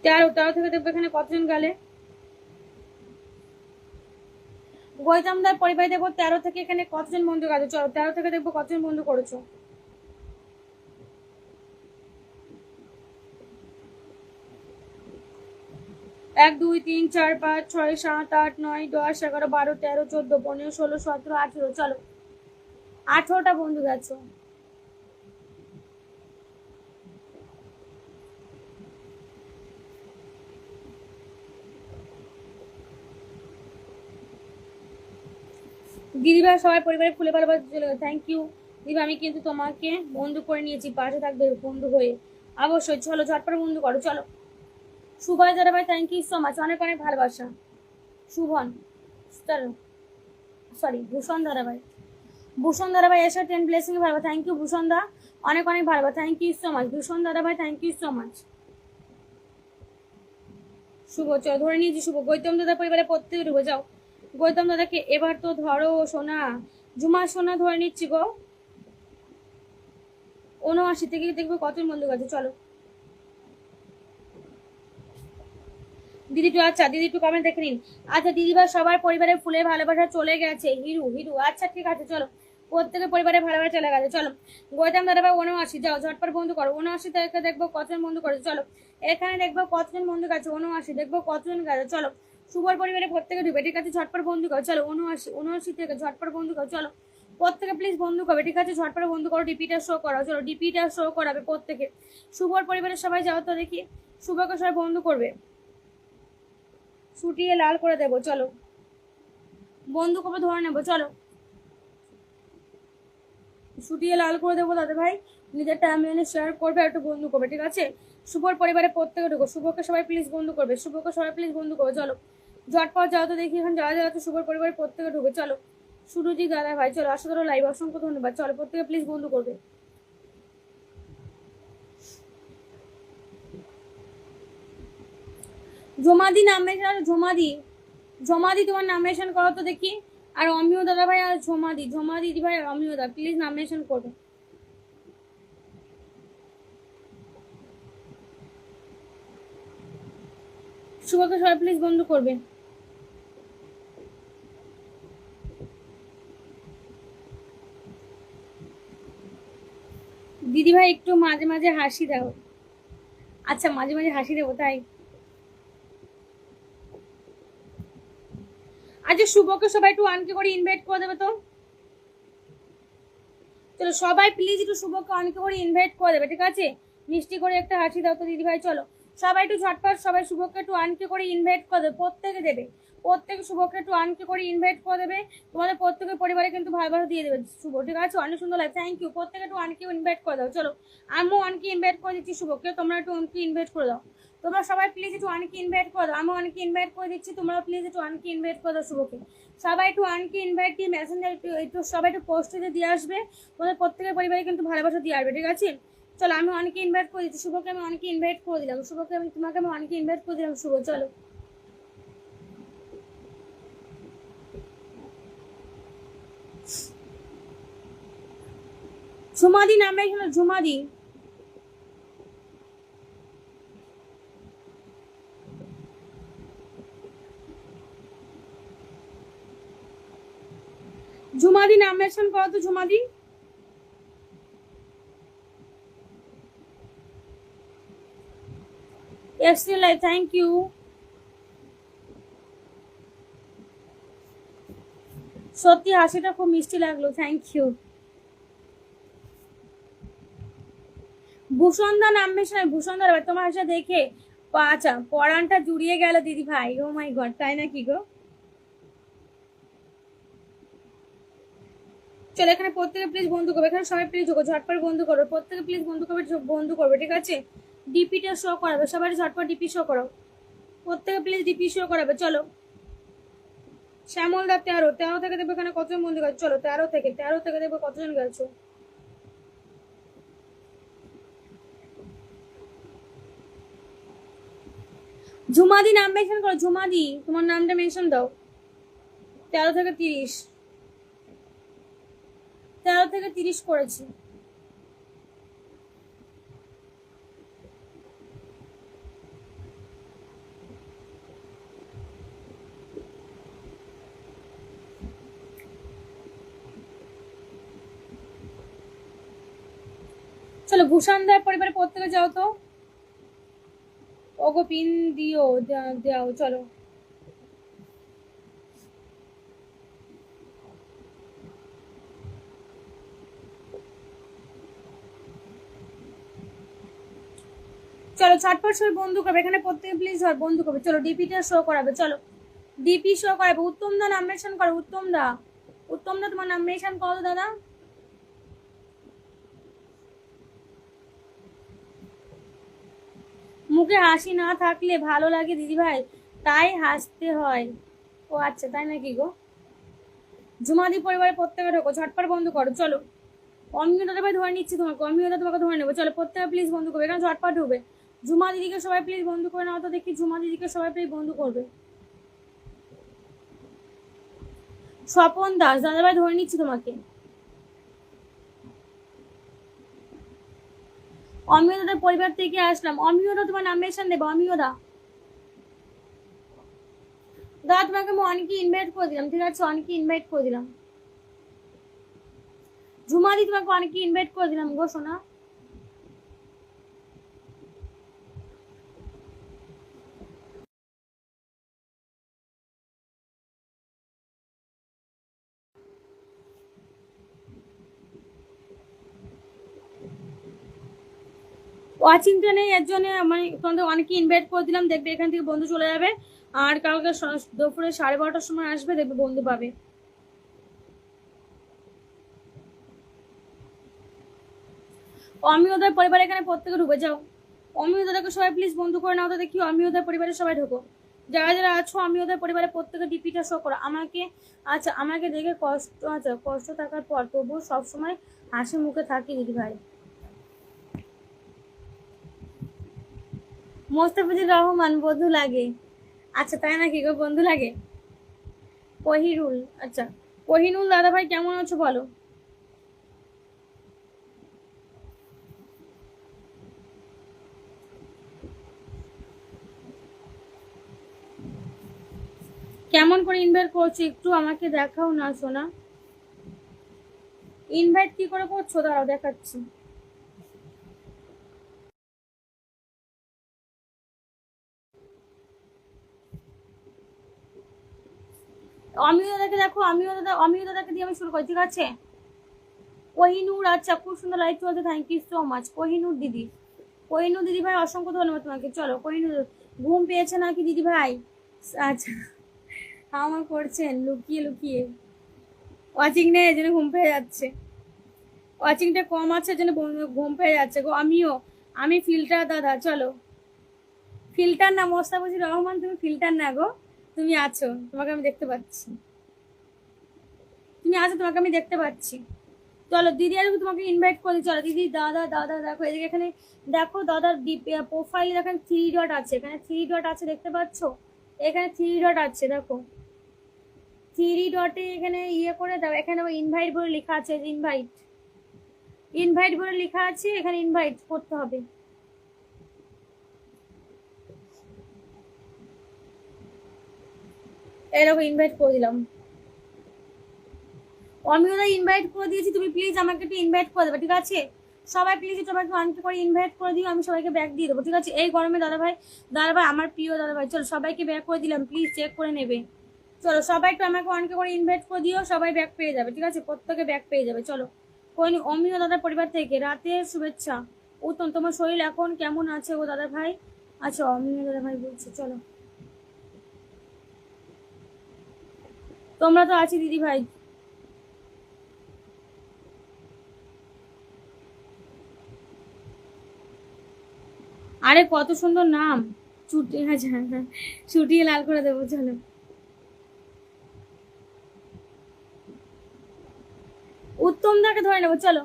13 থেকে দেখবে এখানে কতজন গেলে। গৌতমদার পরিবারে দেখবো 13 থেকে এখানে কতজন বন্ধু গেছে। চলো 13 থেকে দেখবো কতজন বন্ধু করেছো। 1 2 3 4 5 6 7 8 9 10 11 12 13 14 15 16 17 18। চলো 18টা বন্ধু গেছো। দিদিভাই সবাই পরিবারে ফুলে ভালোবাসা চলে গেছে, থ্যাংক ইউ দিদি। আমি কিন্তু তোমাকে বন্ধু করে নিয়েছি, পাশে থাকবে বন্ধু হয়ে অবশ্যই। চলো ঝটপট বন্ধু করো। চলো সুভাষ দাদা ভাই, থ্যাংক ইউ সো মাচ, অনেক অনেক ভালোবাসা। শুভন সরি ভূষণ দাদা ভাই, ভূষণ দাদা ভাই এসে 10 ব্লেসিং ভালো, থ্যাংক ইউ ভূষণ দা, অনেক অনেক ভালো, থ্যাংক ইউ সো মাচ ভূষণ দাদা ভাই, থ্যাংক ইউ সো মাচ। শুভ চলো ধরে নিয়েছি শুভ। গৌতম দাদা পরিবারে প্রত্যেকে ঢুকে যাও, গৌতম দাদাকে এবার তো ধরো সোনা, ঝুমা সোনা ধরে নিচ্ছি গো। 79 থেকে দেখবো কত বন্ধু গেছে। চলো দিদি একটু, আচ্ছা দিদি একটু কমেন্ট দেখে নিন। আচ্ছা দিদিভাই সবার পরিবারের ফুলের ভালোবাসা চলে গেছে, হিরু হিরু, আচ্ছা ঠিক আছে। চলো প্রত্যেকের পরিবারের ভালোবাসা চলে গেছে। চলো গৌতম দাদা ভাই 79, যাও ঝটপট বন্ধু করো। 79 থেকে দেখবো কতজন বন্ধু করেছে। চলো এখানে দেখবো কতজন বন্ধু গেছে, 79 দেখবো কতজন গেছে। চলো শুভর পরিবারে প্রত্যেকে ঢুকবে, ঠিক আছে? ঝটপট বন্ধু করো। চলো 79 থেকে ঝটপট বন্ধু করো। চলো প্রত্যেকে প্লিজ বন্ধু করবে, ঠিক আছে? ঝটপট বন্ধু করো, ডিপিটা শো করো। চলো ডিপিটা শো করাবে প্রত্যেকে। শুভর পরিবারের সবাই যাও তো দেখি, শুভকে সবাই বন্ধু করবে, ছুটিয়ে লাল করে দেবো। চলো বন্ধু করবো, ধরে নেবো। চলো ছুটিয়ে লাল করে দেবো দাদা ভাই, নিজের টাইমলাইনে শেয়ার করবে, একটু বন্ধু করবে, ঠিক আছে? শুভর পরিবারে প্রত্যেকে ঢুকো, শুভকে সবাই প্লিজ বন্ধু করবে, শুভকে সবাই প্লিজ বন্ধু করবে। চলো ঝটপট যাও তো দেখি, এখন যাওয়া যাওয়া তো শুভর পরিবারে প্রত্যেকে ঢুকে। চলো সুরজি দাদা ভাই চলো আসো, ধরো লাইভ, অসংখ্য ধন্যবাদ। চলো প্রত্যেকে প্লিজ বন্ধু করবে। জমাদি নাম মেশন, জমাদি তোমার নাম মেশন করো তো দেখি। আর অমিয় দাদা ভাই আর ঝমাদি ভাই আর অমিয় দাদা প্লিজ নাম মেশন করবে। শুভকে সবাই প্লিজ বন্ধু করবে। দিদি ভাই একটু মাঝে মাঝে হাসি দাও, আচ্ছা মাঝে মাঝে হাসি দেবো তাই। আচ্ছা শুভকে সবাই একটু অনকে করে ইনভাইট করে দেবে তো। চলো সবাই প্লিজ একটু শুভকে অনকে করে ইনভাইট করে দেবে, ঠিক আছে? মিষ্টি করে একটা হাসি দাও তো দিদি ভাই। চলো সবাই একটু ঝটপট, সবাই শুভকে একটু আনকে করে ইনভাইট করে দেবে, প্রত্যেকে দেবে, প্রত্যেকে শুভকে একটু আনকে করে ইনভাইট করে দেবে। তোমাদের প্রত্যেকের পরিবারে কিন্তু ভালোবাসা দিয়ে দেবে শুভ, ঠিক আছে? অনেক সুন্দর লাগে, থ্যাংক ইউ। প্রত্যেকে একটু আনকে ইনভাইট করে দাও। চলো আমিও অনেকে ইনভাইট করে দিচ্ছি শুভকে, তোমরা একটু অনেকে ইনভাইট করে দাও। তোমরা সবাই প্লিজ একটু অনেকে ইনভাইট করে দাও, আমিও অনেকে ইনভাইট করে দিচ্ছি, তোমরা প্লিজ একটু অনেকে ইনভাইট করে দাও শুভকে। সবাই একটু অনেকে ইনভাইট দিয়ে মেসেঞ্জার একটু সবাই একটু পোস্টে দিয়ে আসবে, তোমাদের প্রত্যেকের পরিবারে কিন্তু ভালোবাসা দিয়ে আসবে, ঠিক আছে? চলো আমি অনেকে ইনভাইট করে দিচ্ছি, শুভকে আমি অনেকে ইনভাইট করে দিলাম, শুভকে আমি তোমাকে আমি অনেকে ইনভাইট করে দিলাম শুভ। চলো ঝুমাদি নামে এখানে, ঝুমাদি ঝুমাদি নাম মেনশন করো তো, ঝুমাদি। Extra live, thank you. সত্যি হাসিটা খুব মিষ্টি লাগলো, থ্যাংক ইউ। ভূষণদা নাম মেনশন, ভূষণদা তোমার হাসা দেখে আচ্ছা পরানটা জুড়িয়ে গেল দিদি ভাই, ও মাই গড, তাই নাকি গো? চলো এখানে প্রত্যেকে প্লিজ বন্ধু করবে, এখানে সবাই প্লিজ ঝটপট বন্ধু করবে, প্রত্যেকে প্লিজ বন্ধু করবে, বন্ধু করবে, ঠিক আছে? ডিপিটা শো করাবে, সবাই ঝটপট ডিপি শো করো, প্রত্যেকে প্লিজ ডিপি শো করাবে। চলো শ্যামল দা 13 থেকে দেখবো এখানে কতজন বন্ধু গেছে। চলো 13 থেকে দেখবো কতজন গেছো। ঝুমাদি নাম মেনশন করো, ঝুমাদি তোমার নামটা মেনশন দাও। 13 থেকে 30, 13 থেকে 30 করেছি। চলো ভূষণদার পরিবারে প্রত্যেকে যাও তো, ওগো পিন দিও, দাও। চলো চলো ছটপট সবাই বন্ধু করবে, এখানে প্রত্যেকে প্লিজ বন্ধু করবে। চলো ডিপিটা শো করাবে, চলো ডিপি শো করাবে। উত্তম দা নাম মেনশন করো, উত্তম দা, উত্তম দা তোমার নাম মেনশন করো দাদা। মুখে হাসি না থাকলে ভালো লাগে দিদি ভাই, তাই হাসতে হয়। ও আচ্ছা তাই নাকি গো? ঝুমাদি পরিবারের প্রত্যেকে ঢোকো, ঝটপট বন্ধু করো। চলো অমিয় দাদা ভাই ধরে নিচ্ছি তোমাকে, অমিয় দাদা তোমাকে ধরে নেবো। চলো প্রত্যেকে প্লিজ বন্ধু করবে, এখানে ঝটপট ঢুকবে। ঝুমা দিদিকে সবাই প্লিজ বন্ধু করে নাও তো দেখি, ঝুমা দিদিকে সবাই প্লিজ বন্ধু করবে। স্বপন দাস দাদা ভাই ধরে নিচ্ছি তোমাকে। অমিয় দাদার পরিবার থেকে আসলাম, অমিয় দা তোমার নাম মেনশন দেবো, অমিয় দা। দাদা তোমাকে আমি অনেকে ইনভাইট করে দিলাম, ঠিক আছে? অনেকে ইনভাইট করে দিলাম। ঝুমাদি তোমাকে অনেকে ইনভাইট করে দিলাম গো সোনা। ওয়াচিংটা নেই এর জন্য মানে তোমাদের অনেকে ইনভাইট করে দিলাম, দেখবে এখান থেকে বন্ধু চলে যাবে। আর কালকে দুপুরে 12:30টার সময় আসবে, দেখবে বন্ধু পাবে। অমিয়দার পরিবার এখানে প্রত্যেকে ঢুকে যাও, অমিয়দাকে সবাই প্লিজ বন্ধু করে নাও তো দেখি। অমিয়দার পরিবারের সবাই ঢোকো, যারা যারা আছো অমিয়দার পরিবারের প্রত্যেকে ডিপিটা শো করো আমাকে। আচ্ছা আমাকে দেখে কষ্ট, আচ্ছা কষ্ট থাকার পর তবুও সবসময় হাসি মুখে থাকি দিদি ভাই। মোস্তাফিজুর রহমান বন্ধু লাগে, আচ্ছা তাই নাকি গো, বন্ধু লাগে। কহিরুল, আচ্ছা কহিনুল দাদা ভাই কেমন আছো বলো। কেমন করে ইনভাইট করছো একটু আমাকে দেখাও না সোনা, ইনভাইট কি করে করছো দাঁড়াও দেখাচ্ছি। অমিয় দাদাকে দেখো, অমিয় দাদাকে দিয়ে আমি শুরু করি, ঠিক আছে? কোহিনুর, আচ্ছা খুব সুন্দর লাইভ চলছে, thank you so much Kohinoor দিদি। কোহিনূর দিদি ভাই অসংখ্য ধন্যবাদ তোমাকে। চলো কোহিনূর, ঘুম পেয়েছে নাকি দিদি ভাই? আচ্ছা, আমার করছেন লুকিয়ে লুকিয়ে, ওয়াচিং নেই এই জন্য ঘুম পেয়ে যাচ্ছে, ওয়াচিংটা কম আছে জন্য ঘুম পেয়ে যাচ্ছে গো। আমি ফিল্টার দাদা। চলো, ফিল্টার না মোস্তাফিজুর রহমান, তুমি ফিল্টার না গো, তুমি আছো, তোমাকে আমি দেখতে পাচ্ছি, তুমি আছো, তোমাকে আমি দেখতে পাচ্ছি। চলো দিদি, আর তোমাকে ইনভাইট করি। চলো দিদি, দাদা দাদা দেখো এদিকে, এখানে দেখো দাদার প্রোফাইলে দেখেন 3 ডট আছে, এখানে 3 ডট আছে, দেখতে পাচ্ছ? এখানে 3 ডট আছে, দেখো 3 ডটে এখানে ইয়ে করে দাও, এখানে ইনভাইট বলে লেখা আছে, ইনভাইট, ইনভাইট বলে লেখা আছে, এখানে ইনভাইট করতে হবে। এরকম ইনভাইট করে দিলাম, আমিও ইনভাইট করে দিয়েছি, তুমি প্লিজ আমাকে একটু ইনভাইট করে দেবে, ঠিক আছে? সবাই প্লিজ সবাইকে অনেক করে ইনভাইট করে দিও, আমি সবাইকে ব্যাগ দিয়ে দেবো, ঠিক আছে? এই গরমে দাদা ভাই আমার প্রিয় দাদা ভাই, চলো সবাইকে ব্যাগ করে দিলাম, প্লিজ চেক করে নেবে। চলো সবাই একটু আমাকে অনেকে করে ইনভাইট করে দিও, সবাই ব্যাগ পেয়ে যাবে, ঠিক আছে? প্রত্যেকে ব্যাগ পেয়ে যাবে। চলো অমিয় দাদার পরিবার থেকে রাতের শুভেচ্ছা। উত্তম, তোমার শরীর এখন কেমন আছে ও দাদা ভাই? আচ্ছা, অমিয় দাদা ভাই বলছে, চলো তোমরা তো আছি দিদি ভাই। আরে কত সুন্দর নাম, ছুটি, আচ্ছা হ্যাঁ, ছুটিয়ে লাল করে দেবো। চলো উত্তম দাকে ধরে নেবো, চলো।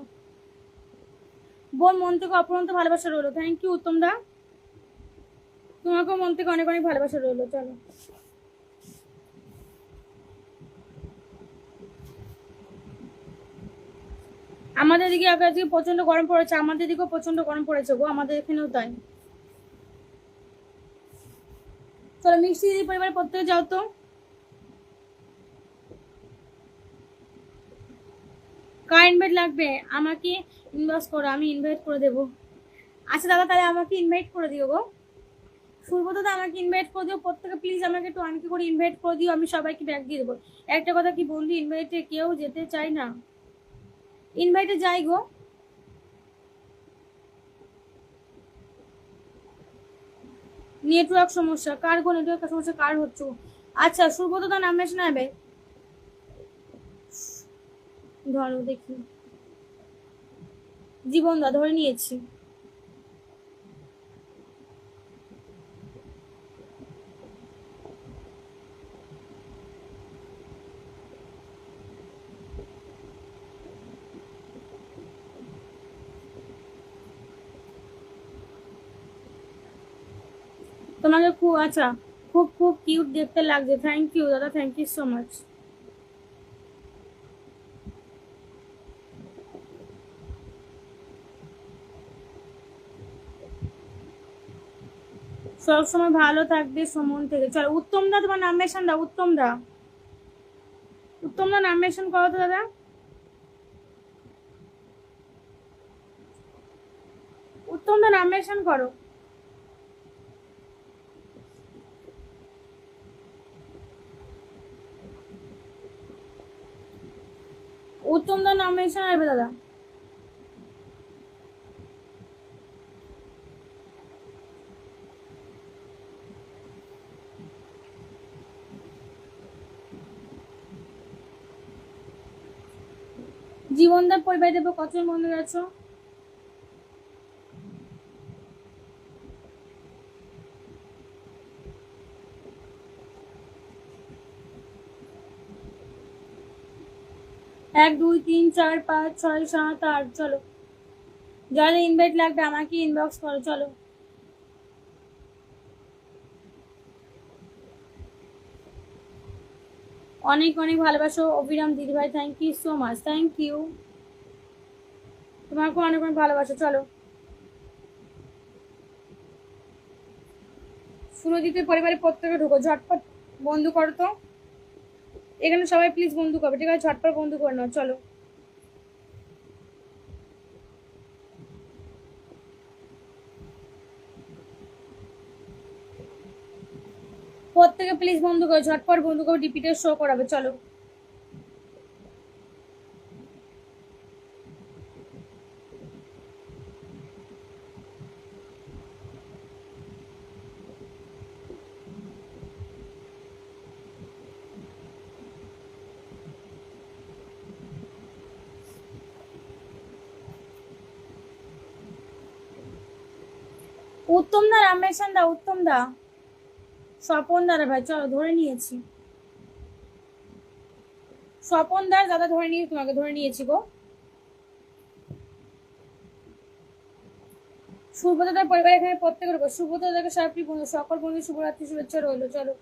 বোন, মন থেকে অপরন্ত ভালোবাসা রইলো, থ্যাংক ইউ উত্তম দা, তোমাকেও মন থেকে অনেক অনেক ভালোবাসা রইলো। চলো আমাদের দিকে আজকে প্রচন্ড গরম পড়েছে, আমাদের দিকেও প্রচন্ড গরম পড়েছে গো, আমাদের এখানেও তাই। চলো মিষ্টি দিদি পরিবারের প্রত্যেকে যাও তো। কার ইনভাইট লাগবে আমাকে ইনবক্স করো, আমি ইনভাইট করে দেবো। আচ্ছা দাদা, তাহলে আমাকে ইনভাইট করে দিও গো। সুব্রত দা আমাকে ইনভাইট করে দিও, প্রত্যেকে প্লিজ আমাকে একটু অনেক করে ইনভাইট করে দিও, আমি সবাইকে ব্যাগ দিয়ে দেবো। একটা কথা কি বন্ধু, ইনভাইটে কেউ যেতে চায় না, ইনভাইটে যাই গো। নেটওয়ার্ক সমস্যা কার গো, নেটওয়ার্ক সমস্যা কার হচ্ছে? আচ্ছা সুব্রত দা নাম মেশে নেবে, ধরো দেখি, জীবন দা ধরে নিয়েছি। তোমাকে খুব, আচ্ছা, খুব খুব কিউট দেখতে লাগছে, থ্যাংক ইউ দাদা, থ্যাংক ইউ সো মাচ। সবসময় ভালো থাকবে সমন থেকে। চলো উত্তম দা, তোমার নাম মেশান দাও, উত্তম দা, উত্তম দা নাম মেশান করো তো দাদা, উত্তম দা নাম মেশান করো। উত্তম দা নাম মেশান আসবে দাদা। জীবনদার পরিবার দেবো, কতজন বন্ধু আছো? এক দুই তিন চার পাঁচ ছয় সাত আট, চলো যাদের ইনভাইট লাগবে আমাকে ইনবক্স করো। চলো অনেক অনেক ভালোবাসো অভিরাম দিদি ভাই, thank you so much, thank you, তোমাকে অনেক অনেক ভালোবাসো। চলো সুরজিতের পরিবারে প্রত্যেকে ঢুকো, ঝটপট বন্ধু করো তো, এখানে সবাই প্লিজ বন্ধু করবে, ঠিক আছে? ঝটপট বন্ধু করে নাও। চলো প্রত্যেকে প্লিজ বন্ধু করো, ঝটপট বন্ধু করো, ডিপিতে শো করাবে। চলো উত্তম দা, রামেশন দা, উত্তম দা, স্বপন দাদা ভাই, চলো ধরে নিয়েছি। স্বপন দার দাদা ধরে নিয়ে তোমাকে ধরে নিয়েছি গো। সুব্রতদার পরিবার এখানে প্রত্যেকের উপর। সুব্রতদাকে সারাপি বন্ধু, সকল বন্ধু শুভরাত্রি শুভেচ্ছা রইলো। চলো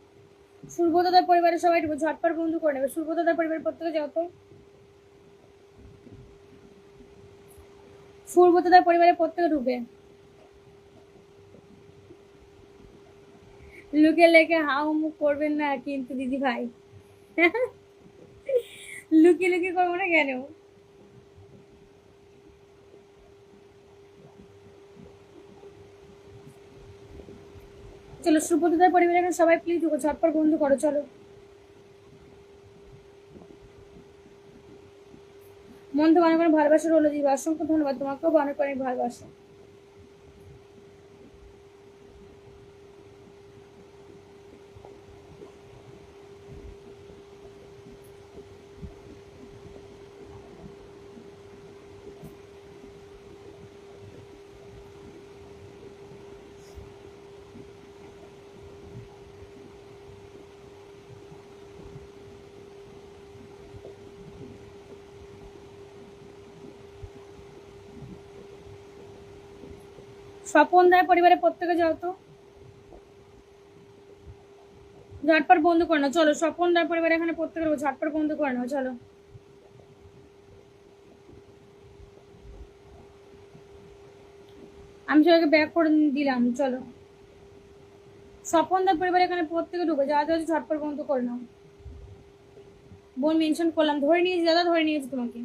সুব্রতদার পরিবারের সবাই ঝটপট বন্ধু করে নেবে। সুব্রতদার পরিবারের প্রত্যেকে যাও তো। সুব্রতদার পরিবারের প্রত্যেকে ঢুকে। লুকে লেখে হাউ মুখ করবেন না কিন্তু দিদি ভাই। লুকিয়ে লুকিয়ে করবো না কেন? চলো সুব্রতদার পরিবারের সবাই প্লিজ ঢুকো, ঝটপট বন্ধু করো। চলো মন থেকে অনেক অনেক ভালোবাসা রইলো দিদি, অসংখ্য ধন্যবাদ তোমাকেও, অনেক অনেক ভালোবাসা। স্বপন দার পরিবারের প্রত্যেকে যাও তো, ঝটপট বন্ধু করে নাও। চলো স্বপন দার পরিবার এখানে প্রত্যেকের ঝটপট বন্ধু করে নাও। চলো আমি সবাইকে ব্যাক করে দিলাম। চলো স্বপন দার পরিবার এখানে প্রত্যেকে ঢুকে, যা যা ঝটপট বন্ধু করে নাও। বোন মেনশন করলাম, ধরে নিয়েছি দাদা, ধরে নিয়েছি তোমাকে।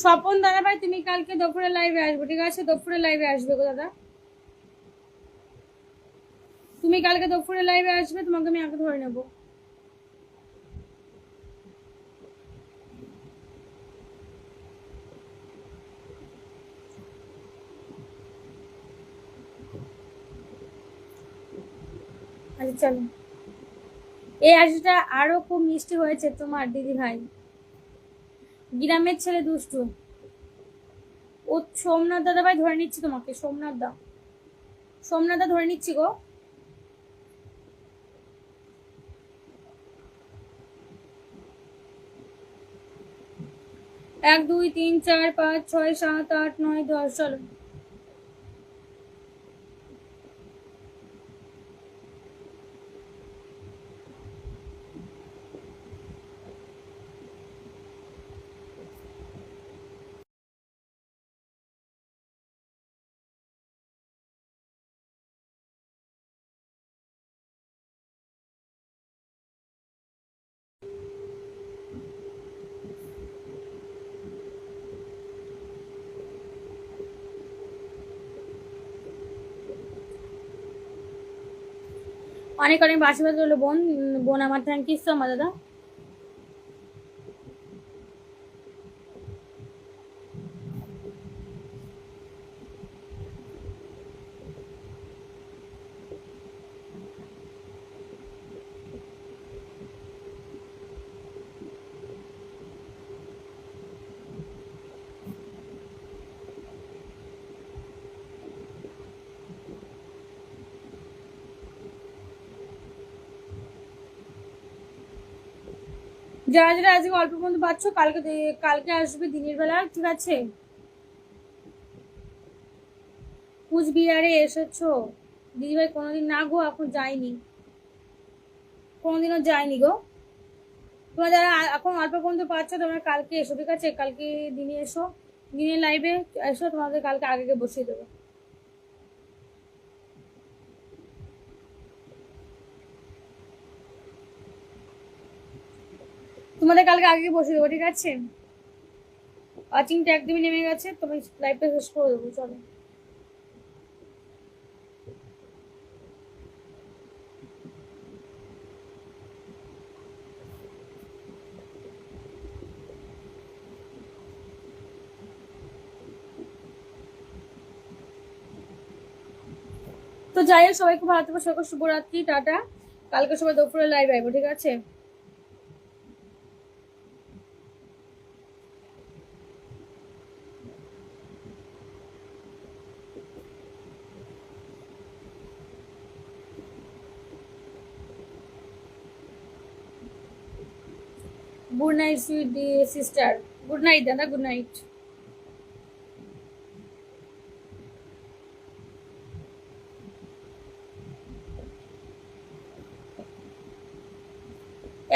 স্বপন দাদা ভাই তুমি কালকে দুপুরে লাইভে আসবে, ঠিক আছে? দুপুরে লাইভে আসবে গো দাদা, তুমি কালকে দুপুরে লাইভে আসবে, তোমাকে আমি আগে ধরে নেবো। আচ্ছা চলো, এই হাসিটা আরো খুব মিষ্টি হয়েছে তোমার দিদি ভাই। গ্রামের ছেলে দুষ্টু। ও সোমনাথ দাদা ভাই ধরে নিচ্ছি তোমাকে, সোমনাথ দা, সোমনাথ দা ধরে নিচ্ছি গো। 1 2 3 4 5 6 7 8 9 10 চলো অনেক অনেক আশীর্বাদ রইলো বোন, বোন আমার, থ্যাংক ইউ সো মাচ দাদা। যারা যারা আজকে অল্প বন্ধু পাচ্ছ, কালকে কালকে আসবে দিনের বেলা, ঠিক আছে? কুচবিহারে এসেছো দিদিভাই? কোনোদিন না গো, এখন যাইনি, কোনোদিনও যাইনি গো। তোমরা যারা এখন অল্প বন্ধু পাচ্ছ, তোমরা কালকে এসো, ঠিক আছে? কালকে দিনে এসো, দিনের লাইভে এসো, তোমাদের কালকে আগে বসিয়ে দেবো। তোমাদের কালকে আগে বসে দেবো, ঠিক আছে? ওয়াচিংটা একদমই নেমে গেছে, তুমি লাইভটা শেষ করে দেবো। চলো তো যাই হোক, সবাই খুব ভালো থাকো, সবাইকে শুভরাত্রি, টাটা। কালকে সবাই দুপুরে লাইভ আইবো, ঠিক আছে? Good night sweet sister, good night দাদা, গুড নাইট।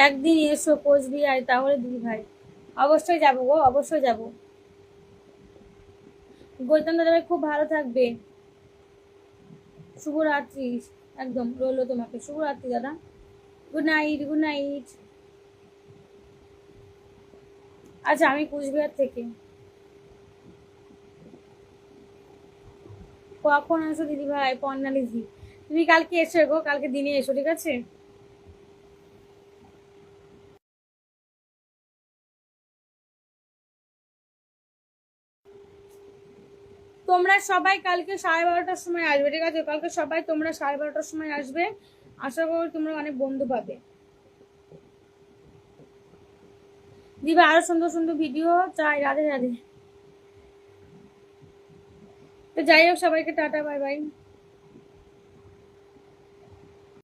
একদিন এসো কোচবিহার, তাহলে দুই ভাই। অবশ্যই যাবো গো, অবশ্যই যাবো। গৌতম দাদা ভাই খুব ভালো থাকবে। শুভরাত্রি, একদম রইলো তোমাকে, শুভরাত্রি দাদা, গুড নাইট, গুড নাইট। আচ্ছা, আমি কুচবিহার থেকে। কখন আসো দিদি ভাই? পর্ণালিজি, তুমি কালকে এসো গো, কালকে দিনে এসো, ঠিক আছে? তোমরা সবাই কালকে 12:30টার সময় আসবে, ঠিক আছে? কালকে সবাই তোমরা 12:30টার সময় আসবে, আশা করি তোমরা অনেক বন্ধু পাবে। দিবা আরো সুন্দর সুন্দর ভিডিও চাই, রাধে রাধে। তো যাই হোক, সবাইকে টাটা, বাই বাই।